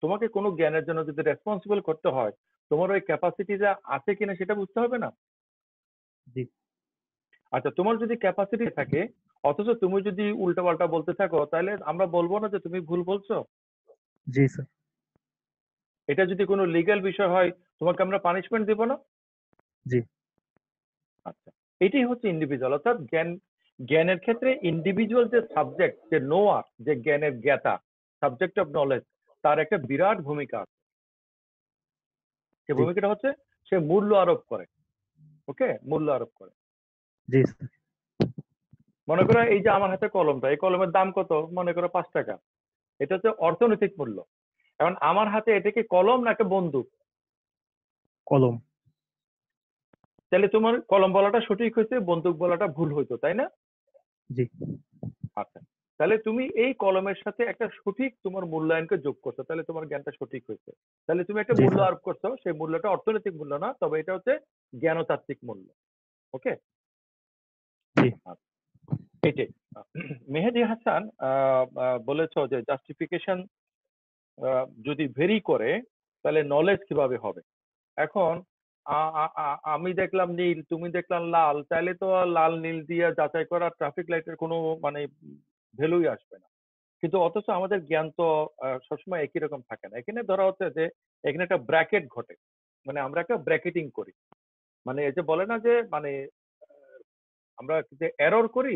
তোমাকে কোনো জ্ঞানের জন্য যদি রেসপন্সিবল করতে হয়, তোমার ওই ক্যাপাসিটিটা আছে কিনা সেটা বুঝতে হবে না? জি। আচ্ছা, তোমার যদি ক্যাপাসিটি থাকে অথচ তুমি যদি উল্টাপাল্টা বলতে থাকো, তাহলে আমরা বলবো না যে তুমি ভুল বলছো? জি স্যার। এটা যদি কোনো লিগ্যাল বিষয় হয় তোমাকে আমরা পানিশমেন্ট দিব না? জি। আচ্ছা, এটাই হচ্ছে ইন্ডিভিজুয়াল, অর্থাৎ জ্ঞানের ক্ষেত্রে ইন্ডিভিজুয়াল যে সাবজেক্ট, যে নোয়ার, যে জ্ঞানের জ্ঞাতা, সাবজেক্ট অফ নলেজ, তার একটা বিরাট ভূমিকা আছে। সে জি। ভূমিকাটা হচ্ছে সে মূল্য আরোপ করে। ওকে, মূল্য আরোপ করে। জি স্যার। মনে করো এই যে আমার হাতে কলমটা, এই কলমের দাম কত? মনে করো 5 টাকা। এটা হচ্ছে অর্থনৈতিক মূল্য। এখন আমার হাতে এটা কি কলম না একটা বন্দুক? কলম। তাহলে তোমার কলম বলাটা সঠিক হয়েছে, বন্দুক বলাটা ভুল হইতো, তাই না? জি। আচ্ছা, তাহলে তুমি এই কলমের সাথে একটা সঠিক তোমার মূল্যায়নকে যোগ করছো, তাহলে তোমার জ্ঞানটা সঠিক হয়েছে। তাহলে তুমি একটা জি মূল্য স্যার। আরোপ করছো, সেই মূল্যটা অর্থনৈতিক মূল্য না, তবে এটা হচ্ছে জ্ঞানতাত্ত্বিক মূল্য। ওকে, জি। এটাই। মেহেদী হাসান বলেছো যে জাস্টিফিকেশন যদি ভেরি করে তাহলে নলেজ কিভাবে হবে। এখন আমি দেখলাম নীল, তুমি দেখলাম লাল, তাহলে তো লাল নীল দিয়ে যাচাই করা ট্রাফিক লাইটের কোনো মানে ভ্যালুই আসবে না। কিন্তু অথচ আমাদের জ্ঞান তো সবসময় একই রকম থাকে না। এখানে ধরা হচ্ছে যে এখানে একটা ব্র্যাকেট ঘটে, মানে আমরা একটা ব্র্যাকেটিং করি, মানে এই যে বলে না যে মানে আমরা যে এরর করি,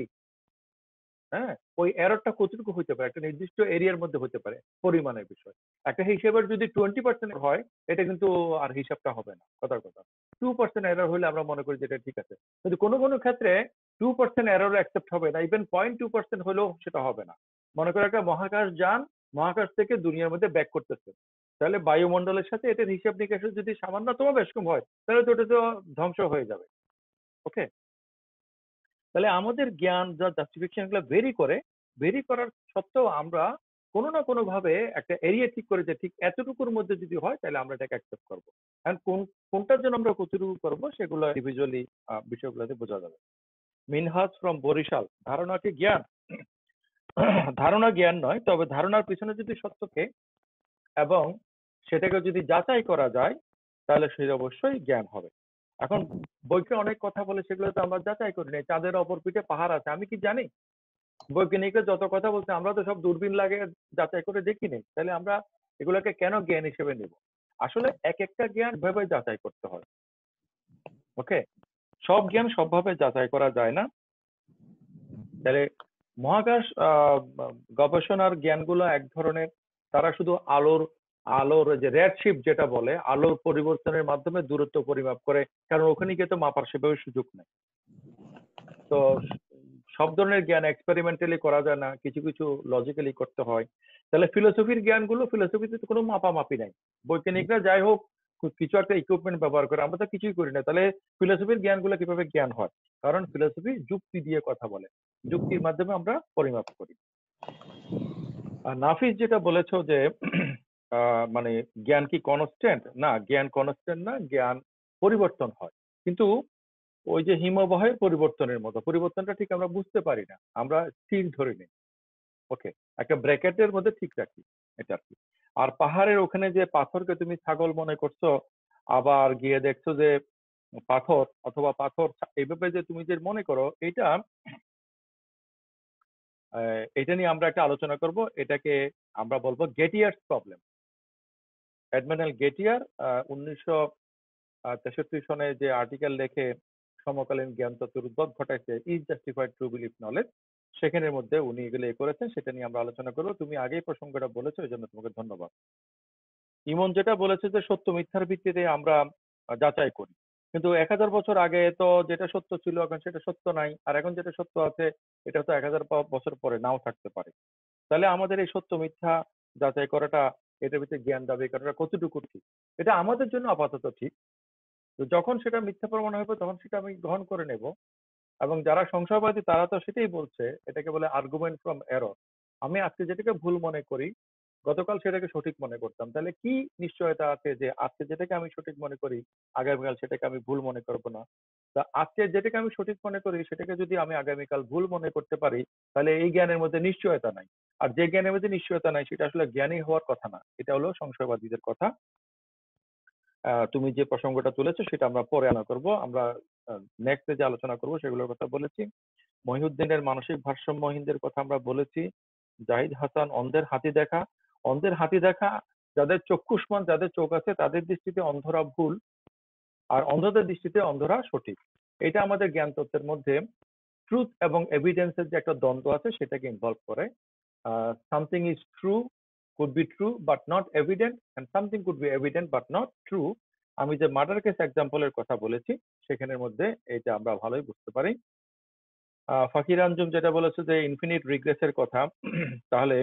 হ্যাঁ, ওই এররটা কতটুকু হতে পারে, একটা নির্দিষ্ট এরিয়ার মধ্যে হতে পারে, পরিমাণের বিষয়। একটা হিসেবের যদি 20% হয়, এটা কিন্তু আর হিসাবটা হবে না, কথার কথা। 2% এরর হলে আমরা মনে করি যে এটা ঠিক আছে, কিন্তু কোনো কোনো ক্ষেত্রে 2% এরর অ্যাকসেপ্ট হবে না, ইভেন 0.2% হলেও সেটা হবে না। মনে করো একটা মহাকাশ যান মহাকাশ থেকে দুনিয়ার মধ্যে ব্যাক করতেছে, তাহলে বায়ুমণ্ডলের সাথে এটার হিসাব নিকাশের যদি সামান্যতম বেশ কম হয়, তাহলে তো ওটা তো ধ্বংস হয়ে যাবে। ওকে, তাহলে আমাদের জ্ঞান যা জাস্টিফিকেশন গুলো ভেরি করার সত্ত্বেও আমরা কোনো না কোনো ভাবে একটা এরিয়া ঠিক করে যে ঠিক এতটুকুর মধ্যে যদি হয় তাহলে আমরা এটাকে অ্যাকসেপ্ট করবো। এখন কোনটার জন্য আমরা কতটুকু করবো সেগুলো ইন্ডিভিজুয়ালি বিষয়গুলোতে বোঝা যাবে। মিনহাজ ফ্রম বরিশাল, ধারণা কি জ্ঞান? ধারণা জ্ঞান নয়, তবে ধারণার পিছনে যদি সত্যকে এবং সেটাকে যদি যাচাই করা যায় তাহলে সেটা অবশ্যই জ্ঞান হবে। এখন বইকে অনেক কথা বলে, সেগুলো তো আমরা যাচাই করি নাই। চাঁদের অপর পিঠে পাহাড় আছে, আমি কি জানি? বৈজ্ঞানিকরা যত কথা বলছে আমরা তো সব দূরবীন লাগে যাচাই করে দেখি নেই, তাহলে আমরা এগুলোকে কেন জ্ঞান হিসেবে নেব? আসলে এক একটা জ্ঞান ভাবে যাচাই করতে হয়। ওকে, সব জ্ঞান সবভাবে যাচাই করা যায় না। তাহলে মহাকাশ গবেষণার জ্ঞানগুলো এক ধরনের, তারা শুধু আলোর যে রেড শিফট যেটা বলে, আলোর পরিবর্তনের মাধ্যমে দূরত্ব পরিমাপ করে, কারণ ওখানে গিয়ে তো মাপার সেভাবে সুযোগ নেই। তো সব ধরনের জ্ঞান এক্সপেরিমেন্টালি করা যায় না, কিছু কিছু লজিক্যালি করতে হয়। তাহলে ফিলোসফির জ্ঞানগুলো, ফিলোসফিতে তো কোনো মাপামাপি নাই। বৈজ্ঞানিকরা যাই হোক কিছু একটা ইকুইপমেন্ট ব্যবহার করে, আমরা তো কিছুই করি না। তাহলে ফিলোসফির জ্ঞানগুলো কিভাবে জ্ঞান হয়? কারণ ফিলোসফি যুক্তি দিয়ে কথা বলে, যুক্তির মাধ্যমে আমরা পরিমাপ করি। আর নাফিস যেটা বলেছো যে মানে জ্ঞান কি কনস্ট্যান্ট? না, জ্ঞান কনস্ট্যান্ট না, জ্ঞান পরিবর্তন হয়, কিন্তু ওই যে হিমবাহের পরিবর্তনের মতো, পরিবর্তনটা ঠিক আমরা বুঝতে পারি না, আমরা স্থির ধরে নিই। ওকে, একটা ব্র্যাকেটের মধ্যে ঠিক রাখি, এটা আর কি। আর পাহাড়ের ওখানে যে পাথরকে তুমি ছাগল মনে করছো, আবার গিয়ে দেখছো যে পাথর অথবা পাথর, এইভাবে যে তুমি যে মনে করো, এটা নিয়ে আমরা একটা আলোচনা করব। এটাকে আমরা বলবো গেটিয়ার্স প্রবলেম। এডমিনাল গেটিয়ার 1963 সনে যে আর্টিকেল লিখে সমকালীন জ্ঞান তত্ত্বের উদ্ভব ঘটাইছে, is justified true belief knowledge, সেখানের মধ্যে উনি এগুলো করেছেন, সেটা নিয়ে আমরা আলোচনা করবো। তুমি আগেই প্রসঙ্গটা বলেছো, এই জন্য তোমাকে ধন্যবাদ। ইমন যেটা বলেছে যে সত্য মিথ্যার ভিত্তিতে আমরা যাচাই করি, কিন্তু 1000 বছর আগে তো যেটা সত্য ছিল এখন সেটা সত্য নাই, আর এখন যেটা সত্য আছে এটা তো 1000 বছর পরে নাও থাকতে পারে। তাহলে আমাদের এই সত্য মিথ্যা যাচাই করাটা, এটার ভিতরে জ্ঞান দাবি করাটা কতটুকু ঠিক? এটা আমাদের জন্য আপাতত ঠিক, তো যখন সেটা মিথ্যা প্রমাণ হবে তখন সেটা আমি গ্রহণ করে নেব। এবং যারা সংশয়বাদী তারা তো সেটাই বলছে, এটাকে বলে আর্গুমেন্ট ফ্রম এরর। আমি আজকে যেটাকে ভুল মনে করি গতকাল সেটাকে সঠিক মনে করতাম, তাহলে কি নিশ্চয়তা আছে যে আজকে যেটাকে আমি সঠিক মনে করি আগামীকাল সেটাকে আমি ভুল মনে করব না? তা আজকে যেটাকে আমি সঠিক মনে করি সেটাকে যদি আমি আগামীকাল ভুল মনে করতে পারি, তাহলে এই জ্ঞানের মধ্যে নিশ্চয়তা নাই। আর যে জ্ঞানের মধ্যে নিশ্চয়তা নাই সেটা আসলে জ্ঞানী হওয়ার কথা না, এটা হলো সংশয়বাদীদের কথা। তুমি যে প্রসঙ্গটা তুলেছো সেটা আমরা পরে আলোচনা করব, আমরা নেক্সট যে আলোচনা করব সেগুলোর কথা বলেছি। মহিউদ্দিনের মানসিক ভারসাম্যহীনদের কথা আমরা বলেছি। জাহিদ হাসান অন্ধের হাতি দেখা, অন্ধের হাতি দেখা, যাদের চক্ষুষ্মান, যাদের চোখ আছে তাদের দৃষ্টিতে অন্ধরা ভুল, আর অন্ধদের দৃষ্টিতে অন্ধরা সঠিক। এটা আমাদের জ্ঞান তত্ত্বের মধ্যে ট্রুথ এবং এভিডেন্সের যে একটা দ্বন্দ্ব আছে সেটাকে ইনভলভ করে। Something is true, could be true but not evident, and something could be evident but not true. আমি যে মার্ডার কেস এক্সাম্পলের কথা বলেছি সেখানের মধ্যে এটা আমরা ভালোই বুঝতে পারি। ফাকির আঞ্জুম যেটা বলেছে যে ইনফিনিট রিগ্রেসের কথা, তাহলে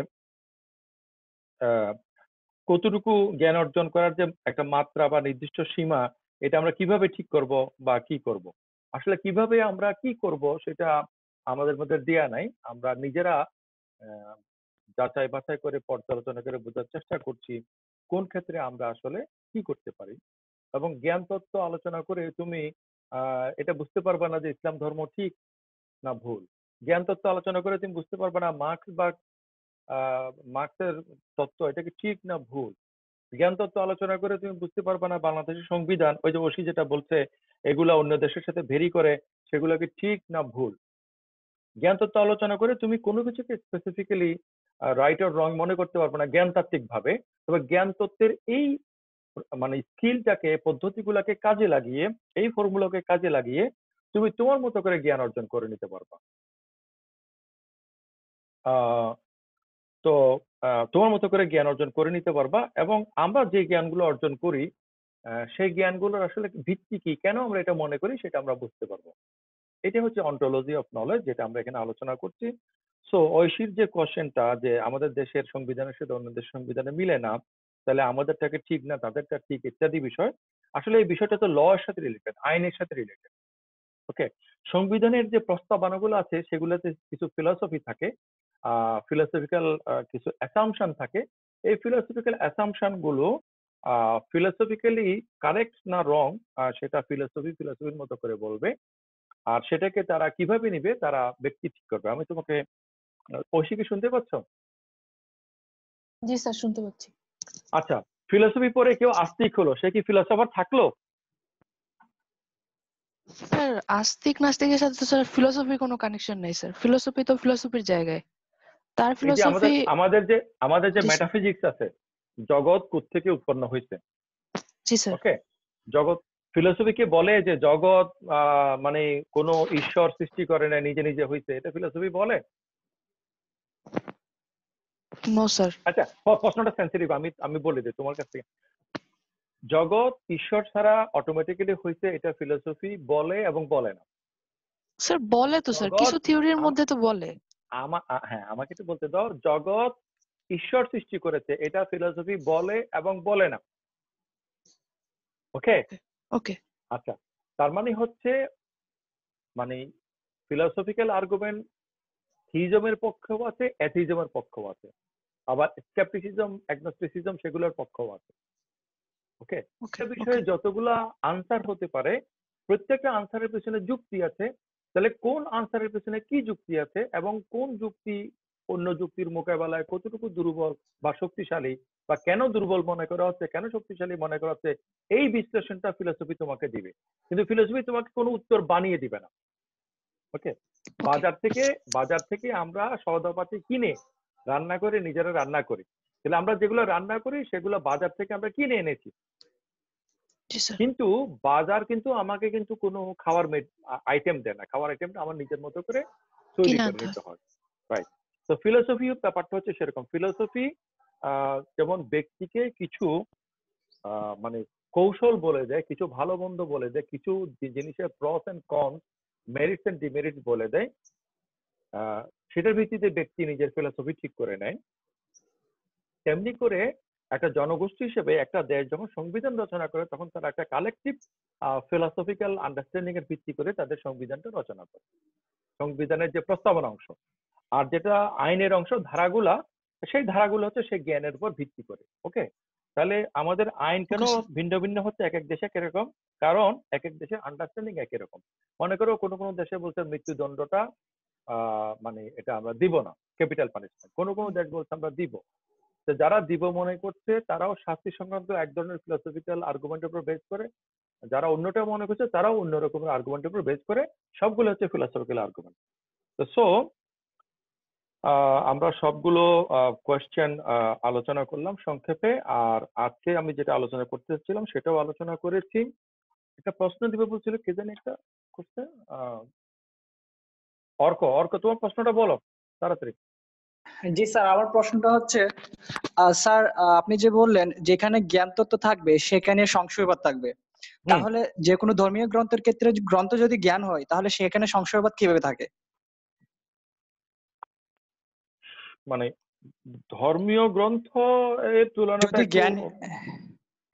কতটুকু জ্ঞান অর্জন করার যে একটা মাত্রা বা নির্দিষ্ট সীমা, এটা আমরা কিভাবে ঠিক করব বা কি করব, আসলে কিভাবে আমরা কি করব সেটা আমাদের মধ্যে দেয়া নাই। আমরা নিজেরা যাচাই বাছাই করে পর্যালোচনা করে বোঝার চেষ্টা করছি কোন ক্ষেত্রে আমরা আসলে কি করতে পারি। এবং জ্ঞান তত্ত্ব আলোচনা করে তুমি এটা বুঝতে পারবা না যে ইসলাম ধর্ম ঠিক না ভুল। জ্ঞান তত্ত্ব আলোচনা করে তুমি বুঝতে পারবে না মার্ক্সের তত্ত্ব এটা কি ঠিক না ভুল। জ্ঞান তত্ত্ব আলোচনা করে তুমি বুঝতে পারবে না বাংলাদেশের সংবিধান, ওই যে ওসি যেটা বলছে এগুলা অন্য দেশের সাথে ভেরি করে, সেগুলো কি ঠিক না ভুল। জ্ঞান তত্ত্ব আলোচনা করে তুমি কোনো কিছুকে স্পেসিফিক্যালি রাইট অর রং মনে করতে পারবে না জ্ঞানতাত্ত্বিক ভাবে। তবে জ্ঞান তত্ত্বের এই মানে স্কিলটাকে, পদ্ধতিগুলোকে কাজে লাগিয়ে, এই ফর্মুলাকে কাজে লাগিয়ে তুমি তোমার মতো করে জ্ঞান অর্জন করে নিতে পারবা। তো তোমার মতো করে জ্ঞান অর্জন করে নিতে পারবা। এবং আমরা যে জ্ঞানগুলো অর্জন করি সেই জ্ঞানগুলোর আসলে ভিত্তি কি, কেন আমরা এটা মনে করি, সেটা আমরা বুঝতে পারবো। এটা হচ্ছে অন্টোলজি অফ নলেজ, যেটা আমরা এখানে আলোচনা করছি। সো ঐশীর যে কোশ্চেনটা যে আমাদের দেশের সংবিধানের সাথে অন্য দেশের সংবিধানে মিলে না, তাহলে আমাদেরটাকে ঠিক না তাদেরটা ঠিক ইত্যাদি বিষয়, আসলে এই বিষয়টা তো ল এর সাথে রিলেটেড, আইনের সাথে রিলেটেড। ওকে, সংবিধানের যে প্রস্তাবনাগুলো আছে সেগুলোতে কিছু ফিলসফি থাকে, ফিলোসফিক্যাল কিছু অ্যাসাম্পশন থাকে। এই ফিলোসফিক্যাল অ্যাসাম্পশন গুলো ফিলোসফিক্যালি কারেক্ট না রং সেটা ফিলোসফির মতো করে বলবে, আর সেটাকে তারা কিভাবে নিবে তারা ব্যক্তি ঠিক করবে। আমি তোমাকে ঐশী কি শুনতে পাচ্ছ? জি স্যার, শুনতে পাচ্ছি। আচ্ছা, ফিলোসফি পড়ে কেউ আস্তিক হলো, সে কি ফিলোসফার থাকলো? স্যার আস্তিক নাস্তিকের সাথে তো স্যার ফিলোসফির কোনো কানেকশন নাই স্যার। ফিলোসফি তো ফিলোসফির জায়গায়, তার এই যে ফিলোসফি। আমাদের যে জি স্যার। মেটাফিজিক্স আছে, জগৎ কোত্থেকে উৎপন্ন হয়েছে। জি স্যার। ওকে, জগৎ, ফিলোসফি কি বলে যে জগৎ মানে কোনো ঈশ্বর সৃষ্টি করে না, নিজে নিজে হয়েছে, এটা ফিলোসফি বলে? No sir. আচ্ছা, প্রশ্নটা সেন্সিটিভ, আমি বলে দিই তোমার কাছ থেকে। জগৎ ঈশ্বর ছাড়া অটোমেটিক্যালি হয়েছে, এটা ফিলোসফি বলে এবং বলে না? স্যার বলে তো স্যার, কিছু থিওরির মধ্যে তো বলে। হ্যাঁ, আমাকে একটু বলতে দাও। জগৎ ঈশ্বর সৃষ্টি করেছে, এটা ফিলোসফি বলে এবং বলে না। ওকে ওকে। আচ্ছা, তার মানে হচ্ছে মানে ফিলোসফিক্যাল আর্গুমেন্ট থিইজমের পক্ষেও আছে, অ্যাথিজমের পক্ষেও আছে, আবার স্কেপটিসিজম, অ্যাগনোস্টিসিজম সেগুলোর পক্ষেও আছে। ওকে, এই বিষয়ে যতগুলা আনসার হতে পারে, প্রত্যেকটা আনসারের পেছনে যুক্তি আছে। তাহলে কোন আনসারের পেছনে কি যুক্তি আছে এবং কোন যুক্তি অন্য যুক্তির মোকাবেলায় কতটুকু দুর্বল বা শক্তিশালী, বা কেন দুর্বল মনে করা হচ্ছে, কেন শক্তিশালী মনে করা হচ্ছে, এই বিশ্লেষণটা ফিলোসফি তোমাকে দিবে। কিন্তু ফিলোসফি তোমাকে কোনো উত্তর বানিয়ে দিবে না। ওকে, বাজার থেকে আমরা সওদাপাতি কিনে রান্না করে নিজেরা রান্না করি। তাহলে আমরা যেগুলো রান্না করি সেগুলো বাজার থেকে আমরা কিনে এনেছি, কিন্তু বাজার কিন্তু আমাকে কিন্তু কোনো খাওয়ার আইটেম দেয় না। খাওয়ার আইটেমটা আমার নিজের মতো করে তৈরি করে নিতে হয়। রাইট। তো ফিলোসফি ব্যাপারটা হচ্ছে সেরকম। ফিলোসফি যেমন ব্যক্তিকে কিছু মানে কৌশল বলে দেয়, কিছু ভালো মন্দ বলে দেয়, কিছু জিনিসের pros and cons, merits and demerits বলে দেয়, সেটার ভিত্তিতে ব্যক্তি নিজের ফিলোসফি ঠিক করে নেয়। তেমনি করে একটা জনগোষ্ঠী হিসেবে একটা দেশ যখন সংবিধান রচনা করে তখন তারা একটা কালেকটিভ ফিলোসফিক্যাল আন্ডারস্ট্যান্ডিং এর ভিত্তি করে তাদের সংবিধানটা রচনা করে। সংবিধানের যে প্রস্তাবনা অংশ আর যেটা আইনের অংশ, ধারাগুলা, সেই ধারাগুলো হচ্ছে সেই জ্ঞানের উপর ভিত্তি করে। ওকে, তাহলে আমাদের আইন কেন ভিন্ন ভিন্ন হচ্ছে এক এক দেশে কিরকম, কারণ এক এক দেশের আন্ডারস্ট্যান্ডিং একই রকম। মনে করো কোনো কোনো দেশে বলছে মৃত্যুদণ্ডটা মানে এটা আমরা দিব না, ক্যাপিটাল পানিশমেন্ট। কোনো কোনো দেশ বলছে আমরা দিব। যারা দিব মনে করছে তারাও শাস্তি সংক্রান্ত এক ধরনের ফিলোসফিক্যাল আর্গুমেন্টের উপর বেস করে, যারা অন্যটা মনে করছে তারাও অন্য রকমের আর্গুমেন্টের উপর বেস করে, সবগুলো হচ্ছে ফিলোসফিক্যাল আর্গুমেন্ট। তো সো আমরা সবগুলো কোয়েশ্চেন আলোচনা করলাম সংক্ষেপে। আর আজকে আমি যেটা আলোচনা করতে চাচ্ছিলাম সেটাও আলোচনা করেছি। একটা প্রশ্ন দিবে বলছিল, কে জানি একটা কোশ্চেন। অর্ক, তোমার প্রশ্নটা বলো তাড়াতাড়ি। জি স্যার, আমার প্রশ্নটা হচ্ছে স্যার আপনি যে বললেন যেখানে জ্ঞান তত্ত্ব থাকবে সেখানে সংশয়বাদ থাকবে, তাহলে যে কোনো ধর্মীয় গ্রন্থের ক্ষেত্রে গ্রন্থ যদি জ্ঞান হয় তাহলে সেখানে সংশয়বাদ কিভাবে থাকে? মানে ধর্মীয় গ্রন্থ এর তুলনাটা যদি একটু জ্ঞান,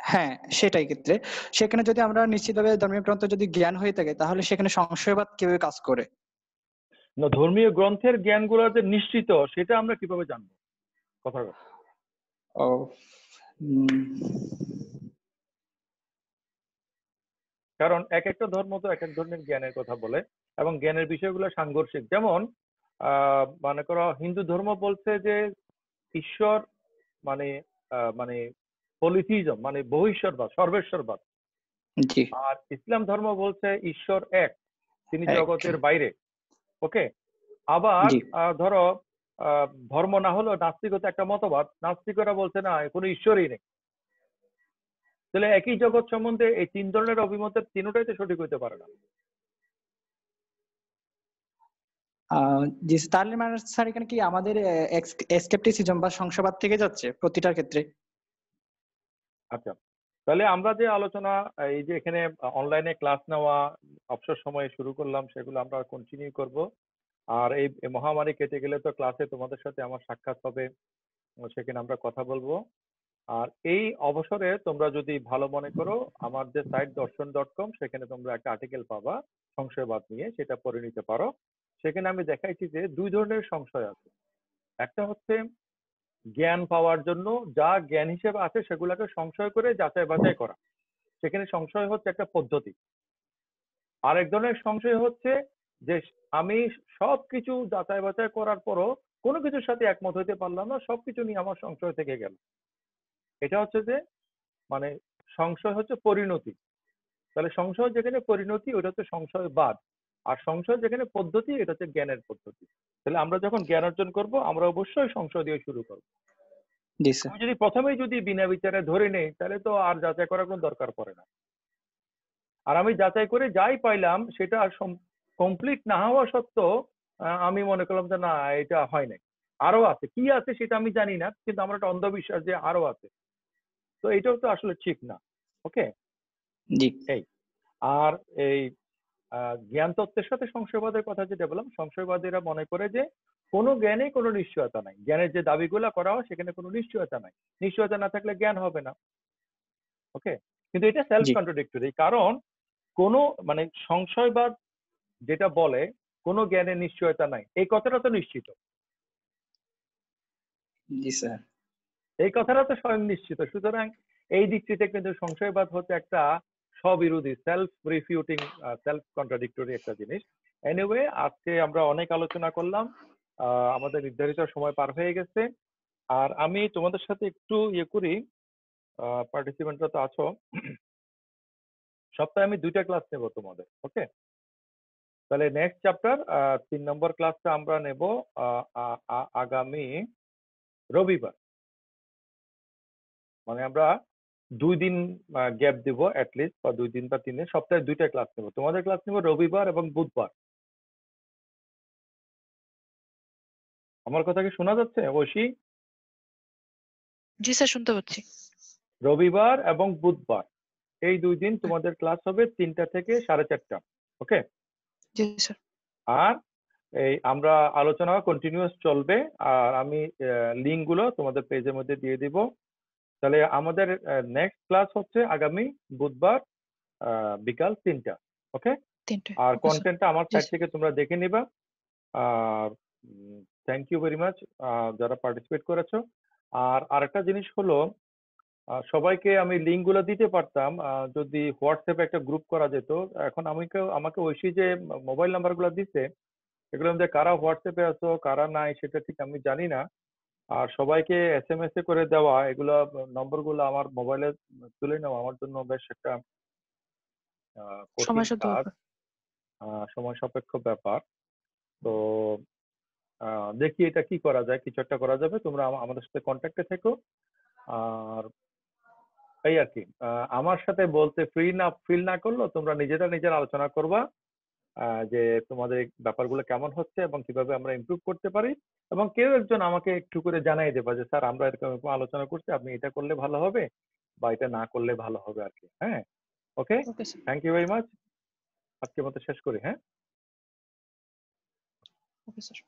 হ্যাঁ সেটাই ক্ষেত্রে সেখানে যদি আমরা নিশ্চিতভাবে ধর্মীয় গ্রন্থ যদি জ্ঞান হয়ে থাকে তাহলে সেখানে সংশয়বাদ কিভাবে কাজ করে? না, ধর্মীয় গ্রন্থের জ্ঞানগুলো যে নিশ্চিত সেটা আমরা কিভাবে জানবো? কথা ও কারণ এক একটা ধর্ম তো এক এক ধরনের জ্ঞানের কথা বলে এবং জ্ঞানের বিষয়গুলো সাংঘর্ষিক। যেমন মনে করো হিন্দু ধর্ম বলছে যে ঈশ্বর মানে মানে পলিথিজম, মানে বহিশ্বরবাদ, সর্বেশ্বরবাদ। জি। আর ইসলাম ধর্ম বলছে ঈশ্বর এক, তিনি এক। জগতের বাইরে। ওকে। আবার ধরো ধর্ম না হলেও নাস্তিকতা একটা মতবাদ, নাস্তিকরা বলছে না কোনো ঈশ্বরই নেই। তাহলে একই জগৎ সম্বন্ধে এই তিন ধরনের অভিমতের তিনটাই তো সঠিক হইতে পারে না। জি, তাহলে মানে স্যার এখানে কি আমাদের স্কেপটিসিজম বা সংশয়বাদ থেকে যাচ্ছে প্রতিটার ক্ষেত্রে? আচ্ছা, তাহলে আমরা যে আলোচনা এই যে এখানে অনলাইনে ক্লাস নেওয়া অবসর সময়ে শুরু করলাম সেগুলো আমরা কন্টিনিউ করব। আর এই মহামারী কেটে গেলে তো ক্লাসে তোমাদের সাথে আমার সাক্ষাৎ হবে, সেখানে আমরা কথা বলবো। আর এই অবসরে তোমরা যদি ভালো মনে করো, আমার যে সাইট দর্শন.com, সেখানে তোমরা একটা আর্টিকেল পাবা সংশয়বাদ নিয়ে, সেটা পড়ে নিতে পারো। সেখানে আমি দেখাইছি যে দুই ধরনের সংশয় আছে। একটা হচ্ছে জ্ঞান পাওয়ার জন্য যা জ্ঞান হিসেবে আছে সেগুলোকে সংশয় করে যাচাই বাছাই করা, সেখানে সংশয় হচ্ছে একটা পদ্ধতি। আর এক ধরনের সংশয় হচ্ছে যে আমি সবকিছু যাচাই বাছাই করার পরও কোনো কিছুর সাথে একমত হইতে পারলাম না, সবকিছু নিয়ে আমার সংশয় থেকে গেল। এটা হচ্ছে যে মানে সংশয় হচ্ছে পরিণতি। তাহলে সংশয় যেখানে পরিণতি ওটা হচ্ছে সংশয়বাদ, আর সংশয় যেখানে পদ্ধতি এটা হচ্ছে জ্ঞানের পদ্ধতি। তাহলে আমরা যখন জ্ঞান অর্জন করব আমরা অবশ্যই সংশয় দিয়ে শুরু করব। জি স্যার। আমি যদি প্রথমেই যদি বিনা বিচারে ধরে নেই তাহলে তো আর যাচাই করার কোনো দরকার পড়ে না। আর আমি যাচাই করে যাই পাইলাম সেটা কমপ্লিট না হওয়া সত্ত্বেও আমি মনে করলাম যে না এটা হয় নাই, আরো আছে, কি আছে সেটা আমি জানি না, কিন্তু আমার একটা অন্ধবিশ্বাস যে আরো আছে। তো এটাও তো আসলে ঠিক না। ওকে। জি। এই আর এই জ্ঞান তত্ত্বের সাথে সংশয়বাদের কথা যেটা বললাম, সংশয়বাদীরা মনে করে যে কোনো জ্ঞানে কোনো নিশ্চয়তা নাই, জ্ঞানের যে দাবিগুলো করা হয় সেখানে কোনো নিশ্চয়তা নাই, নিশ্চয়তা না থাকলে জ্ঞান হবে না। ওকে। কিন্তু এটা সেলফ কন্ট্রাডিক্টরি, কারণ কোনো মানে সংশয়বাদ যেটা বলে কোনো জ্ঞানের নিশ্চয়তা নাই, এই কথাটা তো নিশ্চিত। জি স্যার। এই কথাটা তো স্বয়ং নিশ্চিত। সুতরাং এই দিক থেকে কিন্তু সংশয়বাদ হচ্ছে একটা স্ববিরোধী, সেলফ রিফিউটিং, সেলফ কন্ট্রাডিক্টরি একটা জিনিস। এনিওয়ে, আজকে আমরা অনেক আলোচনা করলাম, আমাদের নির্ধারিত সময় পার হয়ে গেছে। আর আমি তোমাদের সাথে একটু ইয়ে করি, পার্টিসিপেন্টরা তো আছো, সপ্তাহে আমি 2টা ক্লাস নেব তোমাদের। ওকে। তাহলে নেক্সট চ্যাপ্টার 3 নম্বর ক্লাসটা আমরা নেব আগামী রবিবার। মানে আমরা 2 দিন গ্যাপ দিব অ্যাটলিস্ট, বা 2 দিন বা 3 দিন, সপ্তাহে 2টা ক্লাস নেব। তোমাদের ক্লাস নেব রবিবার এবং বুধবার। আমার কথা কি শোনা যাচ্ছে ঐশী? জি স্যার, শুনতে পাচ্ছি। রবিবার এবং বুধবার এই 2 দিন তোমাদের ক্লাস হবে 3টা থেকে 4:30টা। ওকে। জি স্যার। আর এই আমরা আলোচনা কন্টিনিউয়াস চলবে, আর আমি লিংক গুলো তোমাদের পেজের মধ্যে দিয়ে দিব। তাহলে আমাদের নেক্সট ক্লাস হচ্ছে আগামী বুধবার বিকাল 3টা। ওকে। আর কন্টেন্টটা আমার সাইট থেকে তোমরা দেখে নিবা। আর থ্যাংক ইউ ভেরি মাচ যারা পার্টিসিপেট করেছো। আর আরেকটা জিনিস হলো, সবাইকে আমি লিংক গুলো দিতে পারতাম যদি হোয়াটসঅ্যাপে একটা গ্রুপ করা যেত। এখন আমাকে ঐশী যে মোবাইল নাম্বার গুলো দিচ্ছে এগুলোর মধ্যে কারা হোয়াটসঅ্যাপে আছো কারা নাই সেটা ঠিক আমি জানি না। আর সবাইকে SMS এ করে দেওয়া এগুলো নম্বরগুলো আমার মোবাইলে তুলে নেওয়া আমার জন্য বেশ একটা কঠিন কাজ, সময় সাপেক্ষ ব্যাপার। তো দেখি এটা কি করা যায়, কিছু একটা করা যাবে। তোমরা আমাদের সাথে কন্ট্যাক্টে থেকো। আর এই আর কি, আমার সাথে বলতে ফিল না করলেও তোমরা নিজেরা আলোচনা করবা যে তোমাদের এই ব্যাপারগুলো কেমন হচ্ছে এবং কিভাবে আমরা ইমপ্রুভ করতে পারি। এবং কেউ একজন আমাকে একটু করে জানাই দেবা যে স্যার আমরা এরকম আলোচনা করছি, আপনি এটা করলে ভালো হবে বা এটা না করলে ভালো হবে আর কি। হ্যাঁ, ওকে, থ্যাংক ইউ ভেরি মাচ। আজকের মতো শেষ করি। হ্যাঁ, ওকে স্যার।